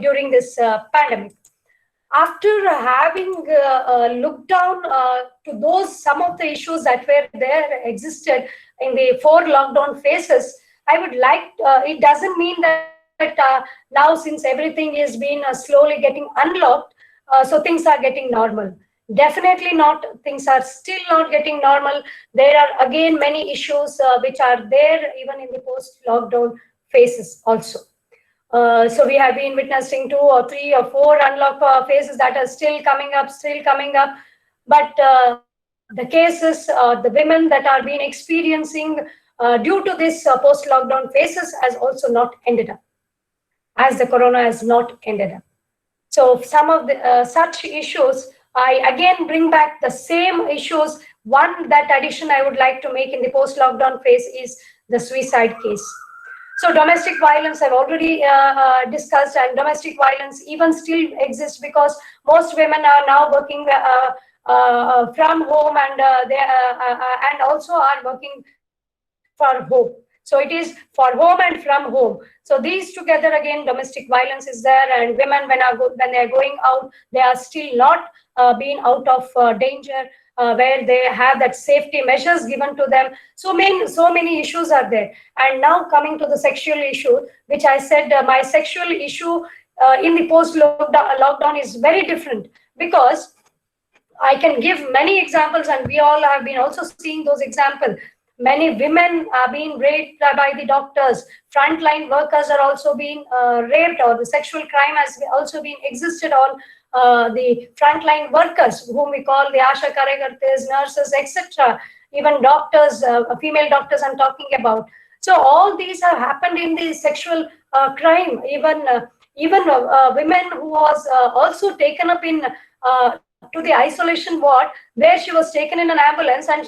during this pandemic. After having looked down to those some of the issues that were there existed in the 4 lockdown phases, I would like, it doesn't mean that now since everything is being slowly getting unlocked, so things are getting normal. Definitely not. Things are still not getting normal. There are again many issues which are there even in the post-lockdown phases also. So we have been witnessing 2 or 3 or 4 unlock phases that are still coming up. But the cases, the women that are being experiencing due to this post-lockdown phases has also not ended up, as the corona has not ended up. So some of the such issues, I again bring back the same issues. One that addition I would like to make in the post-lockdown phase is the suicide case. So domestic violence I've already discussed, and domestic violence even still exists because most women are now working from home, and they and also are working for home. So it is for home and from home. So these together again, domestic violence is there, and women when they are going out, they are still not being out of danger. Where they have that safety measures given to them. So many issues are there. And now coming to the sexual issue, which I said my sexual issue in the post-lockdown is very different, because I can give many examples, and we all have been also seeing those examples. Many women are being raped by the doctors. Frontline workers are also being raped, or the sexual crime has also been existed on the frontline workers, whom we call the Asha Karyakartas, nurses, etc. Even doctors, female doctors I'm talking about. So all these have happened in the sexual crime. Even women who was also taken up in to the isolation ward, where she was taken in an ambulance, and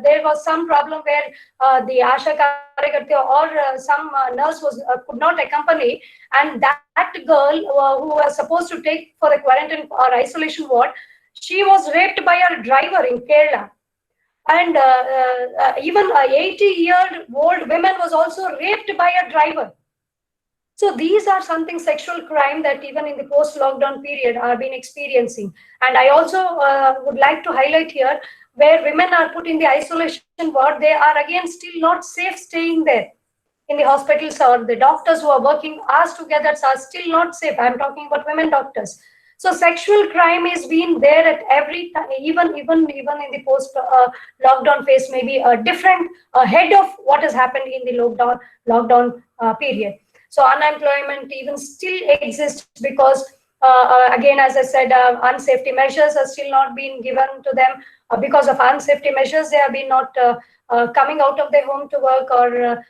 there was some problem where the Asha Karyakarta or some nurse could not accompany, and that girl who was supposed to take for the quarantine or isolation ward, she was raped by her driver in Kerala. And even a 80-year-old woman was also raped by a driver. So these are something sexual crime that even in the post-lockdown period are been experiencing. And I also would like to highlight here, where women are put in the isolation ward, they are again still not safe staying there in the hospitals, or the doctors who are working hours together are still not safe. I'm talking about women doctors. So sexual crime is being there at every time, even in the post-lockdown phase, maybe a different head of what has happened in the lockdown period. So unemployment even still exists because, again, as I said, unsafety measures are still not being given to them. Because of unsafety measures, they have been not coming out of their home to work, or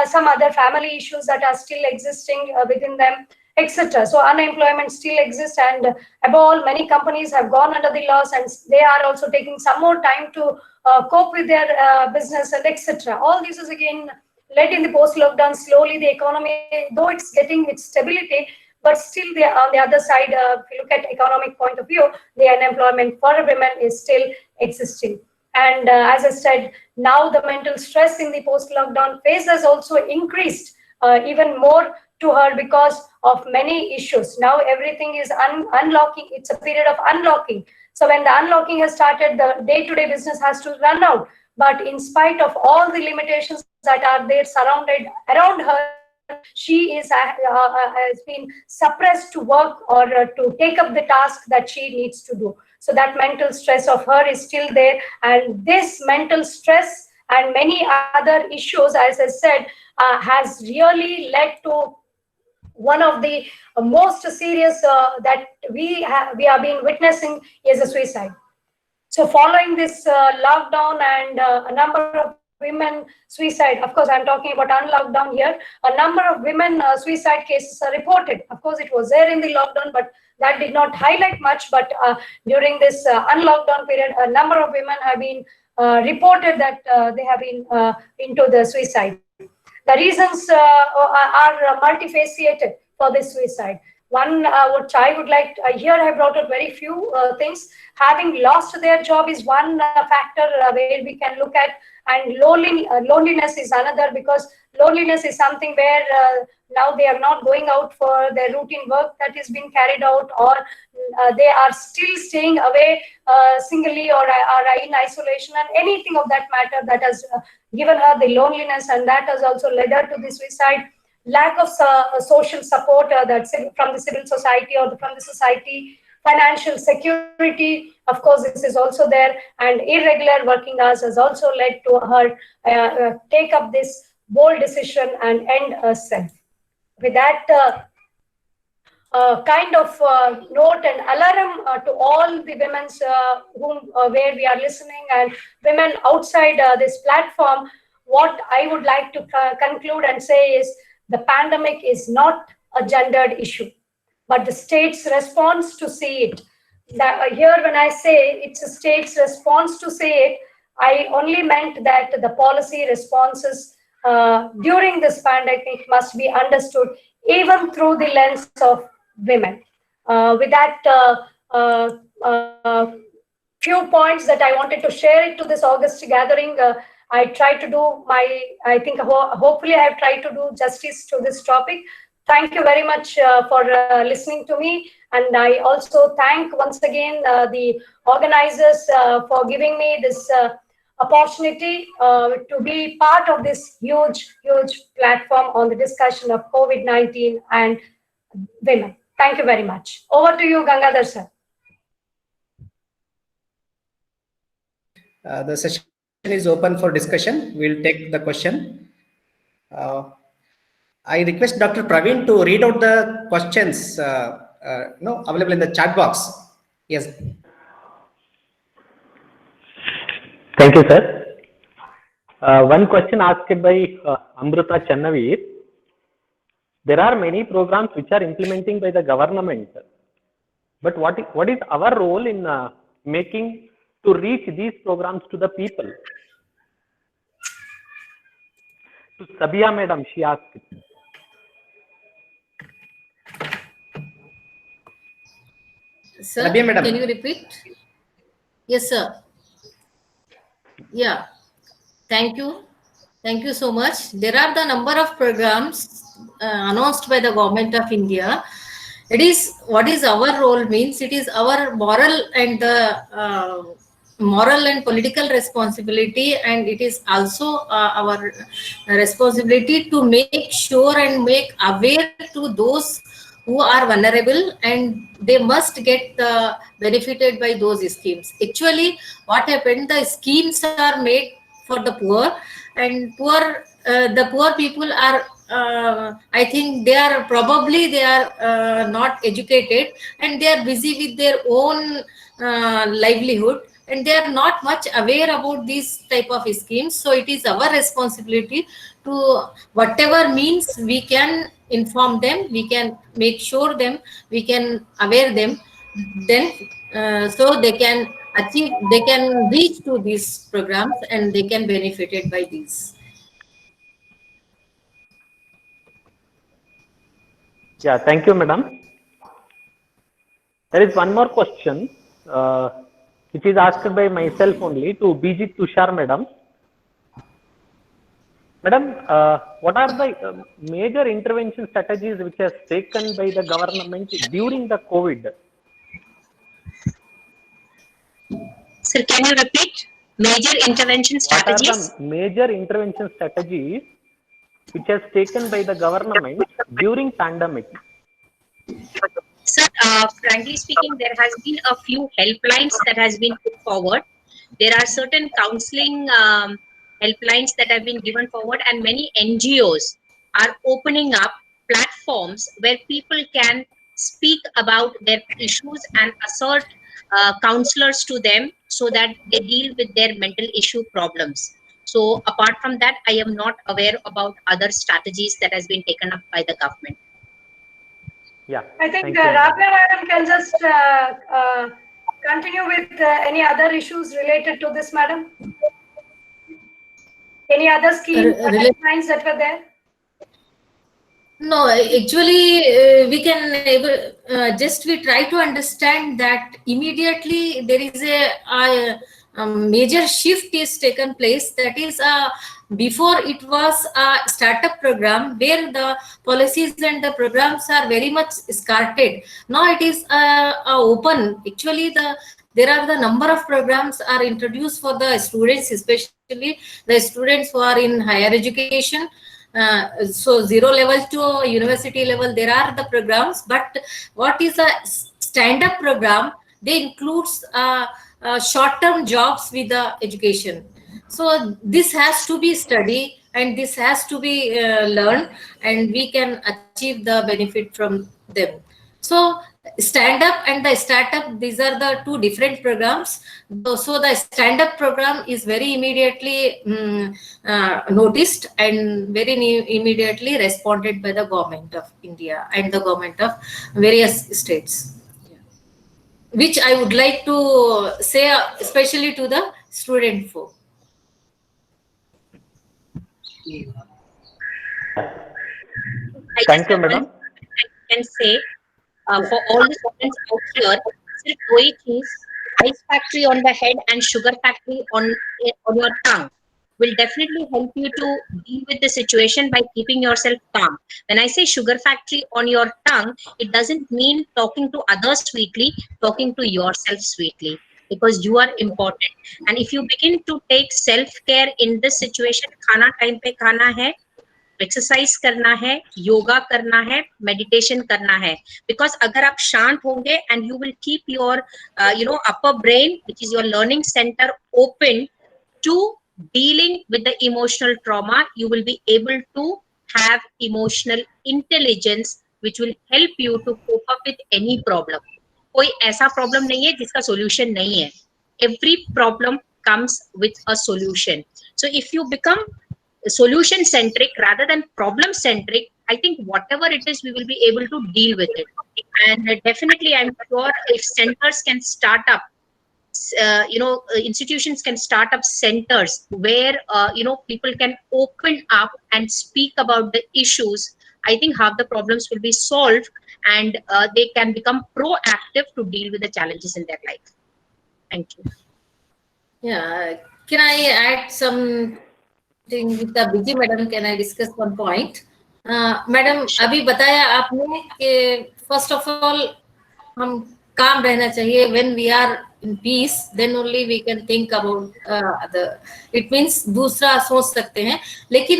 some other family issues that are still existing within them, etc. So unemployment still exists, and above all, many companies have gone under the laws, and they are also taking some more time to cope with their business, and etc. All this is again led in the post-lockdown. Slowly the economy, though it's getting its stability, but still on the other side, if you look at economic point of view, the unemployment for women is still existing. And as I said, now the mental stress in the post-lockdown phase has also increased even more to her because of many issues. Now everything is unlocking. It's a period of unlocking. So when the unlocking has started, the day-to-day business has to run out. But in spite of all the limitations that are there surrounded around her, she has been suppressed to work or to take up the task that she needs to do. So that mental stress of her is still there. And this mental stress and many other issues, as I said, has really led to one of the most serious that we have been witnessing is a suicide. So following this lockdown and a number of women suicide, of course I'm talking about unlockdown here, a number of women suicide cases are reported. Of course it was there in the lockdown, but that did not highlight much. But during this unlockdown period, a number of women have been reported that they have been into the suicide. The reasons are multifaceted for this suicide. One, which I would like to, here I brought out very few things. Having lost their job is one factor where we can look at, and loneliness is another, because loneliness is something where now they are not going out for their routine work that is being carried out, or they are still staying away singly or in isolation, and anything of that matter that has given her the loneliness, and that has also led her to the suicide. Lack of social support that's from the civil society or from the society, financial security, of course, this is also there, and irregular working hours has also led to her take up this bold decision and end herself. With that kind of note and alarm to all the women where we are listening and women outside this platform, what I would like to conclude and say is, the pandemic is not a gendered issue, but the state's response to see it. Here, when I say it's a state's response to see it, I only meant that the policy responses during this pandemic must be understood even through the lens of women. With that few points that I wanted to share it to this August gathering, I tried to do I think hopefully I have tried to do justice to this topic. Thank you very much for listening to me. And I also thank once again the organizers for giving me this opportunity to be part of this huge platform on the discussion of COVID-19 and women. Thank you very much. Over to you, Gangadhar sir. The session is open for discussion. We'll take the question. I request Dr. Praveen to read out the questions available in the chat box. Yes. Thank you, sir. One question asked by Amruta Channaveer. There are many programs which are implementing by the government, but what is our role in making to reach these programs to the people? To Sabia madam, she asked. Sir, Sabia madam, can you repeat? Yes, sir. Yeah. Thank you. Thank you so much. There are the number of programs announced by the government of India. It is what is our role means. It is our moral and political responsibility, and it is also our responsibility to make sure and make aware to those who are vulnerable, and they must get benefited by those schemes. Actually, what happened? The schemes are made for the poor, and the poor people are. I think they are not educated, and they are busy with their own livelihood, and they are not much aware about these type of schemes. So it is our responsibility to whatever means we can inform them, we can make sure them, we can aware them, then so they can achieve, they can reach to these programs and they can benefited by these. Yeah, thank you, madam. There is one more question, which is asked by myself only to BG Tushar, madam. Madam, what are the major intervention strategies which has taken by the government during the COVID? Sir, can you repeat? Major intervention strategies? What are the major intervention strategies which has taken by the government during pandemic? Sir, frankly speaking, there has been a few helplines that has been put forward. There are certain counseling helplines that have been given forward, and many NGOs are opening up platforms where people can speak about their issues and assert counselors to them so that they deal with their mental issue problems. So apart from that, I am not aware about other strategies that has been taken up by the government. Yeah, I think Rabia madam can just continue with any other issues related to this, madam. Any other schemes or lines that were there? No, actually, we can just we try to understand that immediately there is a major shift is taken place. That is, before it was a startup program where the policies and the programs are very much scarted. Now it is open. Actually, there are the number of programs are introduced for the students, especially the students who are in higher education. So 0 level to university level, there are the programs, but what is a stand-up program? They includes short-term jobs with the education. So this has to be studied and this has to be learned, and we can achieve the benefit from them. So stand-up and the startup, these are the two different programs. So the stand-up program is very immediately noticed and very immediately responded by the government of India and the government of various states, which I would like to say especially to the student folk. Thank you, madam. I can say for all the students out here, सिर्फ दो ही चीज, ice factory on the head and sugar factory on your tongue will definitely help you to deal with the situation by keeping yourself calm. When I say sugar factory on your tongue, it doesn't mean talking to others sweetly, talking to yourself sweetly, because you are important. And if you begin to take self-care in this situation, खाना time पे खाना है, exercise करना है, योगा करना है, meditation करना है, बिकॉज अगर आप शांत होंगे and you will keep your upper brain which is your learning centre open to dealing with the emotional trauma, you will be able to have emotional intelligence which will help you to cope up with any problem. कोई ऐसा problem नहीं है जिसका solution नहीं है. Every problem comes with a solution. So if you become solution centric rather than problem centric, I think whatever it is, we will be able to deal with it. And definitely I'm sure if centers can start up, institutions can start up centers where people can open up and speak about the issues, I think half the problems will be solved, and they can become proactive to deal with the challenges in their life. Thank you. Yeah, can I add something with the Vijay madam? Can I discuss one point? Madam, अभी बताया आपने कि first of all हम काम रहना चाहिए. When we are in peace, then only we can think about it means दूसरा सोच सकते हैं. लेकिन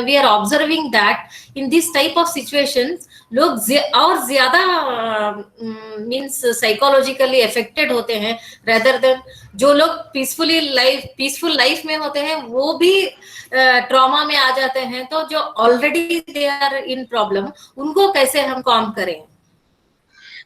we are observing that in this type of situations लोग और ज्यादा means psychologically affected होते हैं rather than जो लोग peaceful life में होते हैं वो भी ट्रॉमा में आ जाते हैं. तो जो already they are in problem, उनको कैसे हम काम करें?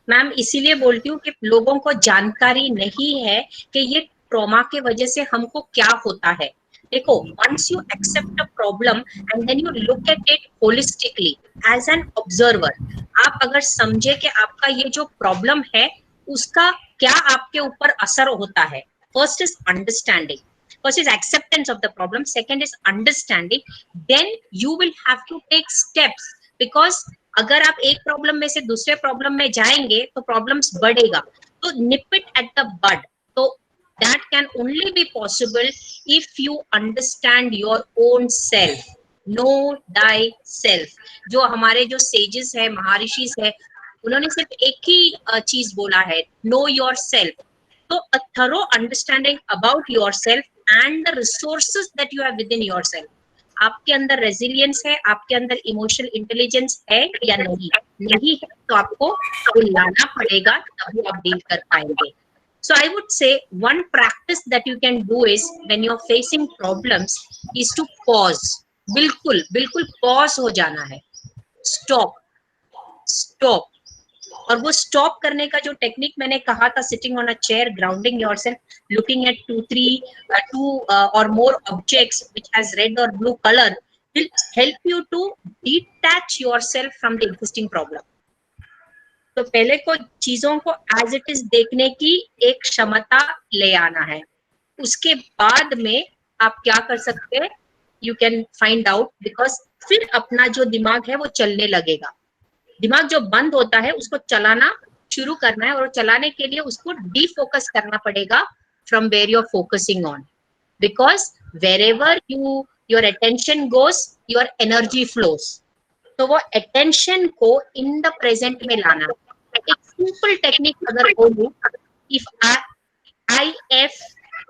मैम इसीलिए बोलती हूँ कि लोगों को जानकारी नहीं है कि ये ट्रॉमा के वजह से हमको क्या होता है. देखो, once you accept a problem and then you look at it holistically as an observer, आप अगर समझे कि आपका ये जो प्रॉब्लम है उसका क्या आपके ऊपर असर होता है. First is understanding. First is acceptance of the problem. Second is understanding. Then you will have to take steps, because अगर आप एक प्रॉब्लम में से दूसरे प्रॉब्लम में जाएंगे तो प्रॉब्लम्स बढ़ेगा. तो निप इट एट द बड. तो That can only be possible if you understand your own self. Know thyself. जो हमारे जो sages है, महर्षिस है, उन्होंने सिर्फ एक ही चीज बोला है, know yourself. So a thorough understanding about yourself and the resources that you have within yourself. आपके अंदर रेजिलियंस है, आपके अंदर इमोशनल इंटेलिजेंस है या नहीं है, तो आपको वो लाना पड़ेगा, तभी आप डील कर पाएंगे. So I would say one practice that you can do is when you're facing problems is to pause. बिल्कुल pause हो जाना है. Stop. और वो स्टॉप करने का जो टेक्निक मैंने कहा था, sitting on a chair, grounding yourself, looking at two or more objects which has red or blue color, will help you to detach yourself from the existing problem. तो पहले को चीजों को एज इट इज देखने की एक क्षमता ले आना है. उसके बाद में आप क्या कर सकते हैं, you can find out, because फिर अपना जो दिमाग है वो चलने लगेगा. दिमाग जो बंद होता है उसको चलाना शुरू करना है, और चलाने के लिए उसको डीफोकस करना पड़ेगा from where you are focusing on, because wherever your attention goes, your energy flows. तो वो अटेंशन को इन द प्रेजेंट में लाना. एक सिंपल टेक्निक अगर बोलूं, if IF,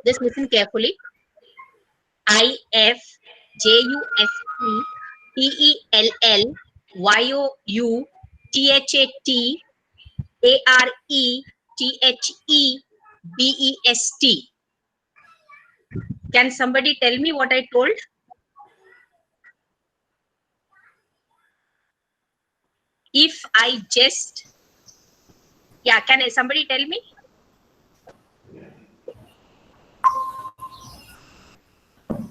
just listen carefully, IF JUST TELL YOU THEARETHEBEST. Can somebody tell me what I told? If I just, yeah, can somebody tell me?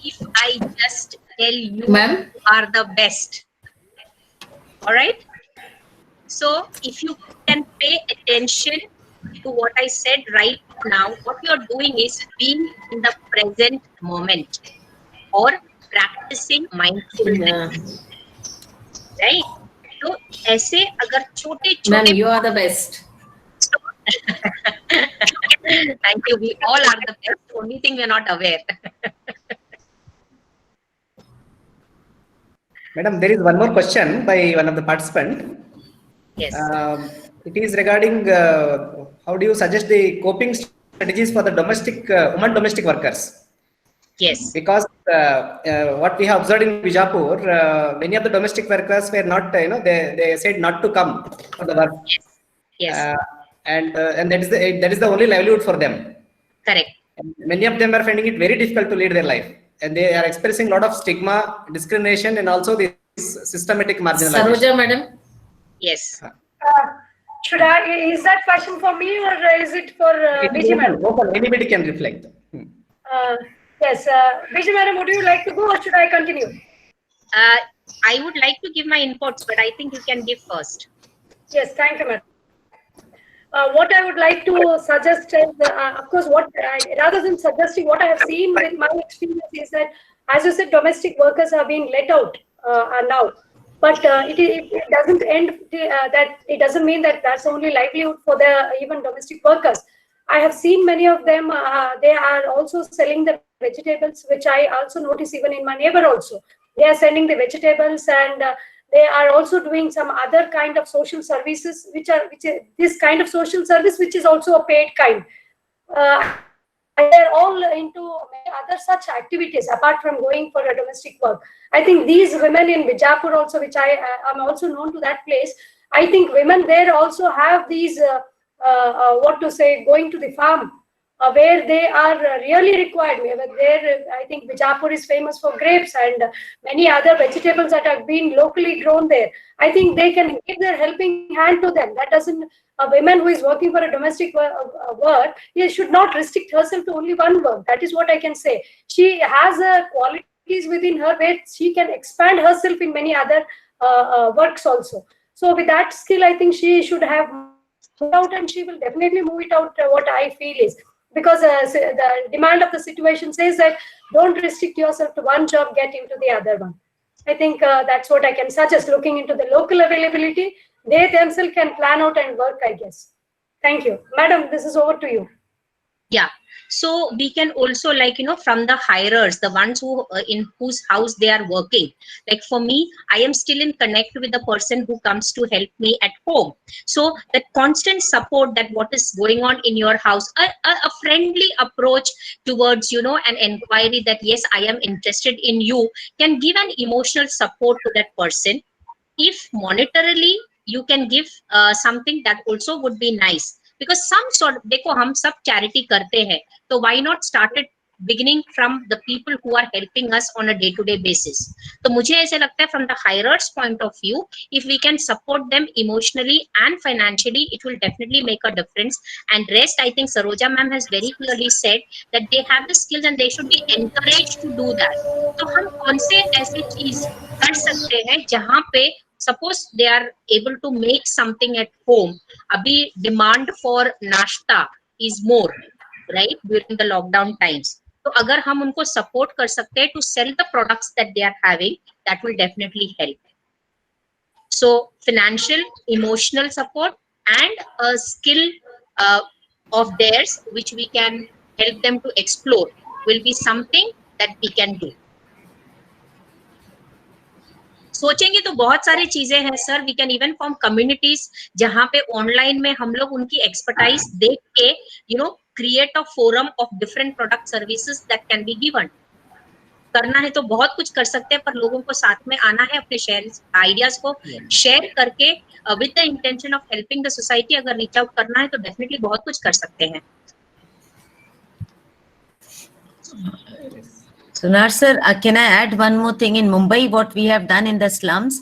If I just tell you, Ma'am, are the best. All right. So if you can pay attention to what I said right now, what you're doing is being in the present moment or practicing mindfulness. Right? तो ऐसे अगर छोटे-छोटे, ma'am, you are the best. Thank you. We all are the best. Only thing we are not aware. Madam, there is one more question by one of the participants. Yes. It is regarding how do you suggest the coping strategies for the women domestic workers? Yes. Because what we have observed in Vijayapura, many of the domestic workers were not, they said not to come for the work. Yes. And that is the only livelihood for them. Correct. And many of them are finding it very difficult to lead their life, and they are experiencing a lot of stigma, discrimination, and also this systematic marginalization. Saroja, madam. Yes. Is that question for me or is it for Vijay madam? Anybody can reflect. Yes, Vijay madam, would you like to go or should I continue? I would like to give my inputs, but I think you can give first. Yes, thank you, madam. What I would like to suggest is, of course, rather than suggesting, what I have seen with my experience is that, as you said, domestic workers are being let out now. But it doesn't end that. It doesn't mean that that's the only livelihood for the even domestic workers. I have seen many of them. They are also selling the vegetables, which I also notice even in my neighbor also. They are selling the vegetables, and they are also doing some other kind of social services, which is this kind of social service, which is also a paid kind. They're all into other such activities apart from going for a domestic work. I think these women in Vijayapura also, which I am also known to that place, I think women there also have these, going to the farm, where they are really required. There, I think Vijayapura is famous for grapes and many other vegetables that have been locally grown there. I think they can give their helping hand to them. That doesn't, a woman who is working for a domestic work, should not restrict herself to only one work. That is what I can say. She has qualities within her where she can expand herself in many other works also. So with that skill, I think she should have moved out, and she will definitely move it out. What I feel is, because the demand of the situation says that don't restrict yourself to one job, get into the other one. I think that's what I can suggest, looking into the local availability. They themselves can plan out and work, I guess. Thank you. Madam, this is over to you. Yeah. So we can also, like, from the hirers, the ones who in whose house they are working. Like for me, I am still in connect with the person who comes to help me at home. So that constant support, that what is going on in your house, a friendly approach towards, an inquiry that yes, I am interested in you, can give an emotional support to that person. If monetarily you can give something, that also would be nice, because some sort, देखो हम सब charity करते हैं, तो why not start it beginning from the people who are helping us on a day to day basis. तो मुझे ऐसे लगता है from the hirers point of view, if we can support them emotionally and financially, it will definitely make a difference. And rest, I think Saroja ma'am has very clearly said that they have the skills and they should be encouraged to do that. तो हम कौन से ऐसी चीज कर सकते हैं जहां पे suppose they are able to make something at home. Abhi demand for nashta is more, right, during the lockdown times. So agar hum unko support kar sakte hain to sell the products that they are having, that will definitely help. So financial, emotional support and a skill of theirs which we can help them to explore will be something that we can do. सोचेंगे तो बहुत सारी चीजें हैं sir. We can even form communities जहां पे online में हम लोग उनकी एक्सपर्टाइज देख के create a forum of different product services that can be given. करना है तो बहुत कुछ कर सकते हैं, पर लोगों को साथ में आना है, अपने शेयर आइडियाज को शेयर करके with the intention of helping the society. अगर रीच आउट करना है तो डेफिनेटली बहुत कुछ कर सकते हैं. Sunar sir, can I add one more thing? In Mumbai, what we have done in the slums,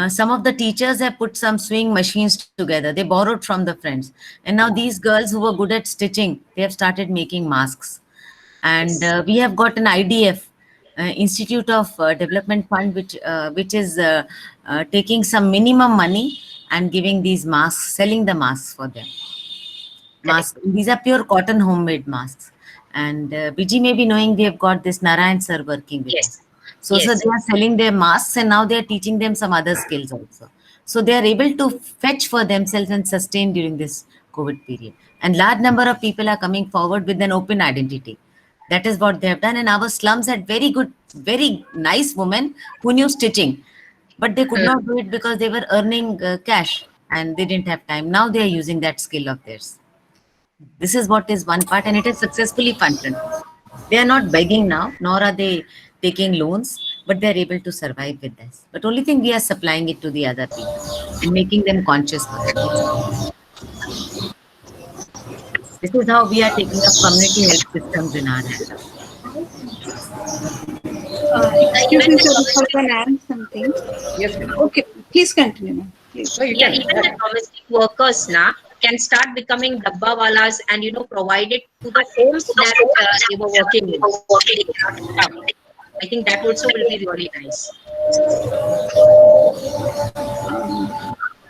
some of the teachers have put some sewing machines together. They borrowed from the friends. And now these girls who were good at stitching, they have started making masks. And we have got an IDF, Institute of Development Fund, which is taking some minimum money and giving these masks, selling the masks for them. Masks. These are pure cotton homemade masks. And Vijay may be knowing, we have got this Narayan sir working with us. So, Yes. so they are selling their masks and now they are teaching them some other skills also. So they are able to fetch for themselves and sustain during this COVID period. And large number of people are coming forward with an open identity. That is what they have done. And our slums had very good, very nice women who knew stitching. But they could not do it because they were earning cash and they didn't have time. Now they are using that skill of theirs. This is what is one part, and it is successfully funded. They are not begging now, nor are they taking loans, but they are able to survive with this. But only thing, we are supplying it to the other people and making them conscious for it. This is how we are taking up community health systems in our hands. Excuse me, sir, if I can add something. Yes, ma'am. Okay, please continue, ma'am. Please. So you Yeah, can, even the domestic workers now can start becoming dabba walas and provide it to the homes that they were working in. I think that also will be really nice.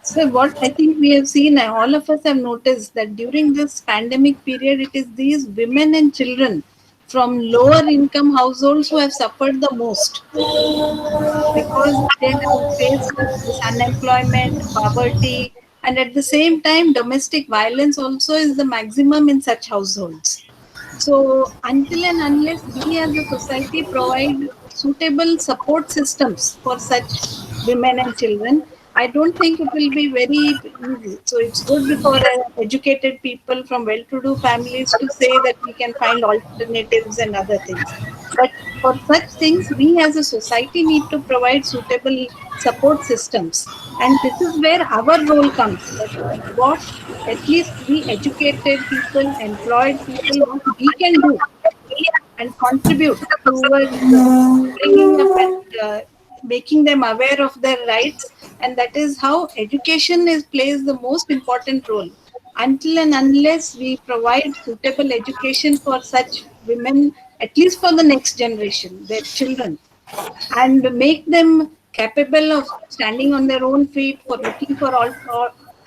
So what I think we have seen, all of us have noticed that during this pandemic period, it is these women and children from lower income households who have suffered the most, because they have faced this unemployment, poverty, and at the same time, domestic violence also is the maximum in such households. So until and unless we as a society provide suitable support systems for such women and children, I don't think it will be very easy. So it's good for educated people from well-to-do families to say that we can find alternatives and other things. But for such things, we as a society need to provide suitable support systems. And this is where our role comes. That what at least we educated people, employed people, what we can do and contribute towards bringing up and making them aware of their rights. And that is how education plays the most important role. Until and unless we provide suitable education for such women, at least for the next generation, their children, and make them capable of standing on their own feet, for looking for all,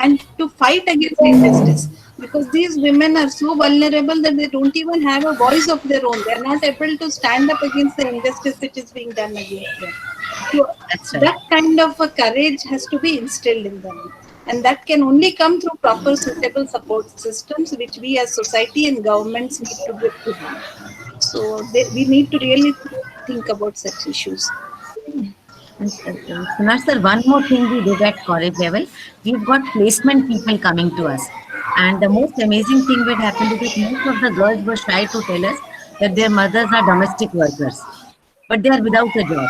and to fight against injustice. Because these women are so vulnerable that they don't even have a voice of their own. They are not able to stand up against the injustice which is being done against them. So That's right. that kind of a courage has to be instilled in them. And that can only come through proper suitable support systems, which we as society and governments need to give to them. So we need to really think about such issues. Sunar sir, one more thing we did at college level, we've got placement people coming to us. And the most amazing thing that happened is that most of the girls were shy to tell us that their mothers are domestic workers, but they are without a job.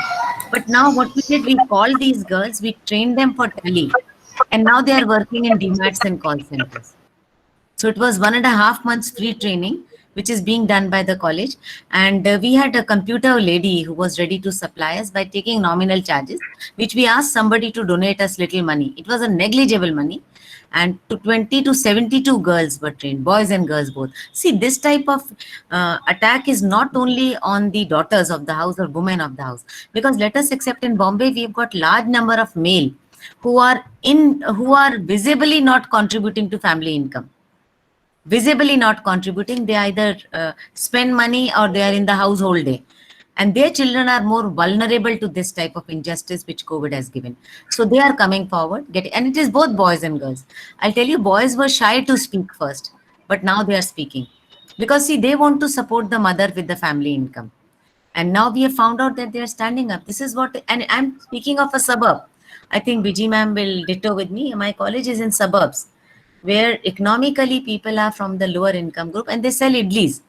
But now what we did, we called these girls, we trained them for tele, and now they are working in DMATs and call centers. So it was 1.5 months free training, which is being done by the college. And we had a computer lady who was ready to supply us by taking nominal charges, which we asked somebody to donate us little money. It was a negligible money. And to 20 to 72 girls were trained, boys and girls both. See, this type of attack is not only on the daughters of the house or women of the house. Because let us accept, in Bombay, we've got large number of male who are visibly not contributing to family income. Visibly not contributing, they either spend money or they are in the house whole day, and their children are more vulnerable to this type of injustice which COVID has given. So they are coming forward, and it is both boys and girls. I'll tell you, boys were shy to speak first, but now they are speaking, because see, they want to support the mother with the family income, and now we have found out that they are standing up. This is what, and I'm speaking of a suburb. I think Vijay ma'am will ditto with me. My college is in suburbs, where economically people are from the lower income group and they sell idlis.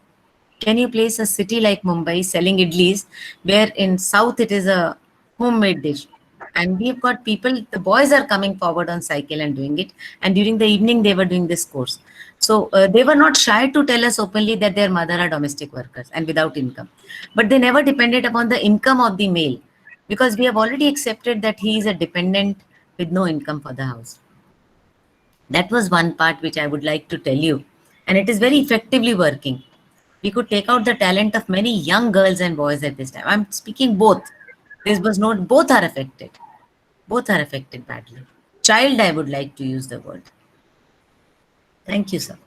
Can you place a city like Mumbai selling idlis, where in South it is a homemade dish? And we've got people, the boys are coming forward on cycle and doing it. And during the evening, they were doing this course. So they were not shy to tell us openly that their mother are domestic workers and without income. But they never depended upon the income of the male, because we have already accepted that he is a dependent with no income for the house. That was one part which I would like to tell you. And it is very effectively working. We could take out the talent of many young girls and boys at this time. I'm speaking both. This was not, both are affected. Both are affected badly. Child, I would like to use the word. Thank you, sir.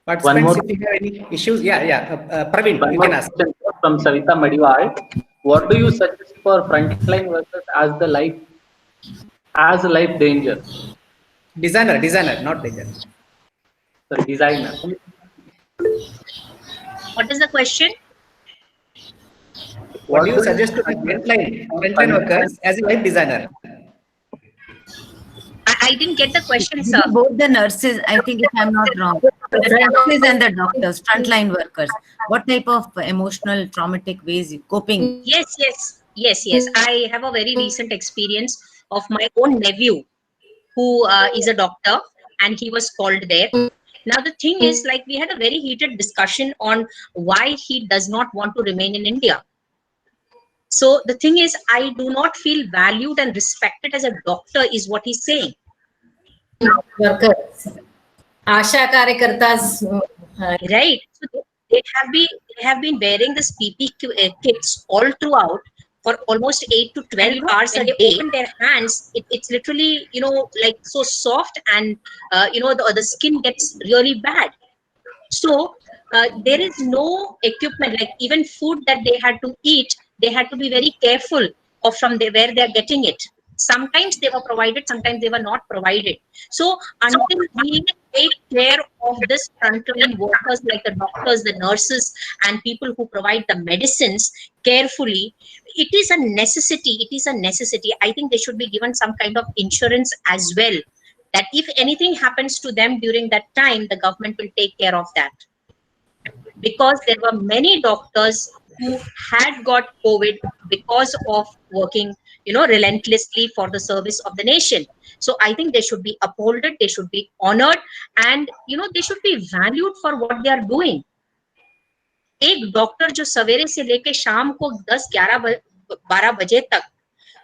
Participants, if you have any issues, Praveen, you can ask. From Savita Madiwal. What do you suggest for frontline workers as a life danger? Designer, not danger. Sorry, designer. What is the question? What do you suggest to the frontline workers as a life designer? I didn't get the question, sir. Both the nurses, I think, if I'm not wrong, the nurses and the doctors, frontline workers, what type of emotional, traumatic ways coping? Yes. I have a very recent experience of my own nephew, who is a doctor, and he was called there. Now, the thing is, like, we had a very heated discussion on why he does not want to remain in India. So the thing is, I do not feel valued and respected as a doctor, is what he's saying. Workers, Asha Karyakartas, right? So they have been wearing this PPE kits all throughout for almost 8 to 12 hours a day. Open their hands, it's literally, like so soft, and the skin gets really bad. So there is no equipment, like even food that they had to eat, they had to be very careful of where they are getting it. Sometimes they were provided, sometimes they were not provided. So until we take care of this frontline workers, like the doctors, the nurses, and people who provide the medicines carefully, it is a necessity. I think they should be given some kind of insurance as well, that if anything happens to them during that time, the government will take care of that. Because there were many doctors who had got COVID because of working, relentlessly for the service of the nation. So I think they should be upholded, they should be honored, and they should be valued for what they are doing. एक doctor जो सवेरे से लेके शाम को 10-11-12 बजे तक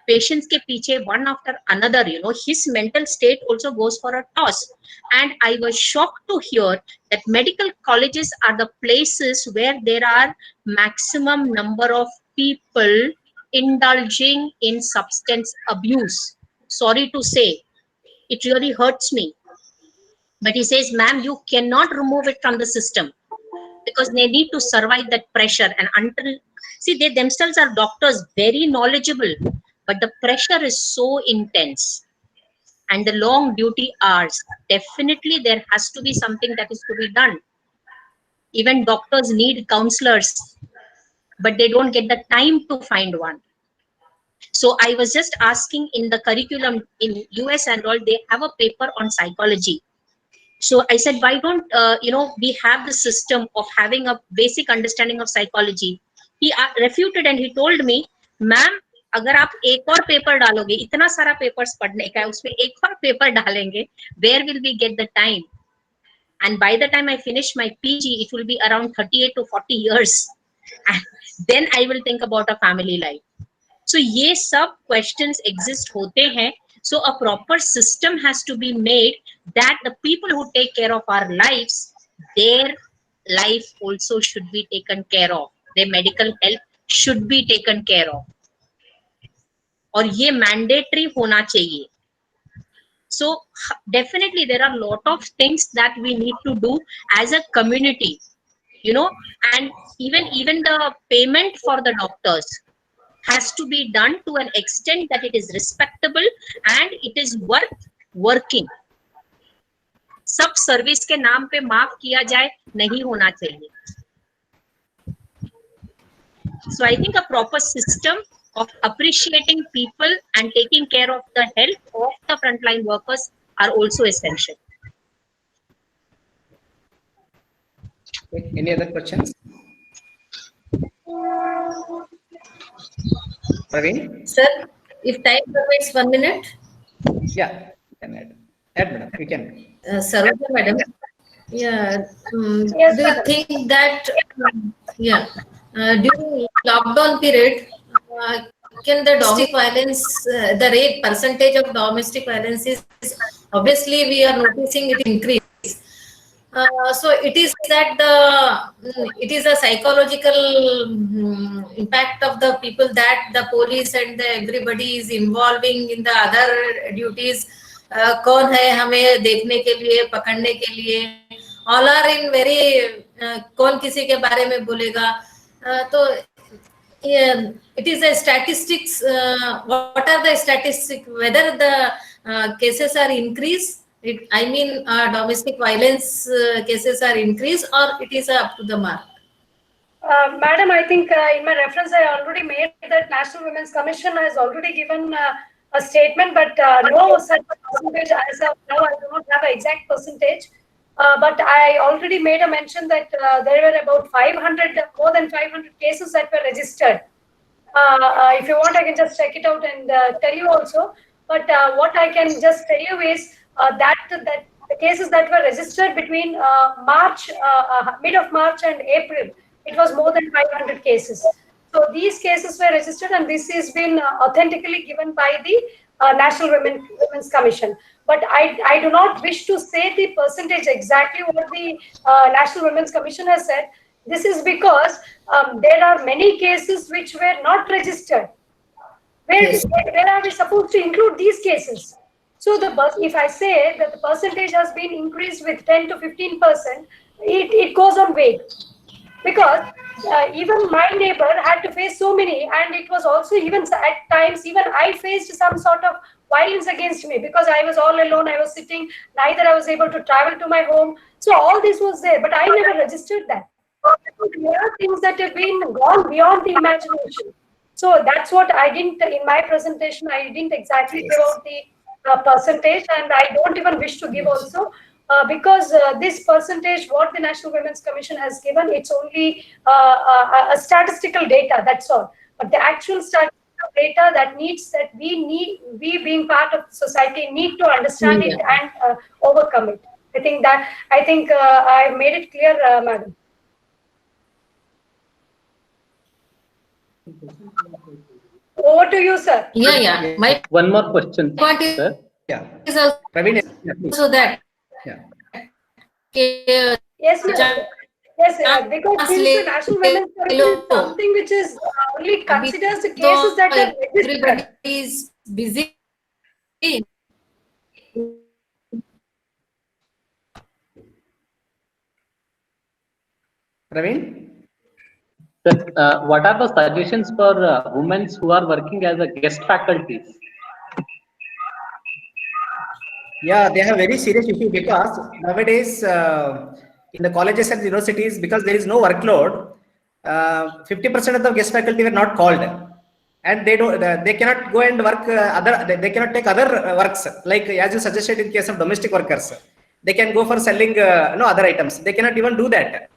patients के पीछे one after another, his mental state also goes for a toss. And I was shocked to hear that medical colleges are the places where there are maximum number of people indulging in substance abuse. Sorry to say, it really hurts me. But he says, ma'am, you cannot remove it from the system, because they need to survive that pressure. And until, see, they themselves are doctors, very knowledgeable, but the pressure is so intense. and the long duty hours, definitely there has to be something that is to be done. Even doctors need counselors, but they don't get the time to find one. So I was just asking, in the curriculum in US and all, they have a paper on psychology. So I said, why don't we have the system of having a basic understanding of psychology? He refuted and he told me, ma'am, अगर आप एक और paper डालोगे, इतना सारा papers पढ़ने का है, उसमें एक और पेपर डालेंगे, where will we get the time? And by the time I finish my PG, it will be around 38 to 40 years. And then I will think about a family life. So ये सब questions exist होते हैं. So a proper system has to be made that the people who take care of our lives, their life also should be taken care of. Their medical health should be taken care of. और ये mandatory होना चाहिए. So definitely there are a lot of things that we need to do as a community, and even the payment for the doctors has to be done to an extent that it is respectable and it is worth working. सब service के नाम पे माफ किया जाए, नहीं होना चाहिए. So I think a proper system of appreciating people and taking care of the health of the frontline workers are also essential. Any other questions? Praveen? Sir, if time permits 1 minute. Yeah, can add. Add, madam. We can. Saroja, madam. Yeah. Yes, Do you madam. think that, during lockdown period, can the domestic violence, the rate percentage of domestic violence is obviously we are noticing it increase. So it is that it is a psychological impact of the people that the police and everybody is involving in the other duties. कौन है हमें देखने के लिए, पकड़ने के लिए, all are in very कौन किसी के बारे में बोलेगा. तो it is a statistics. What are the statistics? Whether the cases are increased, I mean domestic violence cases are increased, or it is up to the mark. Madam, I think in my reference I already made that National Women's Commission has already given a statement, but no such percentage as of now. I do not have an exact percentage, but I already made a mention that there were about 500, more than 500 cases that were registered. If you want, I can just check it out and tell you also. But what I can just tell you is that the cases that were registered between March, mid of March and April, it was more than 500 cases. So these cases were registered, and this has been authentically given by the National Women's Commission. But I do not wish to say the percentage exactly what the National Women's Commission has said. This is because there are many cases which were not registered. Where are we supposed to include these cases? So if I say that the percentage has been increased with 10 to 15%, it goes on vague. Because even my neighbor had to face so many, and it was also even at times, even I faced some sort of violence against me because I was all alone, I was sitting, neither I was able to travel to my home. So all this was there, but I never registered that. There are things that have been gone beyond the imagination. So that's what I didn't, in my presentation, I didn't exactly give out the percentage, and I don't even wish to give also. Because this percentage, what the National Women's Commission has given, it's only a statistical data, that's all. But the actual statistical data that we being part of society need to understand it and overcome it. I think I've made it clear, madam. Over to you, sir. Yeah. One more question, sir. Yeah. Is also Praveen, that. yeah. Yes, ma'am. Yes, because since the National Women's Commission is something which is only considers the cases that are registered. Everybody is busy. Praveen? Sir, what are the suggestions for women who are working as a guest faculties? Yeah, they have very serious issue because nowadays in the colleges and universities, because there is no workload, 50% of the guest faculty were not called, and they cannot go and work they cannot take other works, like as you suggested in case of domestic workers. They can go for selling other items. They cannot even do that.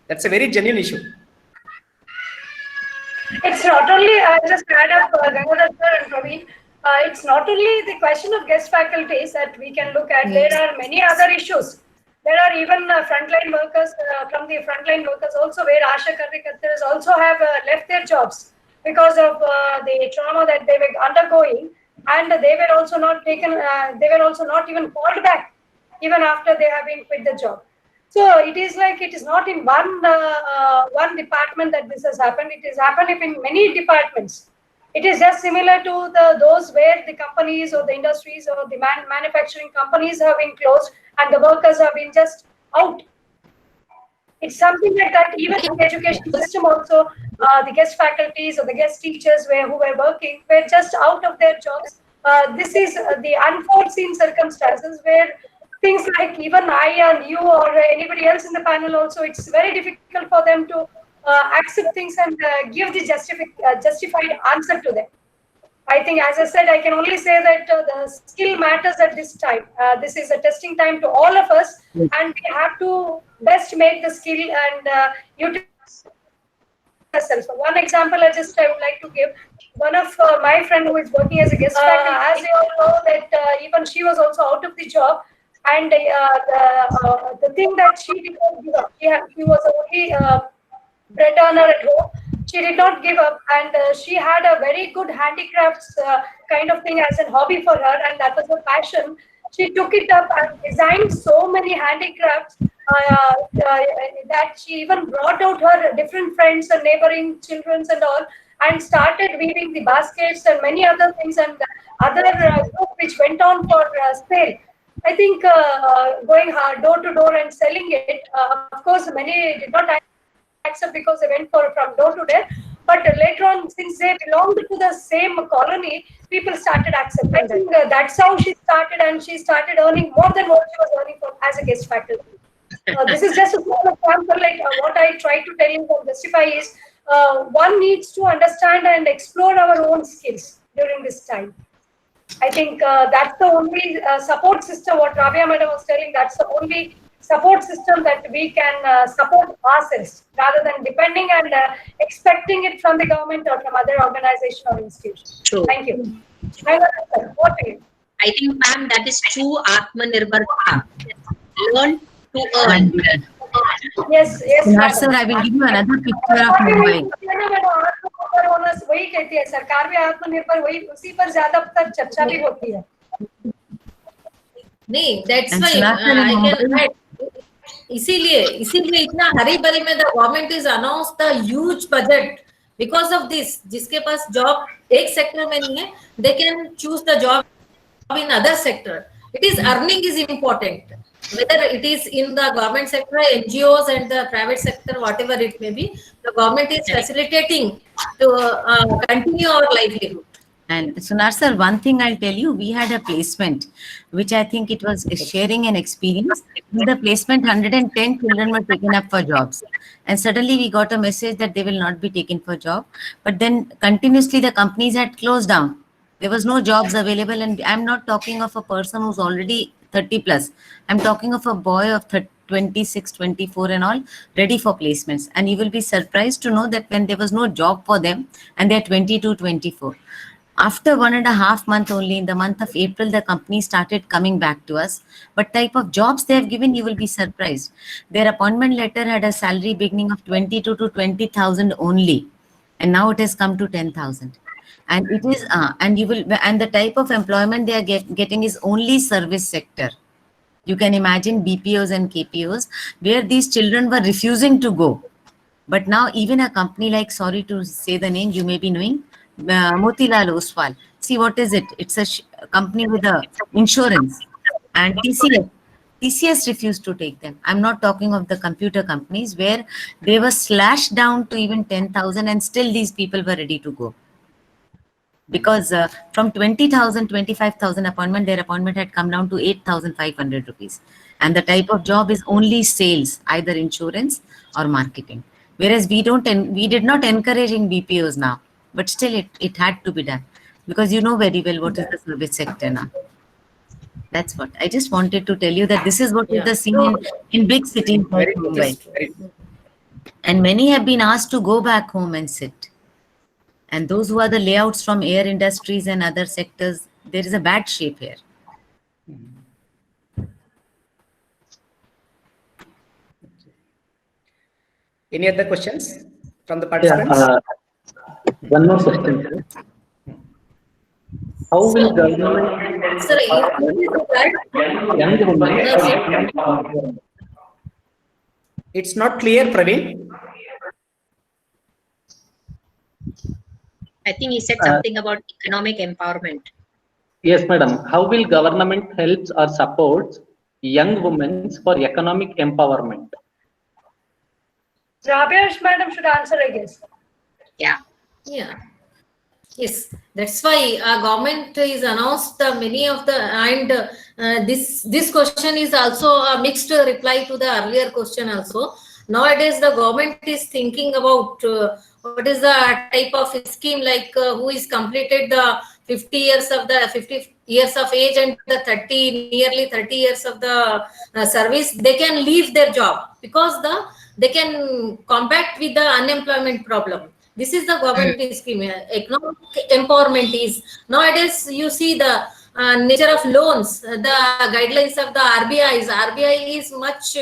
That's a very genuine issue. It's not only, I just add up Gangadhar sir and Praveen, it's not only the question of guest faculties that we can look at. There are many other issues. There are even frontline workers, from the frontline workers also, where Asha Karyakartas also have left their jobs because of the trauma that they were undergoing, and they were also not taken, they were also not even called back, even after they have been quit the job. So it is like, it is not in one department that this has happened. It has happened in many departments. It is just similar to those where the companies or the industries or the manufacturing companies have been closed and the workers have been just out. It's something like that. Even in the education system also, the guest faculties or the guest teachers who were working were just out of their jobs. This is the unforeseen circumstances where things like even I and you or anybody else in the panel also, it's very difficult for them to accept things and give the justified answer to them. I think, as I said, I can only say that the skill matters at this time. This is a testing time to all of us, and we have to best make the skill and utilize ourselves. So one example I would like to give. One of my friend who is working as a guest faculty, as you all know, that even she was also out of the job. And the thing that she did not give up, she was only bread earner at home. She did not give up, and she had a very good handicrafts kind of thing as a hobby for her, and that was her passion. She took it up and designed so many handicrafts that she even brought out her different friends and neighboring children and all, and started weaving the baskets and many other things, and other group which went on for sale. I think going door to door and selling it, of course, many did not accept because they went from door to door. But later on, since they belonged to the same colony, people started accepting. I think that's how she started, and she started earning more than what she was earning as a guest faculty. This is just a small example. Like what I try to tell you from Justify is, one needs to understand and explore our own skills during this time. I think that's the only support system, what Rabia Madam was telling, that's the only support system that we can support ourselves, rather than depending and expecting it from the government or from other organization or institution. True. Thank you. What do you? I think, ma'am, that is true Atmanirbharta. Learn to earn. Yes, yes. Kumar sir, I will give you another picture of Mumbai. वही कहती है सरकार भी आत्मनिर्भर, वही उसी पर ज्यादातर चर्चा भी होती है. नहीं, that's why I can add. इसीलिए इतना हरी बरी में the government is announced the huge budget because of this. जिसके पास job एक sector में नहीं है, they can choose the job in other sector. It is earning is important. Whether it is in the government sector, NGOs and the private sector, whatever it may be, the government is facilitating to continue our livelihood. And Sunar sir, one thing I'll tell you, we had a placement, which I think it was sharing an experience. In the placement, 110 children were taken up for jobs. And suddenly we got a message that they will not be taken for job. But then continuously the companies had closed down. There was no jobs available. And I'm not talking of a person who's already 30 plus. I'm talking of a boy of 26, 24 and all, ready for placements. And you will be surprised to know that when there was no job for them and they're 22, 24. After 1.5 months only, in the month of April, the company started coming back to us. But type of jobs they have given, you will be surprised. Their appointment letter had a salary beginning of 22 to 20,000 only. And now it has come to 10,000. And it is, and the type of employment they are getting is only service sector. You can imagine BPOs and KPOs, where these children were refusing to go. But now even a company like, sorry to say the name, you may be knowing, Motilal Oswal. See, what is it? It's a company with a insurance. And TCS refused to take them. I'm not talking of the computer companies where they were slashed down to even 10,000 and still these people were ready to go. because from 20,000, 25,000 appointment, their appointment had come down to 8,500 rupees. And the type of job is only sales, either insurance or marketing. Whereas we did not encourage in BPOs now, but still it had to be done, because you know very well what is the service sector now. That's what I just wanted to tell you, that this is what is the scene in big cities like Mumbai. And many have been asked to go back home and sit. And those who are the layouts from air industries and other sectors, there is a bad shape here. Any other questions from the participants? One more question, sir. How will government... Sir, It's not clear, Praveen. I think he said something about economic empowerment. Yes, madam. How will government helps or supports young women for economic empowerment? Rabia madam should answer, I guess. Yeah. Yes, that's why government is announced many of the, and this question is also a mixed reply to the earlier question also. Nowadays, the government is thinking about what is the type of scheme, like who is completed the 50 years of age and the nearly 30 years of the service, they can leave their job because they can combat with the unemployment problem. This is the government scheme. Economic empowerment is, nowadays you see the nature of loans, the guidelines of the RBI is much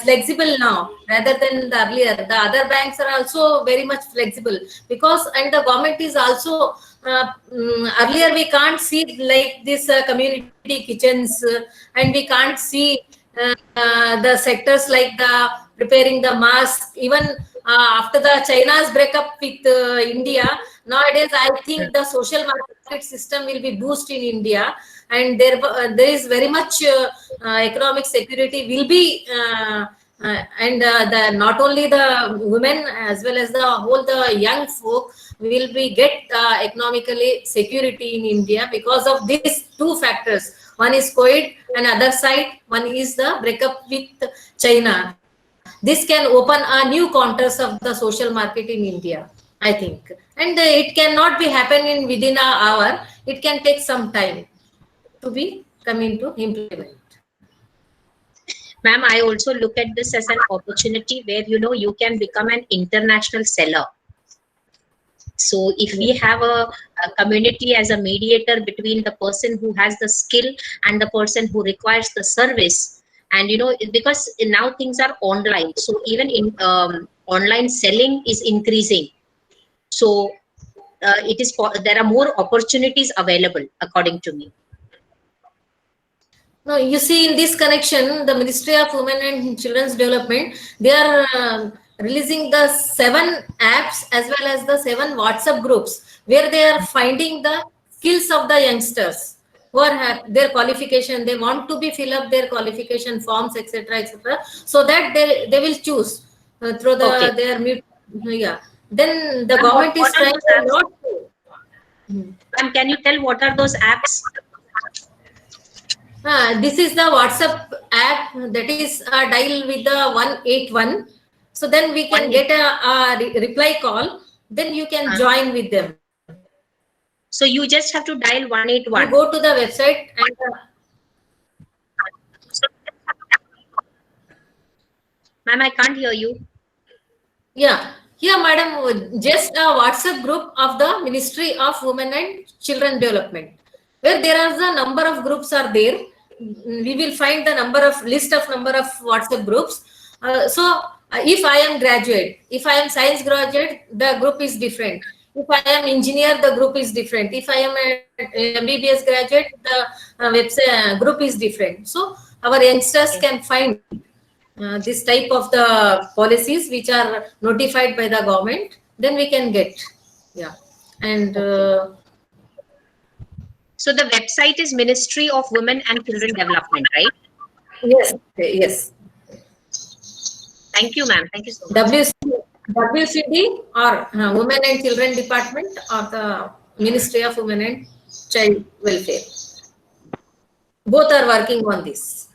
flexible now rather than the earlier. The other banks are also very much flexible, because, and the government is also earlier we can't see like this community kitchens, and we can't see the sectors like the preparing the mask, even after the China's breakup with India. Nowadays, I think the social market system will be boosted in India, and there is very much economic security will be, and not only the women as well as the young folk will be get economically security in India because of these two factors. One is COVID, and other side one is the breakup with China. This can open a new contours of the social market in India, I think. And it cannot be happening within an hour. It can take some time to be coming to implement. Ma'am, I also look at this as an opportunity where, you can become an international seller. So if we have a community as a mediator between the person who has the skill and the person who requires the service, and because now things are online, so even in online selling is increasing. So there are more opportunities available, according to me. No, you see, in this connection, the Ministry of Women and Children's Development, they are releasing the 7 apps as well as the 7 WhatsApp groups where they are finding the skills of the youngsters who are their qualification. They want to fill up their qualification forms, etc., etc., so that they will choose through their Then the government is trying a lot to. And can you tell what are those apps? This is the WhatsApp app, that is dial with the 181. So then we can get a reply call. Then you can join with them. So you just have to dial 181. You go to the website and. Ma'am, I can't hear you. Yeah, here, madam, just a WhatsApp group of the Ministry of Women and Children Development, where there are the number of groups are there. We will find the list of number of WhatsApp groups. So if I am graduate, if I am science graduate, the group is different. If I am engineer, the group is different. If I am a MBBS graduate, the website group is different. So our youngsters can find this type of the policies which are notified by the government. Then we can get, and. So the website is Ministry of Women and Children Development, right? Yes. Thank you, ma'am. Thank you so much. WCD or Women and Children Department or the Ministry of Women and Child Welfare. Both are working on this.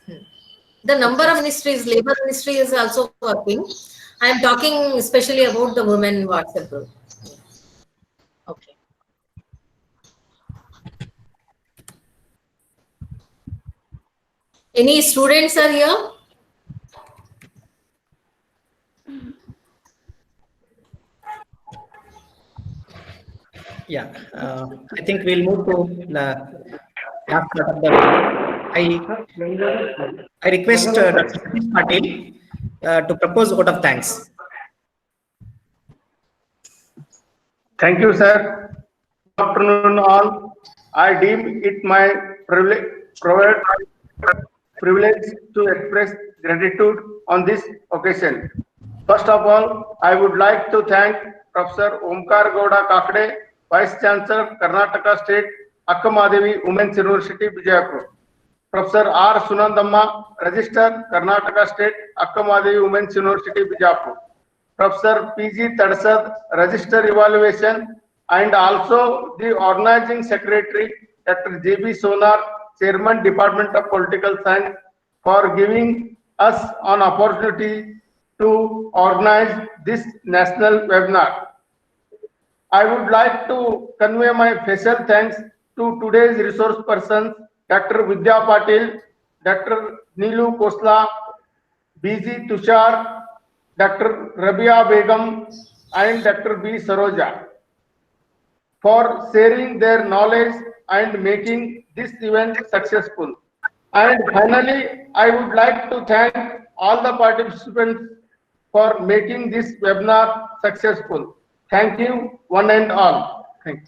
The number of ministries, labor ministry is also working. I am talking especially about the women WhatsApp group. Okay. Any students are here? Yeah, I think we'll move to the last part of the. I request Dr. Vidya Patil to propose vote of thanks. Thank you, sir. Good afternoon, all. I deem it my privilege to express gratitude on this occasion. First of all, I would like to thank Professor Omkar Gowda Kakade, Vice Chancellor, Karnataka State, Akkamahadevi Women's University, Vijayapura. Professor R. Sunandamma, Registrar, Karnataka State, Akkamahadevi Women's University, Vijayapura. Professor P.G. Tadsad, Register Evaluation, and also the Organizing Secretary, Dr. J.B. Sonar, Chairman, Department of Political Science, for giving us an opportunity to organize this national webinar. I would like to convey my special thanks to today's resource persons, Dr. Vidya Patil, Dr. Neelu Khosla, B.G. Tushar, Dr. Rabia Begum, and Dr. B. Saroja, for sharing their knowledge and making this event successful. And finally, I would like to thank all the participants for making this webinar successful. Thank you, one and all. Thank you.